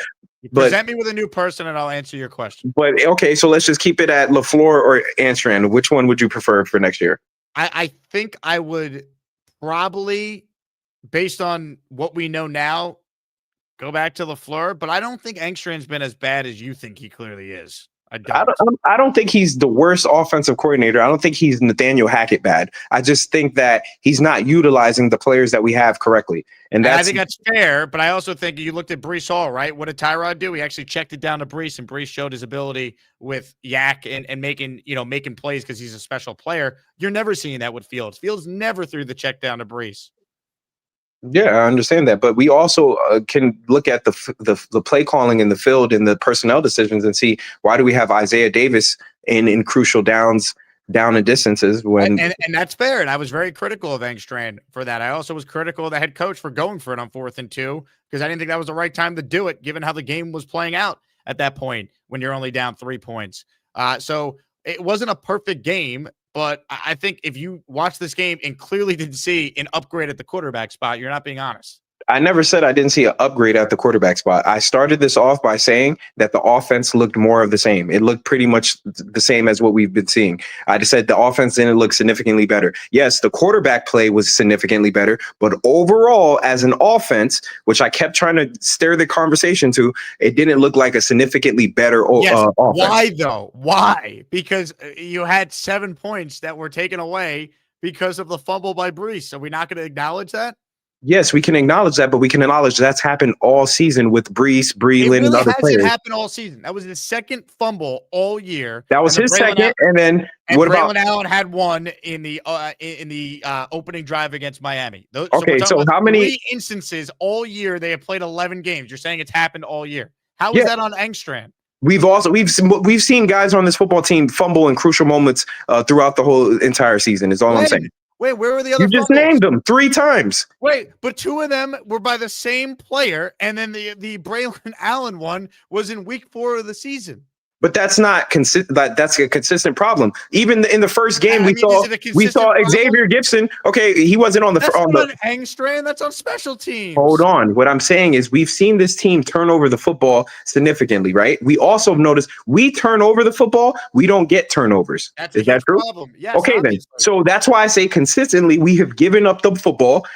Speaker 2: Present me with a new person and I'll answer your question.
Speaker 19: But okay, so let's just keep it at LaFleur or Antran. Which one would you prefer for next year?
Speaker 2: I think I would probably, based on what we know now, go back to LaFleur, but I don't think Engstrand's been as bad as you think he clearly is.
Speaker 19: I don't think he's the worst offensive coordinator. I don't think he's Nathaniel Hackett bad. I just think that he's not utilizing the players that we have correctly. And
Speaker 2: I think that's fair, but I also think you looked at Brees Hall, right? What did Tyrod do? He actually checked it down to Brees, and Brees showed his ability with Yak and making plays because he's a special player. You're never seeing that with Fields. Fields never threw the check down to Brees.
Speaker 19: Yeah, I understand that, but we also can look at the play calling in the field and the personnel decisions and see why do we have Isaiah Davis in crucial downs, down and distances when
Speaker 2: and that's fair. And I was very critical of Engstrand for that. I also was critical of the head coach for going for it on 4th and 2 because I didn't think that was the right time to do it, given how the game was playing out at that point when you're only down 3 points. So it wasn't a perfect game. But I think if you watch this game and clearly didn't see an upgrade at the quarterback spot, you're not being honest.
Speaker 19: I never said I didn't see an upgrade at the quarterback spot. I started this off by saying that the offense looked more of the same. It looked pretty much the same as what we've been seeing. I just said the offense didn't look significantly better. Yes, the quarterback play was significantly better, but overall as an offense, which I kept trying to steer the conversation to, it didn't look like a significantly better offense.
Speaker 2: Why though? Why? Because you had 7 points that were taken away because of the fumble by Brees. Are we not going to acknowledge that?
Speaker 19: Yes, we can acknowledge that, but we can acknowledge that's happened all season with Breeland, and other players. It
Speaker 2: hasn't happened all season. That was his second fumble all year.
Speaker 19: That was his second, and then what
Speaker 2: Braylon
Speaker 19: about
Speaker 2: Allen had one in the opening drive against Miami.
Speaker 19: So how many
Speaker 2: 3 instances all year they have played 11 games? You're saying it's happened all year. How is that on Engstrand?
Speaker 19: We've seen guys on this football team fumble in crucial moments throughout the whole entire season. Is all I'm saying.
Speaker 2: Wait, where were the other?
Speaker 19: You just named them 3 times.
Speaker 2: Wait, but 2 of them were by the same player, and then the Braylon Allen one was in week 4 of the season.
Speaker 19: But that's not consistent. That's a consistent problem. Even in the first game, we saw Xavier Gibson. Okay, he wasn't on the.
Speaker 2: That's not on Engstrand. That's on special teams.
Speaker 19: Hold on. What I'm saying is we've seen this team turn over the football significantly, right? We also have noticed we turn over the football. We don't get turnovers. Is that true?
Speaker 2: Problem. Yes,
Speaker 19: okay,
Speaker 2: obviously.
Speaker 19: then. So that's why I say consistently we have given up the football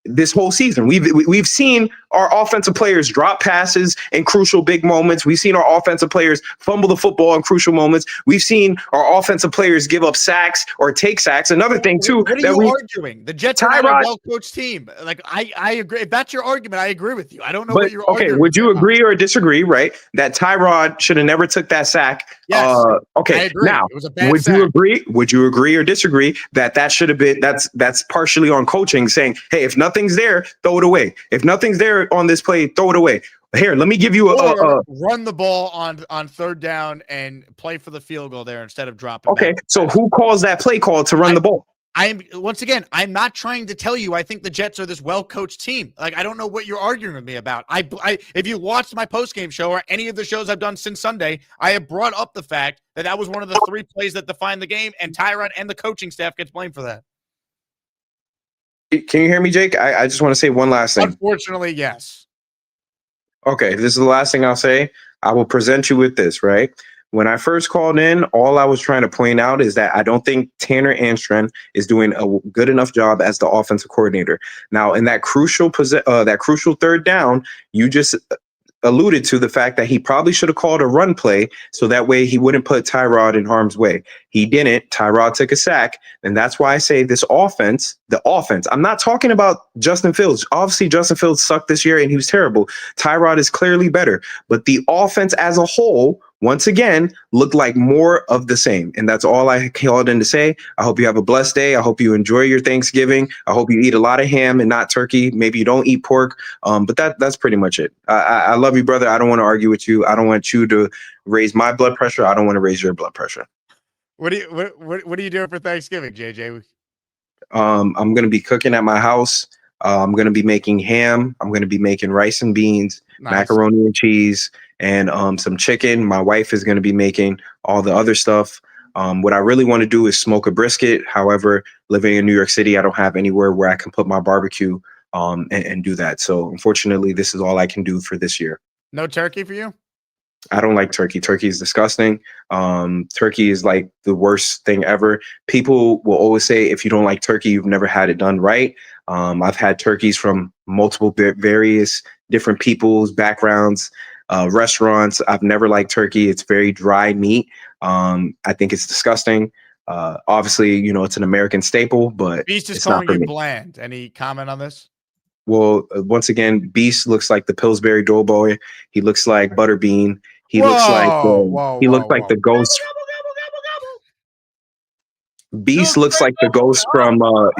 Speaker 19: this whole season. We've seen our offensive players drop passes in crucial big moments. We've seen our offensive players fumble the football in crucial moments. We've seen our offensive players give up sacks or take sacks. Another thing too.
Speaker 2: What are you arguing? The Jets are not a well-coached team. Like I agree. If that's your argument, I agree with you. I don't know what you're arguing.
Speaker 19: Okay, would you agree or disagree? Right, that Tyrod should have never took that sack.
Speaker 2: Yes.
Speaker 19: Okay.
Speaker 2: I agree.
Speaker 19: Now,
Speaker 2: it was a bad
Speaker 19: would
Speaker 2: sack.
Speaker 19: you agree? Would you agree or disagree that should have been? That's partially on coaching, saying, "Hey, if nothing's there, throw it away. If nothing's there on this play, throw it away." Here, let me give you a
Speaker 2: run the ball on 3rd down and play for the field goal there instead of dropping.
Speaker 19: Okay, so who calls that play call to run the ball?
Speaker 2: I'm not trying to tell you I think the Jets are this well-coached team. Like, I don't know what you're arguing with me about. If you watched my post-game show or any of the shows I've done since Sunday, I have brought up the fact that was one of the 3 plays that defined the game, and Tyrod and the coaching staff gets blamed for that.
Speaker 19: Can you hear me, Jake? I just want to say one last thing.
Speaker 2: Unfortunately, yes.
Speaker 19: Okay, this is the last thing I'll say. I will present you with this, right? When I first called in, all I was trying to point out is that I don't think Tanner Engstrand is doing a good enough job as the offensive coordinator. Now, in that crucial 3rd down, you just alluded to the fact that he probably should have called a run play so that way he wouldn't put Tyrod in harm's way. He didn't. Tyrod took a sack, and that's why I say the offense, I'm not talking about Justin Fields. Obviously, Justin Fields sucked this year, and he was terrible. Tyrod is clearly better, but the offense as a whole, once again, looked like more of the same. And that's all I called in to say. I hope you have a blessed day. I hope you enjoy your Thanksgiving. I hope you eat a lot of ham and not turkey. Maybe you don't eat pork. But that's pretty much it. I love you, brother. I don't want to argue with you. I don't want you to raise my blood pressure. I don't want to raise your blood pressure.
Speaker 2: What are you doing for Thanksgiving, JJ?
Speaker 19: I'm going to be cooking at my house. I'm going to be making ham. I'm going to be making rice and beans, macaroni and cheese, and some chicken. My wife is going to be making all the other stuff. What I really want to do is smoke a brisket. However, living in New York City, I don't have anywhere where I can put my barbecue and do that. So unfortunately, this is all I can do for this year.
Speaker 2: No turkey for you?
Speaker 19: I don't like turkey. Turkey is disgusting. Turkey is like the worst thing ever. People will always say, if you don't like turkey, you've never had it done right. I've had turkeys from multiple various different people's backgrounds, restaurants. I've never liked turkey. It's very dry meat. I think it's disgusting. Obviously, it's an American staple, but
Speaker 2: Beast is
Speaker 19: it's not
Speaker 2: calling
Speaker 19: for
Speaker 2: you
Speaker 19: me.
Speaker 2: bland. Any comment on this?
Speaker 19: Well, once again, Beast looks like the Pillsbury Doughboy. He looks like Butterbean. He looks like the ghost. Beast looks like the ghost from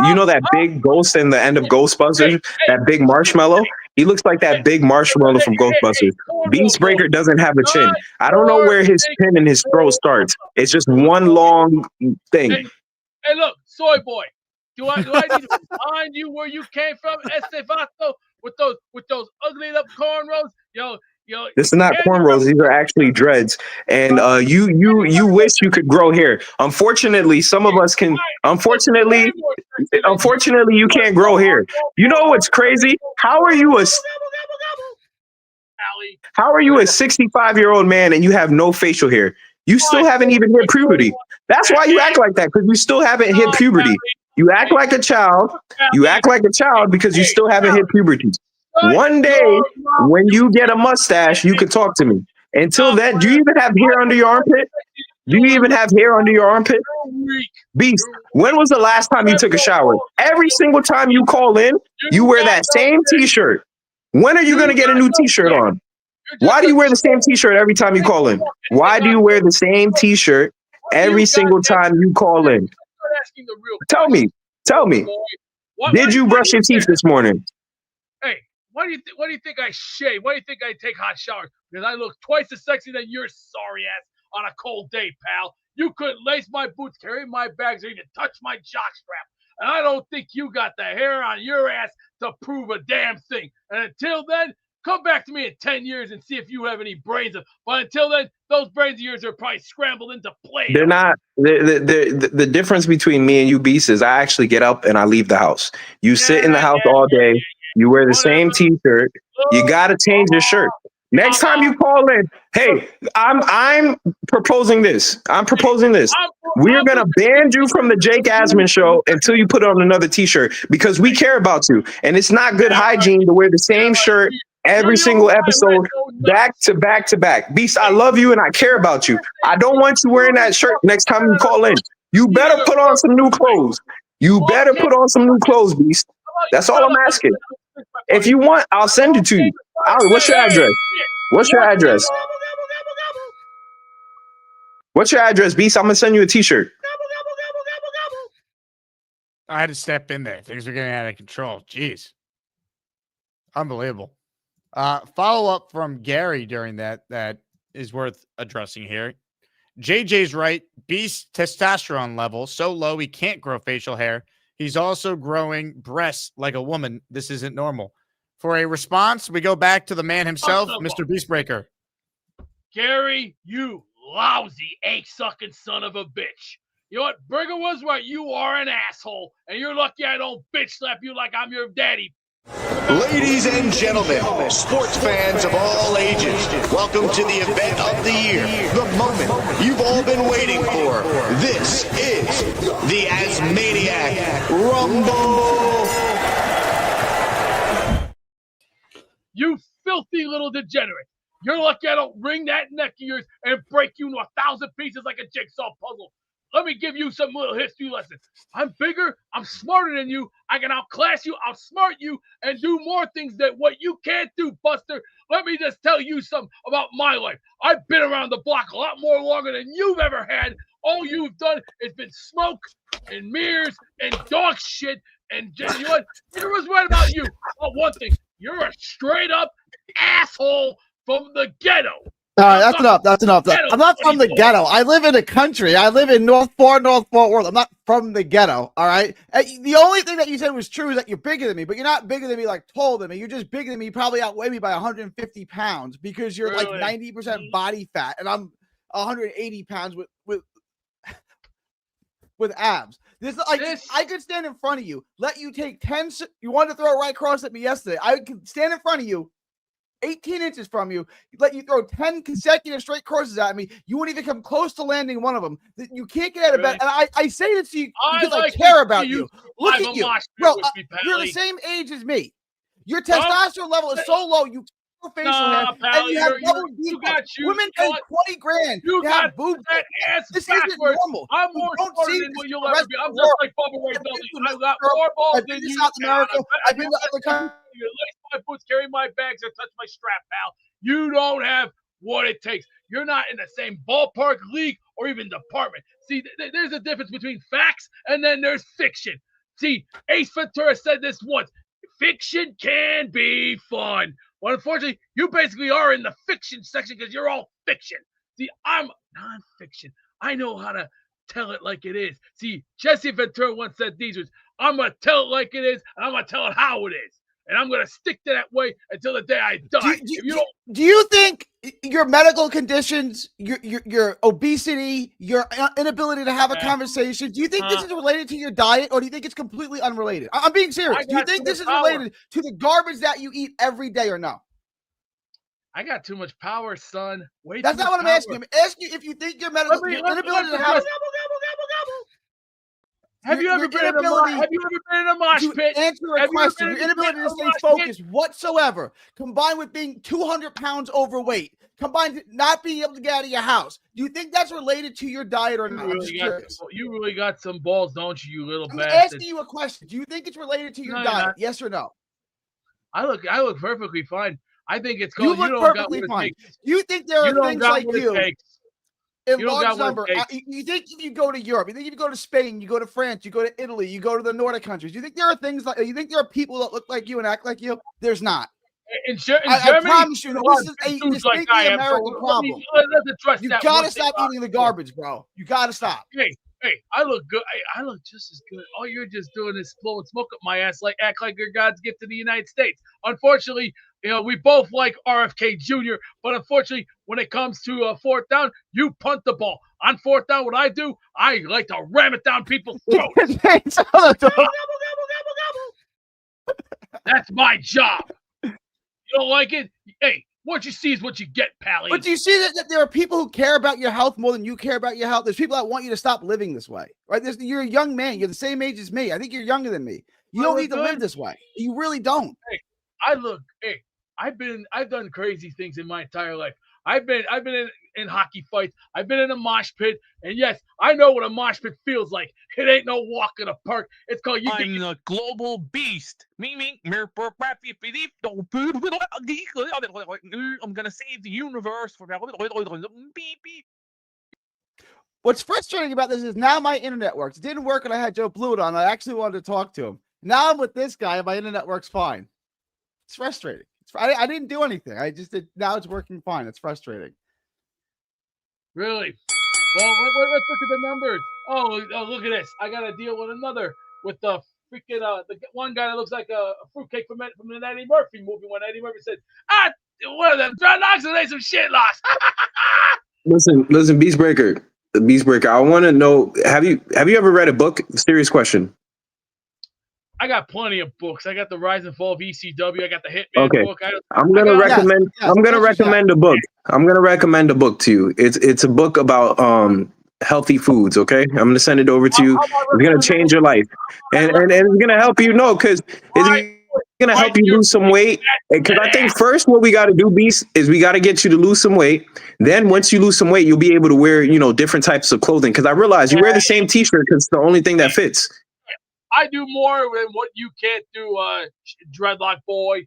Speaker 19: you know that big ghost in the end of Ghostbusters, that big marshmallow. He looks like that big marshmallow from Ghostbusters. Beast Breaker doesn't have a chin. I don't know where his chin and his throat starts. It's just one long thing.
Speaker 8: Hey, look, soy boy. Do I need to remind you where you came from, Estevato, with those ugly up cornrows? Yo,
Speaker 19: This is not cornrows; these are actually dreads. And you wish you could grow hair. Unfortunately, some of us can. Unfortunately, you can't grow hair. You know what's crazy? How are you a 65-year-old man and you have no facial hair? You still haven't even hit puberty. That's why you act like that, because you still haven't hit puberty. You act like a child. You act like a child because you still haven't hit puberty. One day, when you get a mustache, you can talk to me. Until then, do you even have hair under your armpit? Do you even have hair under your armpit? Beast, when was the last time you took a shower? Every single time you call in, you wear that same t-shirt. When are you going to get a new t-shirt on? Why do you wear the same t-shirt every time you call in? Why do you wear the same t-shirt every single time you call in? Tell me. Did you brush your teeth this morning?
Speaker 8: Hey, why do you think I shave? Why do you think I take hot showers? Because I look twice as sexy than your sorry ass on a cold day, pal. You couldn't lace my boots, carry my bags, or even touch my jockstrap. And I don't think you got the hair on your ass to prove a damn thing. And until then, come back to me in 10 years and see if you have any brains. But until then, those brains of yours are probably scrambled into play.
Speaker 19: They're not. The difference between me and you, Beast, is I actually get up and I leave the house. You sit in the house all day. You wear the same t-shirt. You got to change your shirt. Next time you call in, hey, I'm proposing this. We're going to ban you from the Jake Asman show until you put on another t-shirt, because we care about you. And it's not good hygiene to wear the same shirt every single episode, back to back to back. Beast, I love you and I care about you. I don't want you wearing that shirt next time you call in. You better put on some new clothes. Beast. That's all I'm asking. If you want, I'll send it to you. What's your address? What's your address, Beast? I'm going to send you a t-shirt.
Speaker 2: I had to step in there. Things are getting out of control. Jeez. Unbelievable. Follow up from Gary during that is worth addressing here. JJ's right. Beast testosterone level so low he can't grow facial hair. He's also growing breasts like a woman. This isn't normal. For a response, we go back to the man himself, Mr. Beastbreaker.
Speaker 8: Gary, you lousy egg-sucking son of a bitch. You know what? Burger was right. You are an asshole, and you're lucky I don't bitch slap you like I'm your daddy.
Speaker 20: Ladies and gentlemen, sports fans of all ages, welcome to the event of the year, the moment you've all been waiting for. This is the Asmaniac Rumble.
Speaker 8: You filthy little degenerate. You're lucky I don't wring that neck of yours and break you into 1,000 pieces like a jigsaw puzzle. Let me give you some little history lesson. I'm bigger, I'm smarter than you, I can outclass you, outsmart you, and do more things than what you can't do, Buster. Let me just tell you something about my life. I've been around the block a lot more longer than you've ever had. All you've done has been smoke and mirrors and dog shit. And you know what? Peter was right about you. Well, one thing, you're a straight up asshole from the ghetto.
Speaker 12: All right, that's enough. I'm not from the ghetto. I live in the country. I live in North Fort Worth. I'm not from the ghetto, all right? The only thing that you said was true is that you're bigger than me, but you're not bigger than me like taller than me. You're just bigger than me. You probably outweigh me by 150 pounds because you're like 90% body fat, and I'm 180 pounds with abs. I could stand in front of you, let you take 10. You wanted to throw it right across at me yesterday. I could stand in front of you, 18 inches from you, let you throw 10 consecutive straight crosses at me. You wouldn't even come close to landing one of them. You can't get out of bed. And I say this to you because I care about you. Look at you. Bro, you're the same age as me. Your testosterone level is so low, you facial hair, and you have double women pay 20 grand.
Speaker 8: You
Speaker 12: to have
Speaker 8: got
Speaker 12: boobs.
Speaker 8: that ass
Speaker 12: This
Speaker 8: backwards.
Speaker 12: isn't normal.
Speaker 8: I'm more smarter than what you'll ever be. I'm just like Bubba Ray Dudley. I got more balls than you.
Speaker 12: South America. I've been to other countries.
Speaker 8: You lace my boots, carry my bags, or touch my strap, pal. You don't have what it takes. You're not in the same ballpark, league, or even department. See, there's a difference between facts and then there's fiction. See, Ace Ventura said this once. Fiction can be fun. Well, unfortunately, you basically are in the fiction section because you're all fiction. See, I'm nonfiction. I know how to tell it like it is. See, Jesse Ventura once said these words, I'm going to tell it like it is, and I'm going to tell it how it is. And I'm going to stick to that way until the day I die.
Speaker 12: Do you think your medical conditions, your obesity, your inability to have a conversation, do you think this is related to your diet, or do you think it's completely unrelated? I'm being serious. Do you think this is related to the garbage that you eat every day or no?
Speaker 8: I got too much power, son.
Speaker 12: That's not what I'm asking. I'm asking you if you think your medical inability to have.
Speaker 8: Have you ever been in a mosh pit?
Speaker 12: Answer a question. Your inability to stay focused whatsoever, combined with being 200 pounds overweight, combined with not being able to get out of your house. Do you think that's related to your diet or not?
Speaker 8: You really got some balls, don't you, little bastard?
Speaker 12: I'm asking you a question. Do you think it's related to your diet? Yes or no?
Speaker 8: I look perfectly fine. I think it's
Speaker 12: called. You look perfectly fine. You think there are things like you? In large number, you think if you go to Europe, you think if you go to Spain, you go to France, you go to Italy, you go to the Nordic countries, you think there are things like, you think there are people that look like you and act like you? There's not.
Speaker 8: In Germany,
Speaker 12: I promise you, this is a distinctly American problem. You gotta stop eating the garbage, bro. You gotta stop.
Speaker 8: Hey, I look good. I look just as good. All you're just doing is blowing smoke up my ass, act like you're God's gift to the United States. Unfortunately, we both like RFK Jr., but unfortunately, when it comes to fourth down, you punt the ball. On fourth down, what I do, I like to ram it down people's throats. That's my job. You don't like it? Hey, what you see is what you get, Pally.
Speaker 12: But do you see that there are people who care about your health more than you care about your health? There's people that want you to stop living this way, right? You're a young man. You're the same age as me. I think you're younger than me. You don't need to live this way. You really don't.
Speaker 8: Hey, I've done crazy things in my entire life. I've been in hockey fights. I've been in a mosh pit, and yes, I know what a mosh pit feels like. It ain't no walk in the park. It's called
Speaker 21: I'm the global beast. I'm gonna save the universe for
Speaker 12: What's frustrating about this is now my internet works. It didn't work when I had Joe Blewett on. I actually wanted to talk to him. Now I'm with this guy, and my internet works fine. It's frustrating. I didn't do anything. I just did. Now it's working fine. It's frustrating.
Speaker 8: Really? Well, let's look at the numbers. Oh, look at this. I got to deal with the freaking the one guy that looks like a fruitcake from the Eddie Murphy movie when Eddie Murphy said, one of them dreadlocks and they some shit lost.
Speaker 19: Listen, Beastbreaker. I want to know, have you ever read a book? Serious question.
Speaker 8: I got plenty of books. I got the Rise and Fall of ECW. I got the Hitman book.
Speaker 19: I'm gonna recommend a book. I'm gonna recommend a book to you. It's a book about healthy foods. Okay, I'm gonna send it over to you. It's gonna change your life, and it's gonna help you know because it's gonna help you lose some weight. Because I think first what we got to do, Beast, is we got to get you to lose some weight. Then once you lose some weight, you'll be able to wear different types of clothing. Because I realize you wear the same T-shirt because it's the only thing that fits.
Speaker 8: I do more than what you can't do, dreadlock boy.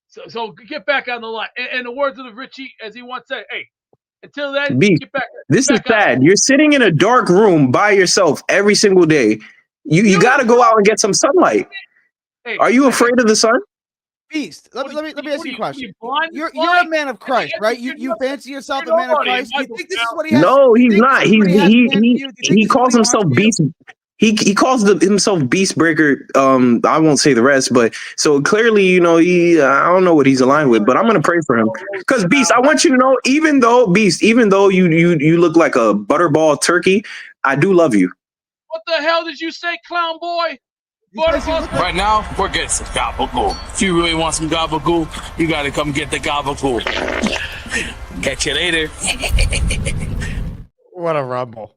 Speaker 8: So get back on the line. And the words of the Richie, as he once said, hey, until then, get back.
Speaker 19: This is sad. You're sitting in a dark room by yourself every single day. You got to go out and get some sunlight.
Speaker 8: Hey,
Speaker 19: are you afraid of the sun?
Speaker 12: Beast, let me ask you a question. You're a man of Christ, right? You fancy yourself a man of Christ. Do you think this is what he has?
Speaker 19: No, he's not. He calls himself Beast. He calls himself Beastbreaker. I won't say the rest, but so clearly, I don't know what he's aligned with, but I'm gonna pray for him. Because Beast, I want you to know, even though you look like a butterball turkey, I do love you.
Speaker 8: What the hell did you say, clown boy?
Speaker 21: Right now, we're getting some gabagool. If you really want some gabagool, you gotta come get the gabagool. Catch you later.
Speaker 2: What a rumble.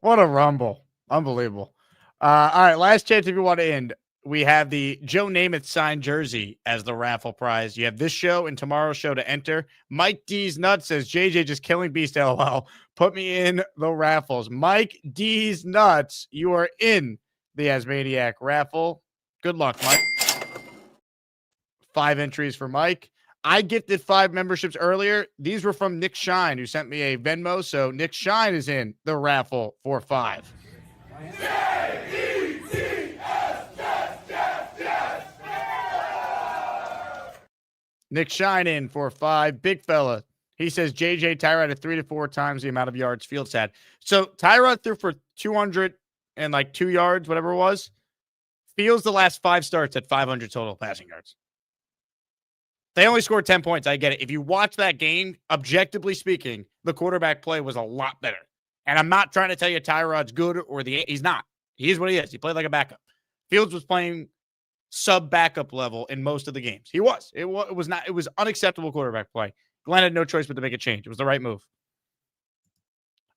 Speaker 2: Unbelievable. All right, last chance if you want to end. We have the Joe Namath signed jersey as the raffle prize. You have this show and tomorrow's show to enter. Mike D's Nuts says, JJ just killing Beast, LOL. Put me in the raffles. Mike D's Nuts, you are in the Asmaniac raffle. Good luck, Mike. 5 entries for Mike. I gifted 5 memberships earlier. These were from Nick Shine, who sent me a Venmo. So Nick Shine is in the raffle for 5. Nick Shine in for 5. Big fella. He says JJ Tyrod had 3 to 4 times the amount of yards Fields had. So Tyrod threw for 202 yards, whatever it was. Fields the last 5 starts at 500 total passing yards. They only scored 10 points. I get it. If you watch that game, objectively speaking, the quarterback play was a lot better. And I'm not trying to tell you Tyrod's good or he's not. He is what he is. He played like a backup. Fields was playing sub-backup level in most of the games. He was. It was unacceptable quarterback play. Glenn had no choice but to make a change. It was the right move.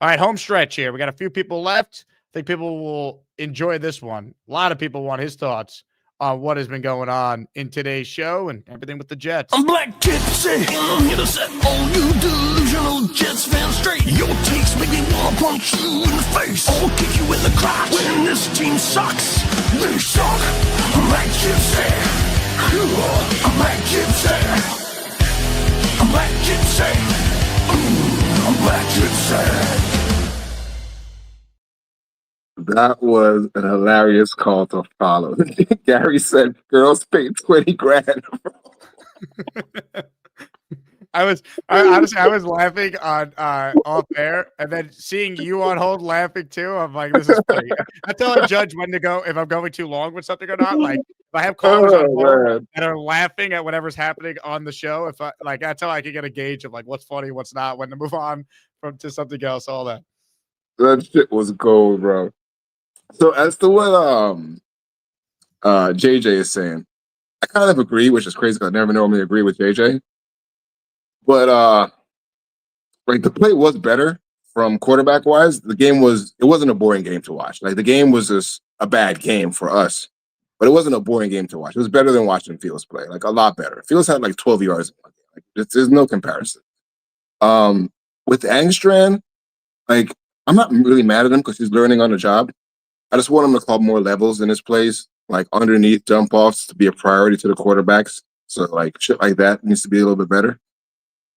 Speaker 2: All right, home stretch here. We got a few people left. I think people will enjoy this one. A lot of people want his thoughts on what has been going on in today's show and everything with the Jets.
Speaker 9: I'm Black Gypsy. I'm here to set all you delusional Jets fans straight. Your takes make me wanna punch you in the face or kick you in the crotch. When this team sucks, they suck. I'm Black Gypsy. I'm Black Gypsy. I'm Black Gypsy. I'm Black Gypsy.
Speaker 3: That was an hilarious call to follow. Gary said, "Girls pay 20 grand."
Speaker 2: I was laughing on off air, and then seeing you on hold laughing too. I'm like, this is funny. I tell I judge when to go if I'm going too long with something or not. Like if I have callers on hold that are laughing at whatever's happening on the show, if I like, that's how I can get a gauge of like what's funny, what's not, when to move on to something else. All that.
Speaker 3: That shit was gold, bro. So as to what JJ is saying, I kind of agree, which is crazy because I never normally agree with JJ. But like the play was better from quarterback wise. It wasn't a boring game to watch. Like the game was just a bad game for us, but it wasn't a boring game to watch. It was better than watching Fields play, like a lot better. Fields had like 12 yards in one game. Like there's no comparison. With Angstran, like I'm not really mad at him because he's learning on the job. I just want him to call more levels in his plays, like underneath jump offs to be a priority to the quarterbacks. So like shit like that needs to be a little bit better.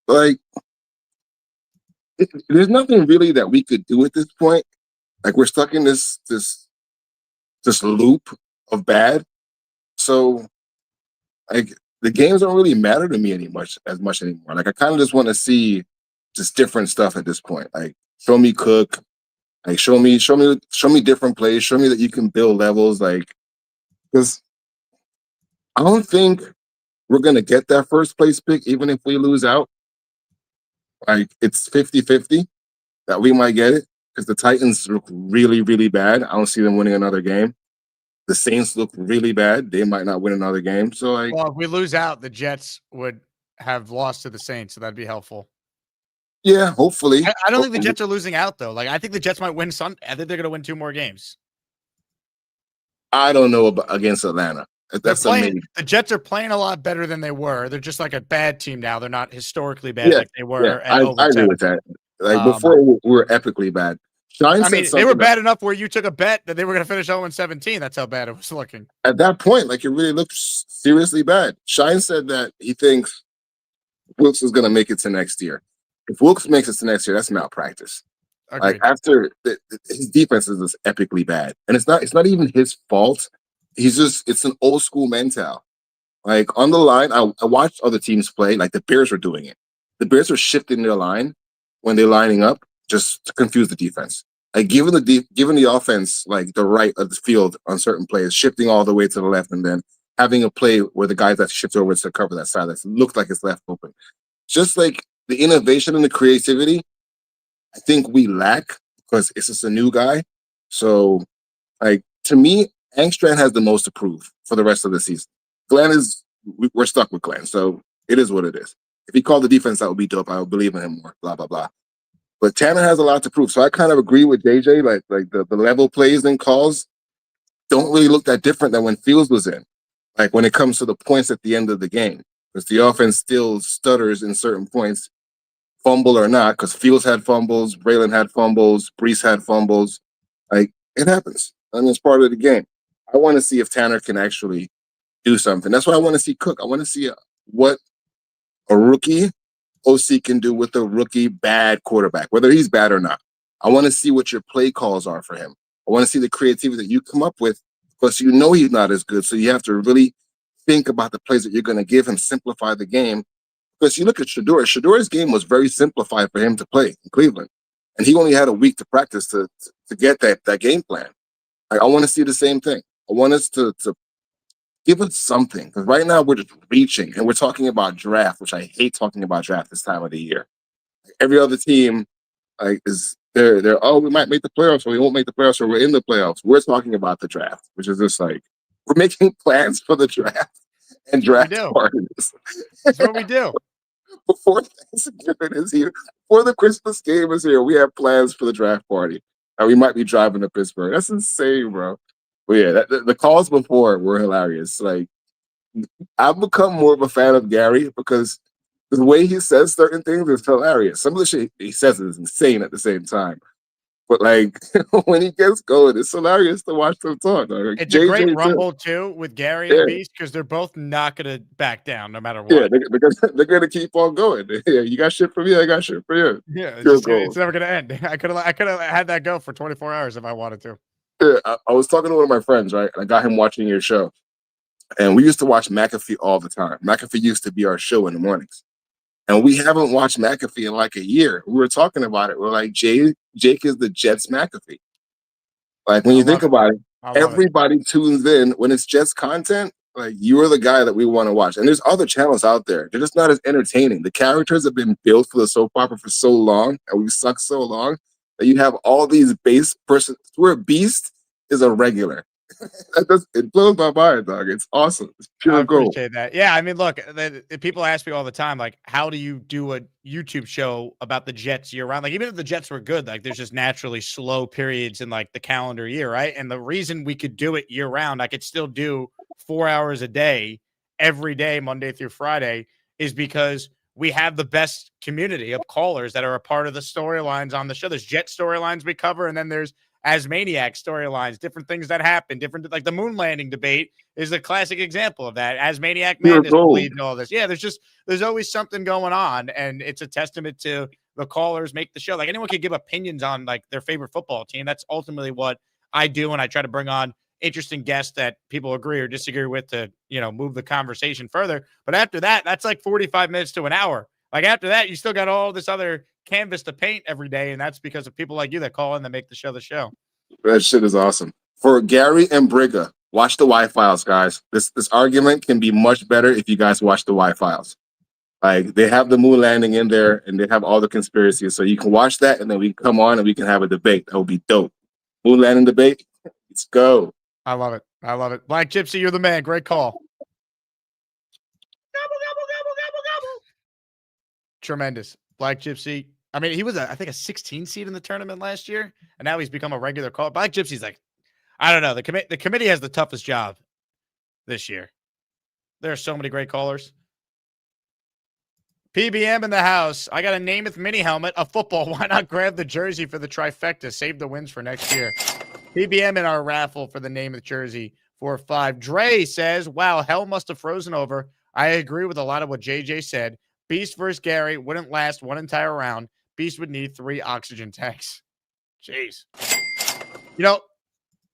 Speaker 3: Like there's nothing really that we could do at this point. Like we're stuck in this loop of bad. So like the games don't really matter to me as much anymore. Like I kind of just want to see just different stuff at this point. Like show me Cook. Like show me different plays. Show me that you can build levels. Like, because I don't think we're gonna get that first place pick, even if we lose out. Like it's 50-50 that we might get it because the Titans look really, really bad. I don't see them winning another game. The Saints look really bad. They might not win another game. So like,
Speaker 2: well, if we lose out, the Jets would have lost to the Saints, so that'd be helpful.
Speaker 3: Yeah, hopefully.
Speaker 2: I don't think the Jets are losing out, though. Like, I think the Jets might win some. I think they're going to win 2 more games.
Speaker 3: I don't know about against Atlanta. That's
Speaker 2: the Jets are playing a lot better than they were. They're just like a bad team now. They're not historically bad like they were.
Speaker 3: Yeah, I agree with that. Like before, we were epically bad.
Speaker 2: They were bad enough where you took a bet that they were going to finish 0-17. That's how bad it was looking.
Speaker 3: At that point, like it really looked seriously bad. Shine said that he thinks Wilkes is going to make it to next year. If Wilkes makes it to next year, that's malpractice.
Speaker 2: Agreed.
Speaker 3: Like after his defense is just epically bad, and it's not even his fault. It's an old school mental. Like on the line, I watched other teams play. Like the Bears were doing it. The Bears were shifting their line when they're lining up just to confuse the defense. Like giving the offense like the right of the field on certain plays, shifting all the way to the left, and then having a play where the guys that shift over to cover that side that looks like it's left open. Just like the innovation and the creativity, I think we lack because it's just a new guy. So, like to me, Angstran has the most to prove for the rest of the season. We're stuck with Glenn, so it is what it is. If he called the defense, that would be dope. I would believe in him more. Blah blah blah. But Tanner has a lot to prove, so I kind of agree with JJ. Like the level plays and calls don't really look that different than when Fields was in. Like when it comes to the points at the end of the game, because the offense still stutters in certain points. Fumble or not, because Fields had fumbles, Braylon had fumbles, Brees had fumbles. Like, it happens. I mean, it's part of the game. I want to see if Tanner can actually do something. That's why I want to see Cook. I want to see what a rookie OC can do with a rookie bad quarterback, whether he's bad or not. I want to see what your play calls are for him. I want to see the creativity that you come up with, because you know he's not as good. So you have to really think about the plays that you're going to give him, simplify the game. Because you look at Shador. Shador's game was very simplified for him to play in Cleveland. And he only had a week to practice to get that game plan. I want to see the same thing. I want us to give us something. Because right now we're just reaching, and we're talking about draft, which I hate talking about draft this time of the year. Every other team is they're we might make the playoffs, or we won't make the playoffs, or we're in the playoffs. We're talking about the draft, which is just like we're making plans for the draft and draft parties.
Speaker 2: That's what we do.
Speaker 3: Before Thanksgiving is here, before the Christmas game is here, we have plans for the draft party. And we might be driving to Pittsburgh. That's insane, bro. But yeah, the calls before were hilarious. Like, I've become more of a fan of Gary because the way he says certain things is hilarious. Some of the shit he says is insane at the same time. But like when he gets going, it's hilarious to watch them talk. Like,
Speaker 2: it's a great rumble too with Gary and Beast, because they're both not going to back down no matter what.
Speaker 3: Yeah, they're going to keep on going. Yeah, you got shit for me, I got shit for you.
Speaker 2: Yeah, it's never going to end. I could have had that go for 24 hours if I wanted to.
Speaker 3: Yeah, I was talking to one of my friends, right? And I got him watching your show. And we used to watch McAfee all the time. McAfee used to be our show in the mornings. And we haven't watched McAfee in like a year. We were talking about it. We're like, Jake is the Jets McAfee. Like, when you think about it, everybody tunes in when it's Jets content. Like, you are the guy that we want to watch. And there's other channels out there. They're just not as entertaining. The characters have been built for the soap opera for so long, and we suck so long, that you have all these base persons where Beast is a regular. It blows my mind, dog. It's awesome. It's pure gold.
Speaker 2: Appreciate that. Yeah, I mean, look, people ask me all the time, like, how do you do a YouTube show about the Jets year round? Like, even if the Jets were good, like, there's just naturally slow periods in like the calendar year, right? And the reason we could do it year round, I could still do 4 hours a day, every day, Monday through Friday, is because we have the best community of callers that are a part of the storylines on the show. There's Jet storylines we cover, and then there's Asmaniac storylines, different things that happen, different, like the moon landing debate is a classic example of that. Asmaniac Madness leading all this. Yeah, there's always something going on, and it's a testament to the callers make the show. Like, anyone can give opinions on like their favorite football team. That's ultimately what I do, and I try to bring on interesting guests that people agree or disagree with to, move the conversation further. But after that, that's like 45 minutes to an hour. Like, after that, you still got all this other canvas to paint every day, and that's because of people like you that call in that make the show. That
Speaker 3: shit is awesome. For Gary and Briga, watch the Y-Files, guys. This argument can be much better if you guys watch the Y-Files. Like, they have the moon landing in there, and they have all the conspiracies, so you can watch that, and then we can come on and we can have a debate. That would be dope. Moon landing debate, let's go.
Speaker 2: I love it. Black Gypsy, you're the man. Great call. Tremendous. Black Gypsy. I mean, he was, I think, a 16 seed in the tournament last year, and now he's become a regular call. Black Gypsy's like, I don't know. The committee has the toughest job this year. There are so many great callers. PBM in the house. I got a Namath mini helmet, a football. Why not grab the jersey for the trifecta? Save the wins for next year. PBM in our raffle for the Namath jersey for 5. Dre says, wow, hell must have frozen over. I agree with a lot of what JJ said. Beast versus Gary wouldn't last one entire round. Beast would need 3 oxygen tanks. Jeez.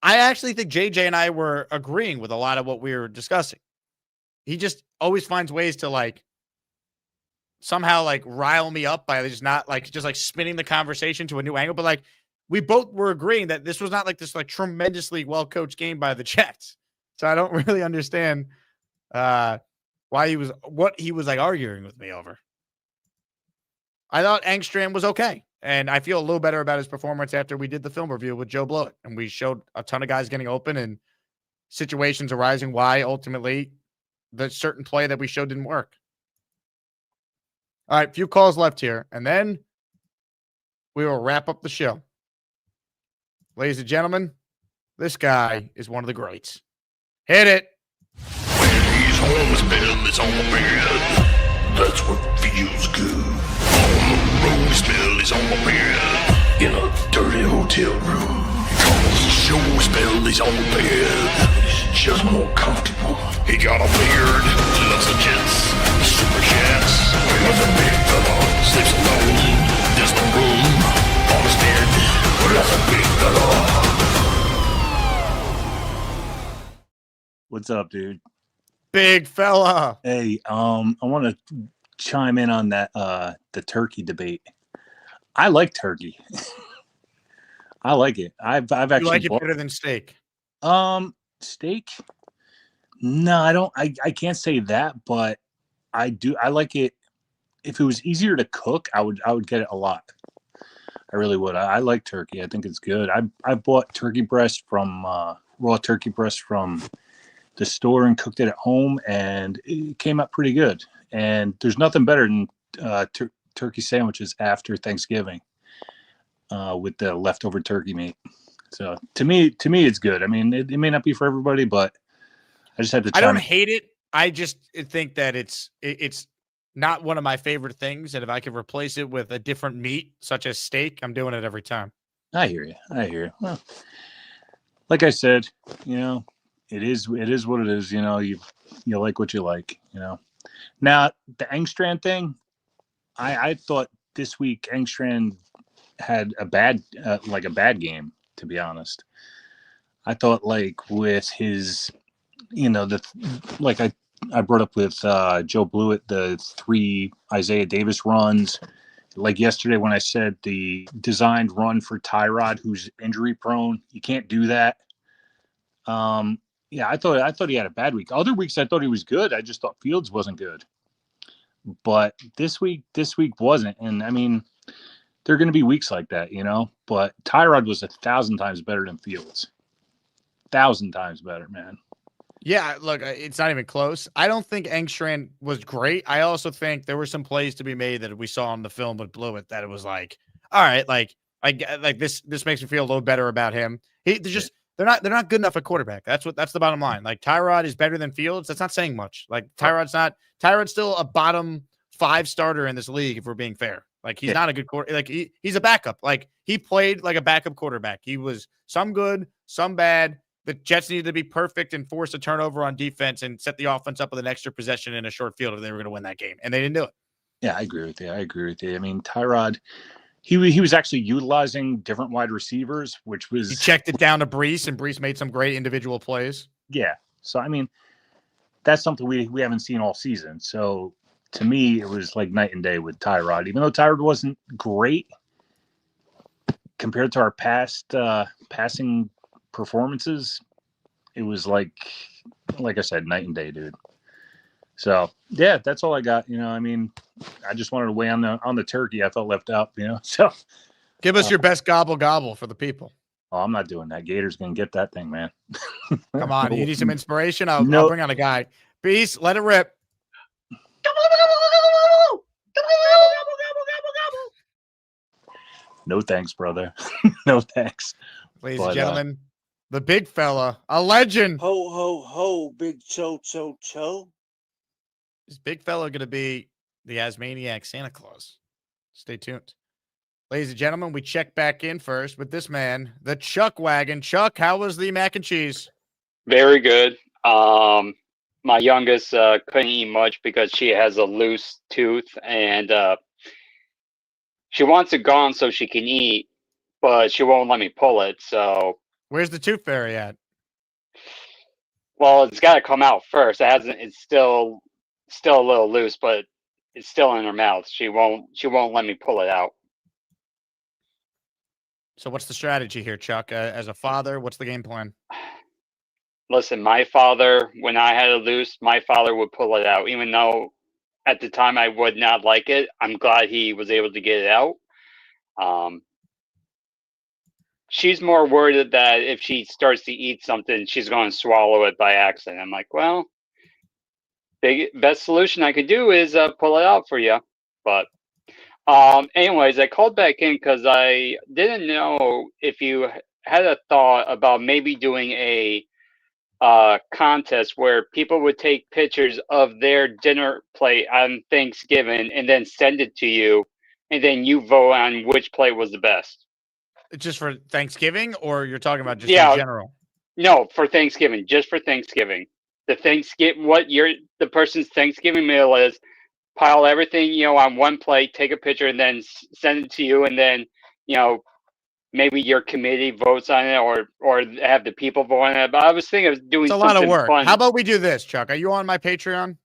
Speaker 2: I actually think JJ and I were agreeing with a lot of what we were discussing. He just always finds ways to somehow rile me up by just spinning the conversation to a new angle. But we both were agreeing that this was not this tremendously well-coached game by the Jets. So I don't really understand what he was arguing with me over. I thought Engstrom was okay, and I feel a little better about his performance after we did the film review with Joe Blewett, and we showed a ton of guys getting open and situations arising why ultimately the certain play that we showed didn't work. All right, few calls left here, and then we will wrap up the show. Ladies and gentlemen, this guy is one of the greats. Hit it.
Speaker 9: He's home, smell is on the bed. That's what feels good. On the road, smell is on the bed. In a dirty hotel room. Cause the show smell is on the bed. It's just more comfortable. He got a beard, loves the Jets. super chats. Where's a big fella? Sleeps alone. There's no room. All is dead. Where's a big fella?
Speaker 4: What's up, dude?
Speaker 2: Big fella.
Speaker 4: Hey, I want to chime in on that the turkey debate. I like turkey. I like it. I've actually
Speaker 2: You like it better than steak?
Speaker 4: Steak. No, I don't. I can't say that, but I do. I like it. If it was easier to cook, I would get it a lot. I really would. I like turkey. I think it's good. I bought turkey breast from raw turkey breast from the store and cooked it at home, and it came out pretty good. And there's nothing better than turkey sandwiches after Thanksgiving with the leftover turkey meat. So to me, it's good. I mean, it may not be for everybody, but I just had to.
Speaker 2: I don't hate it. I just think that it's not one of my favorite things. And if I could replace it with a different meat, such as steak, I'm doing it every time.
Speaker 4: I hear you. Well, like I said, it is what it is. You like what you like. Now the Engstrand thing, I thought this week Engstrand had a bad game. To be honest, I thought with his, I brought up with Joe Blewett the 3 Isaiah Davis runs. Like yesterday when I said the designed run for Tyrod, who's injury prone, you can't do that. Yeah, I thought he had a bad week. Other weeks I thought he was good. I just thought Fields wasn't good. But this week wasn't. And I mean, there are going to be weeks like that, But Tyrod was 1,000 times better than Fields. 1,000 times better, man.
Speaker 2: Yeah, look, it's not even close. I don't think Engstrand was great. I also think there were some plays to be made that we saw on the film with Blewett that it was like, all right, like this makes me feel a little better about him. They're not good enough at quarterback. That's the bottom line. Like Tyrod is better than Fields. That's not saying much. Like Tyrod's still a bottom 5 starter in this league, if we're being fair. Like he's not a good quarterback. Like he's a backup. Like he played like a backup quarterback. He was some good, some bad. The Jets needed to be perfect and force a turnover on defense and set the offense up with an extra possession in a short field if they were going to win that game. And they didn't do it.
Speaker 4: Yeah, I agree with you. I mean, Tyrod, he was actually utilizing different wide receivers, which was...
Speaker 2: He checked it down to Brees, and Brees made some great individual plays.
Speaker 4: Yeah. So, I mean, that's something we haven't seen all season. So, to me, it was like night and day with Tyrod. Even though Tyrod wasn't great compared to our past passing performances, it was like I said, night and day, dude. So yeah, that's all I got. I mean, I just wanted to weigh on the turkey. I felt left out, So
Speaker 2: give us your best gobble for the people.
Speaker 4: Oh, I'm not doing that. Gator's gonna get that thing, man.
Speaker 2: Come on, you need some inspiration. I'll bring on a guy. Beast, let it rip.
Speaker 4: No thanks, brother. No thanks.
Speaker 2: Ladies and gentlemen, the big fella, a legend.
Speaker 6: Ho, ho, ho, big cho.
Speaker 2: Is big fella going to be the Asmaniac Santa Claus? Stay tuned. Ladies and gentlemen, we check back in first with this man, the Chuck Wagon. Chuck, how was the mac and cheese?
Speaker 10: Very good. My youngest couldn't eat much because she has a loose tooth, and she wants it gone so she can eat, but she won't let me pull it. So
Speaker 2: where's the tooth fairy at?
Speaker 10: Well, it's got to come out first. It's still a little loose, but it's still in her mouth. She won't let me pull it out.
Speaker 2: So what's the strategy here, Chuck? As a father, what's the game plan?
Speaker 10: Listen, my father, when I had it loose, my father would pull it out, even though at the time I would not like it. I'm glad he was able to get it out. She's more worried that if she starts to eat something, she's going to swallow it by accident. I'm like, well, the best solution I could do is pull it out for you. But anyways, I called back in because I didn't know if you had a thought about maybe doing a contest where people would take pictures of their dinner plate on Thanksgiving and then send it to you, and then you vote on which plate was the best.
Speaker 2: Just for Thanksgiving, or you're talking about just in general?
Speaker 10: No, for Thanksgiving, just for Thanksgiving. The person's Thanksgiving meal is, pile everything, on one plate, take a picture, and then send it to you, and then, maybe your committee votes on it, or have the people vote on it. But I was thinking of doing
Speaker 2: It's a lot of
Speaker 10: something
Speaker 2: work.
Speaker 10: fun.
Speaker 2: How about we do this, Chuck? Are you on my Patreon?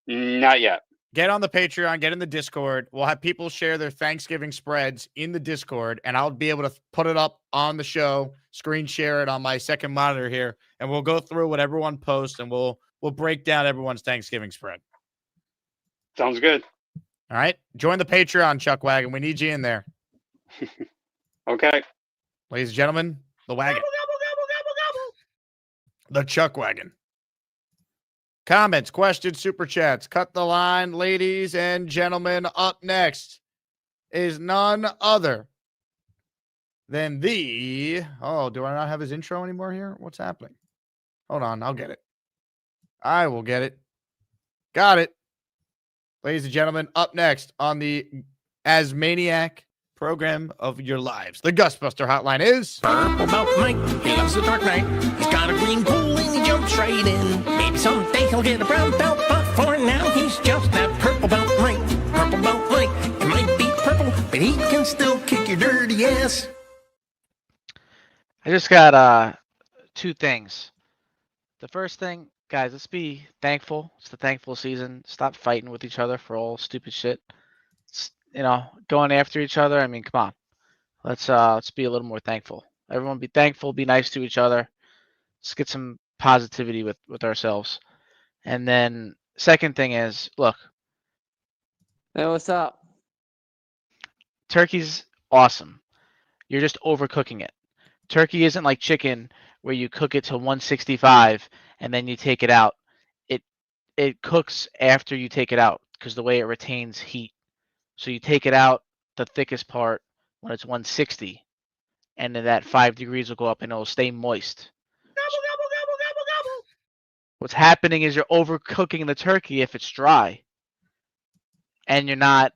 Speaker 10: Not yet.
Speaker 2: Get on the Patreon, get in the Discord. We'll have people share their Thanksgiving spreads in the Discord, and I'll be able to put it up on the show, screen share it on my second monitor here, and we'll go through what everyone posts, and we'll break down everyone's Thanksgiving spread.
Speaker 10: Sounds good.
Speaker 2: All right? Join the Patreon, Chuck Wagon. We need you in there.
Speaker 10: Okay.
Speaker 2: Ladies and gentlemen, the Wagon. The Chuck Wagon. Comments, questions, super chats. Cut the line, ladies and gentlemen. Up next is none other than the... Oh, do I not have his intro anymore here? What's happening? Hold on, I'll get it. I will get it. Got it. Ladies and gentlemen, up next on the Asmaniac program of your lives, the Gusbuster Hotline is...
Speaker 9: Purple Belt Mike, he loves the Dark Knight. He's got a green pool and he jumps right in. Maybe someday he'll get a brown belt, but for now he's just that Purple Belt Mike. Purple Belt Mike, it might be purple, but he can still kick your dirty ass.
Speaker 7: I just got two things. The first thing, guys, let's be thankful. It's the thankful season. Stop fighting with each other for all stupid shit. Going after each other. I mean, come on. Let's be a little more thankful. Everyone be thankful, be nice to each other. Let's get some positivity with ourselves. And then second thing is, look.
Speaker 22: Hey, what's up?
Speaker 7: Turkey's awesome. You're just overcooking it. Turkey isn't like chicken where you cook it to 165 and then you take it out. It cooks after you take it out because the way it retains heat. So you take it out, the thickest part, when it's 160, and then that 5 degrees will go up and it'll stay moist. What's happening is you're overcooking the turkey if it's dry, and you're not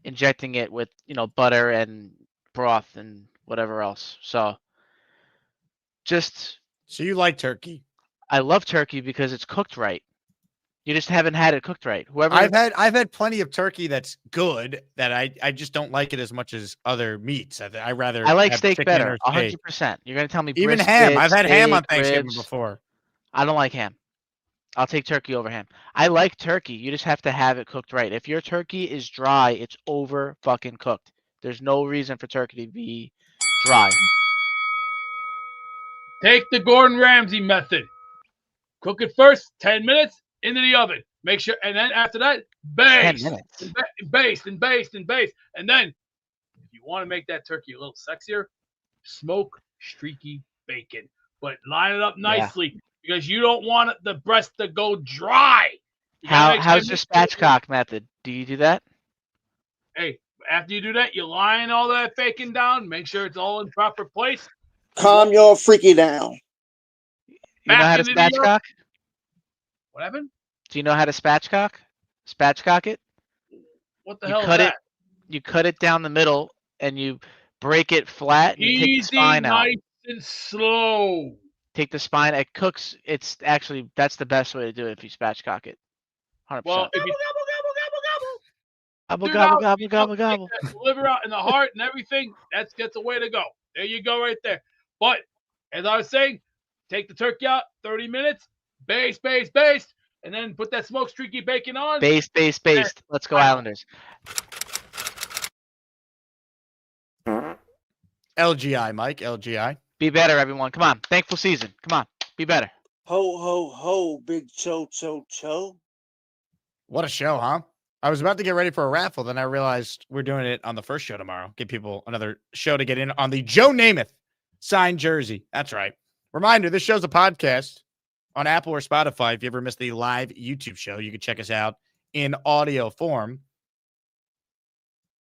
Speaker 7: injecting it with butter and broth and whatever else. So
Speaker 2: you like turkey?
Speaker 7: I love turkey because it's cooked right. You just haven't had it cooked right.
Speaker 2: I've had plenty of turkey that's good that I just don't like it as much as other meats. I
Speaker 7: like
Speaker 2: have
Speaker 7: steak
Speaker 2: chicken
Speaker 7: better.
Speaker 2: or steak.
Speaker 7: 100%. You're gonna tell me
Speaker 2: Even
Speaker 7: brisket,
Speaker 2: ham. I've had ham on
Speaker 7: steak,
Speaker 2: Thanksgiving
Speaker 7: ribs.
Speaker 2: before.
Speaker 7: I don't like ham. I'll take turkey over ham. I like turkey. You just have to have it cooked right. If your turkey is dry, it's over fucking cooked. There's no reason for turkey to be dry.
Speaker 8: Take the Gordon Ramsay method. Cook it first, 10 minutes, into the oven. Make sure, and then after that, baste.
Speaker 7: 10 minutes.
Speaker 8: And baste and baste and baste. And then, if you want to make that turkey a little sexier, smoke streaky bacon. But line it up nicely because you don't want the breast to go dry.
Speaker 7: How's your spatchcock method? Do you do that?
Speaker 8: Hey, after you do that, you line all that bacon down. Make sure it's all in proper place.
Speaker 18: Calm your freaky down.
Speaker 7: You know how to spatchcock?
Speaker 8: What happened?
Speaker 7: Do you know how to spatchcock? Spatchcock it?
Speaker 8: What the hell is that?
Speaker 7: You cut it down the middle and you break it flat and you take the spine out.
Speaker 8: Nice and slow.
Speaker 7: Take the spine. It cooks. That's the best way to do it if you spatchcock it. 100%.
Speaker 8: Well, if you
Speaker 7: gobble,
Speaker 8: Dude,
Speaker 7: gobble, gobble, gobble, gobble.
Speaker 8: the liver out and the heart and everything, that's the way to go. There you go right there. But as I was saying, take the turkey out, 30 minutes, baste, and then put that smoked streaky bacon on.
Speaker 7: Baste. Let's go Islanders.
Speaker 2: LGI, Mike. LGI.
Speaker 7: Be better, everyone. Come on. Thankful season. Come on. Be better.
Speaker 6: Ho, ho, ho, big cho.
Speaker 2: What a show, huh? I was about to get ready for a raffle, then I realized we're doing it on the first show tomorrow. Give people another show to get in on the Joe Namath signed jersey. That's right. Reminder, this show's a podcast on Apple or Spotify. If you ever missed the live YouTube show, you can check us out in audio form.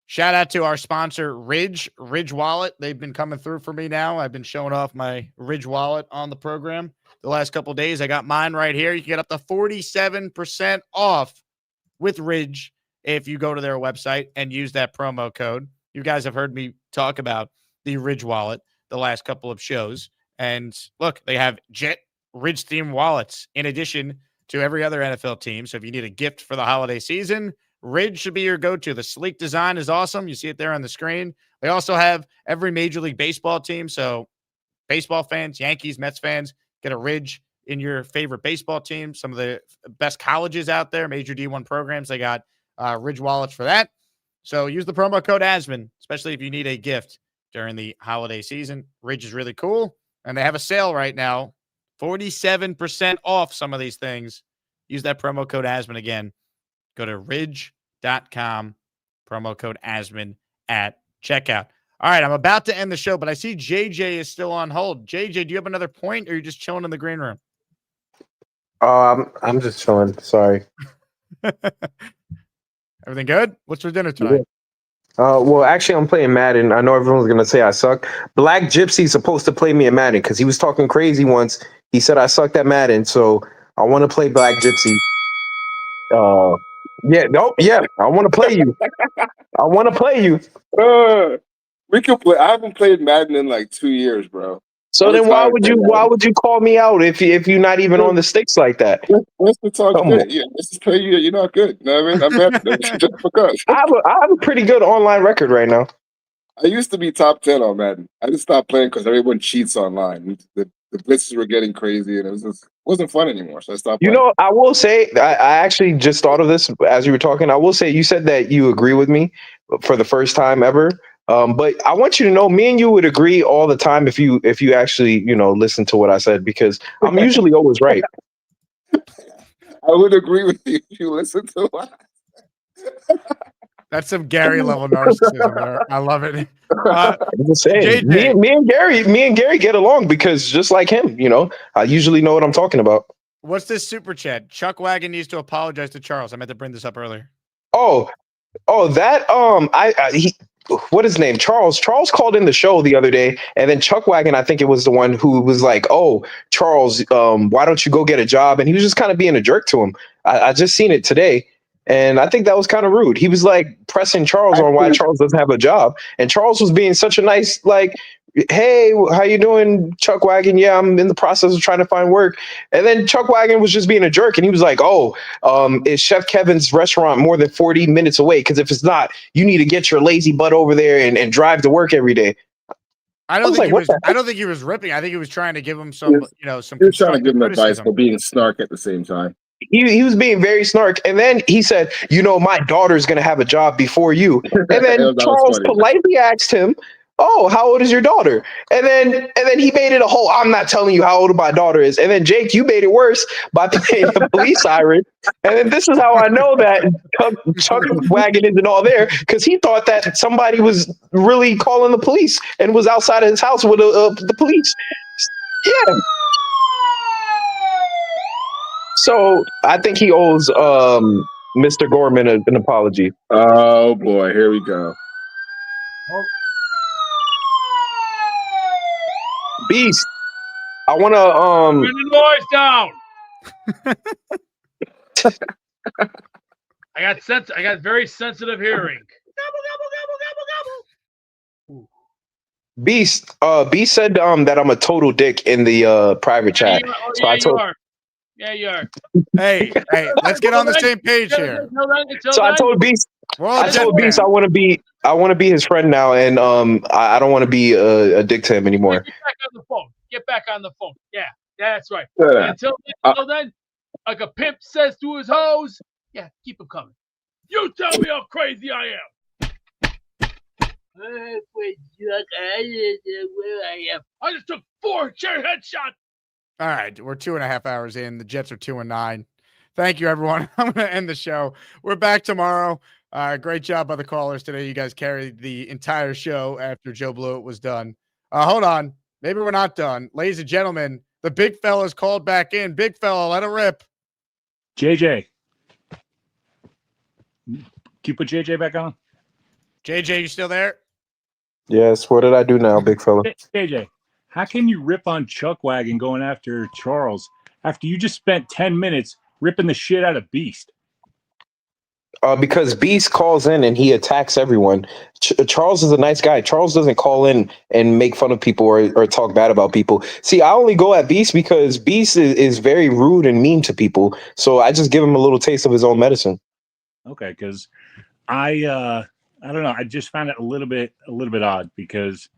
Speaker 2: Shout out to our sponsor, Ridge Wallet. They've been coming through for me now. I've been showing off my Ridge Wallet on the program the last couple of days. I got mine right here. You can get up to 47% off with Ridge if you go to their website and use that promo code. You guys have heard me talk about the Ridge Wallet the last couple of shows. And look, they have Jet Ridge themed wallets in addition to every other NFL team. So if you need a gift for the holiday season, Ridge should be your go-to. The sleek design is awesome. You see it there on the screen. They also have every Major League Baseball team. So baseball fans, Yankees, Mets fans, get a Ridge in your favorite baseball team. Some of the best colleges out there, major D1 programs, they got Ridge wallets for that. So use the promo code Asman, especially if you need a gift during the holiday season. Ridge is really cool, and they have a sale right now, 47% off some of these things. Use that promo code Asman again. Go to ridge.com, promo code Asman at checkout. All right, I'm about to end the show, but I see JJ is still on hold. JJ, do you have another point, or are you just chilling in the green room?
Speaker 19: I'm just chilling. Sorry.
Speaker 2: Everything good? What's for dinner tonight?
Speaker 19: Well, actually, I'm playing Madden. I know everyone's gonna say I suck. Black Gypsy's supposed to play me at Madden because he was talking crazy once. He said I sucked at Madden, so I want to play Black Gypsy. Yeah, I want to play you. I want to play you.
Speaker 3: We could play. I haven't played Madden in like 2 years, bro.
Speaker 19: So then why would you call me out if you're not even on the sticks like that?
Speaker 3: Let's talk
Speaker 19: Come
Speaker 3: shit.
Speaker 19: on.
Speaker 3: Yeah, let's just tell you you're not good. You know what I mean? I'm bad just because.
Speaker 19: I have a pretty good online record right now.
Speaker 3: I used to be top 10 on Madden. I just stopped playing because everyone cheats online. The blitzes were getting crazy, and wasn't fun anymore. So I stopped.
Speaker 19: You know, I will say, I actually just thought of this as you were talking. I will say, you said that you agree with me for the first time ever. But I want you to know, me and you would agree all the time if you actually, listen to what I said, because I'm usually always right.
Speaker 3: I would agree with you if you listen to what.
Speaker 2: That's some Gary level narcissism there. I love it.
Speaker 19: I'm just saying, me and Gary get along because just like him, I usually know what I'm talking about.
Speaker 2: What's this super chat? Chuck Wagon needs to apologize to Charles. I meant to bring this up earlier.
Speaker 19: Oh, what is his name? Charles. Charles called in the show the other day, and then Chuck Wagon, I think it was the one who was like, "Oh, Charles, why don't you go get a job?" And he was just kind of being a jerk to him. I just seen it today, and I think that was kind of rude. He was like pressing Charles on why Charles doesn't have a job, and Charles was being such a nice, like, "Hey, how you doing, Chuck Wagon? Yeah, I'm in the process of trying to find work." And then Chuck Wagon was just being a jerk, and he was like, "Oh, is Chef Kevin's restaurant more than 40 minutes away? Because if it's not, you need to get your lazy butt over there and drive to work every day."
Speaker 2: I don't think he was ripping. I think he was trying to give him some, some.
Speaker 3: He was trying to give him advice
Speaker 2: criticism.
Speaker 3: for being snark at the same time.
Speaker 19: He was being very snark, and then he said, "My daughter's gonna have a job before you." And then Charles politely asked him, "Oh, how old is your daughter?" And then he made it a whole, "I'm not telling you how old my daughter is." And then Jake, you made it worse by playing the police siren. And then this is how I know that Chuck Wagon isn't all there, because he thought that somebody was really calling the police and was outside of his house with the police. Yeah. So I think he owes Mr. Gorman an apology.
Speaker 3: Oh boy, here we go.
Speaker 19: Beast, I want
Speaker 8: Turn the noise down. I got very sensitive hearing.
Speaker 19: Beast said that I'm a total dick in the private chat.
Speaker 8: Yeah, you are.
Speaker 2: Hey, let's get on the same page here.
Speaker 19: So I told Beast I want to be his friend now, and I don't want to be a dick to him anymore.
Speaker 8: Get back on the phone. Yeah, that's right.
Speaker 3: Yeah.
Speaker 8: Until then, like a pimp says to his hoes, yeah, keep them coming. You tell me how crazy I am. I just took 4 chair headshots.
Speaker 2: All right, we're 2.5 hours in. The Jets are 2-9. Thank you, everyone. I'm going to end the show. We're back tomorrow. Great job by the callers today. You guys carried the entire show after Joe Blewett was done. Hold on. Maybe we're not done. Ladies and gentlemen, the big fella's called back in. Big fella, let it rip.
Speaker 4: JJ. Can you put JJ back on?
Speaker 2: JJ, you still there?
Speaker 19: Yes. What did I do now, big fella?
Speaker 4: JJ, how can you rip on Chuck Wagon going after Charles after you just spent 10 minutes ripping the shit out of Beast?
Speaker 19: Because Beast calls in and he attacks everyone. Charles is a nice guy. Charles doesn't call in and make fun of people or talk bad about people. See, I only go at Beast because Beast is very rude and mean to people. So I just give him a little taste of his own medicine.
Speaker 4: Okay, because I don't know. I just found it a little bit odd because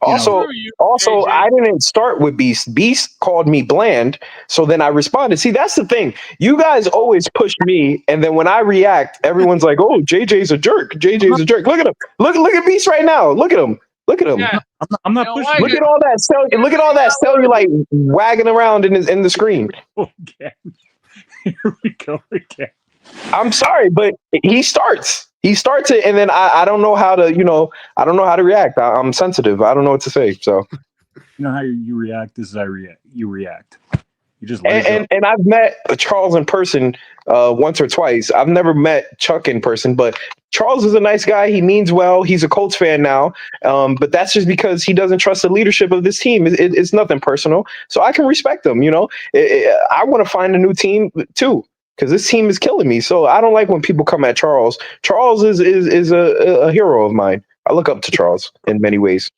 Speaker 19: Also, I didn't start with Beast. Beast called me bland, so then I responded. See, that's the thing. You guys always push me, and then when I react, everyone's like, "Oh, JJ's a jerk. JJ's a jerk." Look at him. Look at Beast right now. Look at him. Look at him.
Speaker 8: Yeah.
Speaker 4: I'm not pushing.
Speaker 19: Look at all that look at all that cellulite wagging around in the screen.
Speaker 4: Okay. Here we go again.
Speaker 19: I'm sorry, but he starts it, and then I don't know how to, I don't know how to react. I'm sensitive. I don't know what to say. So,
Speaker 4: you know how you react. This is how you react. You just
Speaker 19: and I've met Charles in person once or twice. I've never met Chuck in person, but Charles is a nice guy. He means well. He's a Colts fan now, but that's just because he doesn't trust the leadership of this team. It's nothing personal, so I can respect him. I want to find a new team too. Because this team is killing me. So I don't like when people come at Charles. Charles is a hero of mine. I look up to Charles in many ways.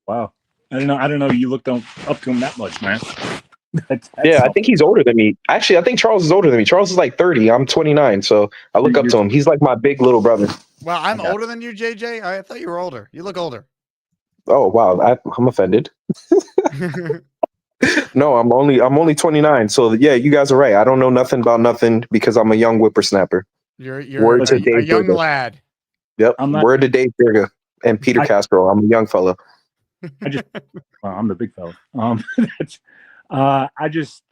Speaker 4: Wow. I don't know. You looked up to him that much, man.
Speaker 19: Yeah, I think he's older than me. Actually, I think Charles is older than me. Charles is like 30. I'm 29. So I look up to him. He's like my big little brother.
Speaker 2: Well, I'm older than you, JJ. I thought you were older. You look older.
Speaker 19: Oh, wow. I'm offended. No, I'm only 29. So yeah, you guys are right. I don't know nothing about nothing because I'm a young whippersnapper.
Speaker 2: You're a young lad.
Speaker 19: Yep. Word to Dave Berga and Peter Castro. I'm a young fella.
Speaker 4: I'm the big fella. I just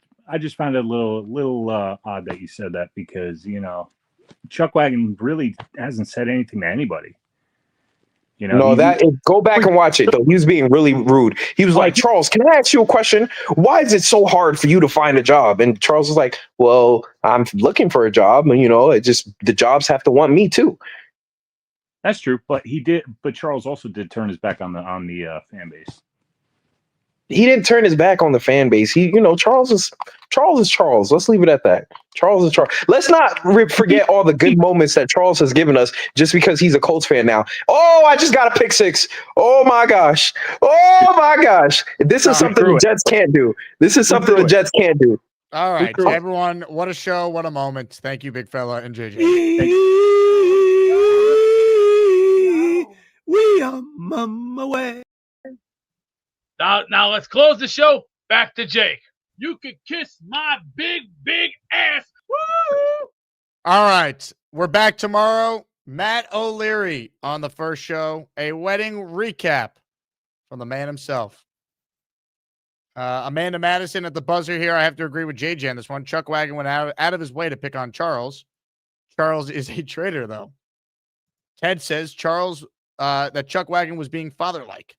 Speaker 4: found it a little odd that you said that because Chuck Wagon really hasn't said anything to anybody.
Speaker 19: Go back and watch it though. He was being really rude. He was like, Charles, can I ask you a question? Why is it so hard for you to find a job? And Charles was like, well, I'm looking for a job, and the jobs have to want me too.
Speaker 4: That's true, but Charles also did turn his back on the fan base.
Speaker 19: He didn't turn his back on the fan base. Charles is Charles. Let's leave it at that. Charles is Charles. Let's not forget all the good moments that Charles has given us just because he's a Colts fan now. Oh, I just got a pick six. Oh my gosh. This is something the Jets can't do.
Speaker 2: All right, everyone. What a show. What a moment. Thank you, big fella and JJ.
Speaker 20: We are mama way.
Speaker 8: Now let's close the show. Back to Jake. You can kiss my big ass. Woo!
Speaker 2: All right. We're back tomorrow. Matt O'Leary on the first show. A wedding recap from the man himself. Amanda Madison at the buzzer here. I have to agree with JJ on this one. Chuck Wagon went out of his way to pick on Charles. Charles is a traitor, though. Ted says that Chuck Wagon was being father-like.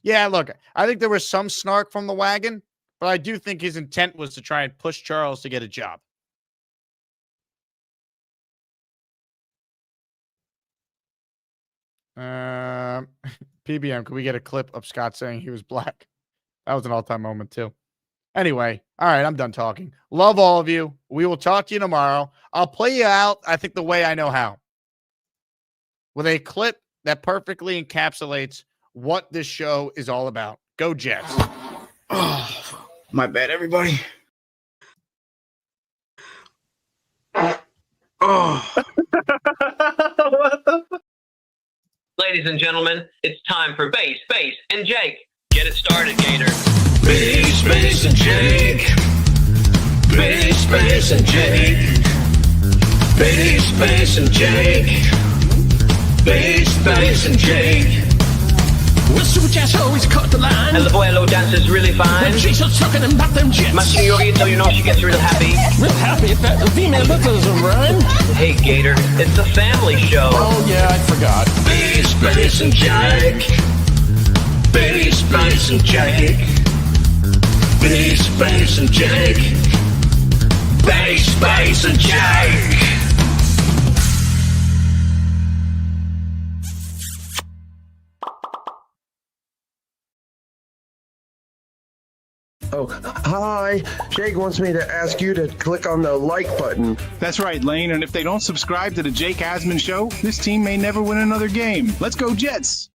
Speaker 2: Yeah, look, I think there was some snark from the Wagon, but I do think his intent was to try and push Charles to get a job. PBM, could we get a clip of Scott saying he was black? That was an all-time moment, too. Anyway, all right, I'm done talking. Love all of you. We will talk to you tomorrow. I'll play you out, I think, the way I know how. With a clip that perfectly encapsulates what this show is all about. Go Jets.
Speaker 12: Oh, my bad, everybody. Oh.
Speaker 11: Ladies and gentlemen, it's time for Bass, and Jake. Get it started, Gator. Bass, and Jake. Bass, and Jake. Bass, and Jake. Bass, and Jake.
Speaker 9: Well, Super Jets always cut the line.
Speaker 11: And the Boyello dances really fine.
Speaker 9: When she's sucking and about them jets.
Speaker 11: My senorita, she gets real happy.
Speaker 9: Real happy if that female butters are rhyme.
Speaker 11: Hey, Gator, it's a family show.
Speaker 9: Oh, yeah, I forgot.
Speaker 11: Bass, and Jake. Bass, and Jake. Bass, and Jake. Bass, and Jake.
Speaker 5: Oh, hi. Jake wants me to ask you to click on the like button.
Speaker 13: That's right, Lane. And if they don't subscribe to the Jake Asman Show, this team may never win another game. Let's go, Jets!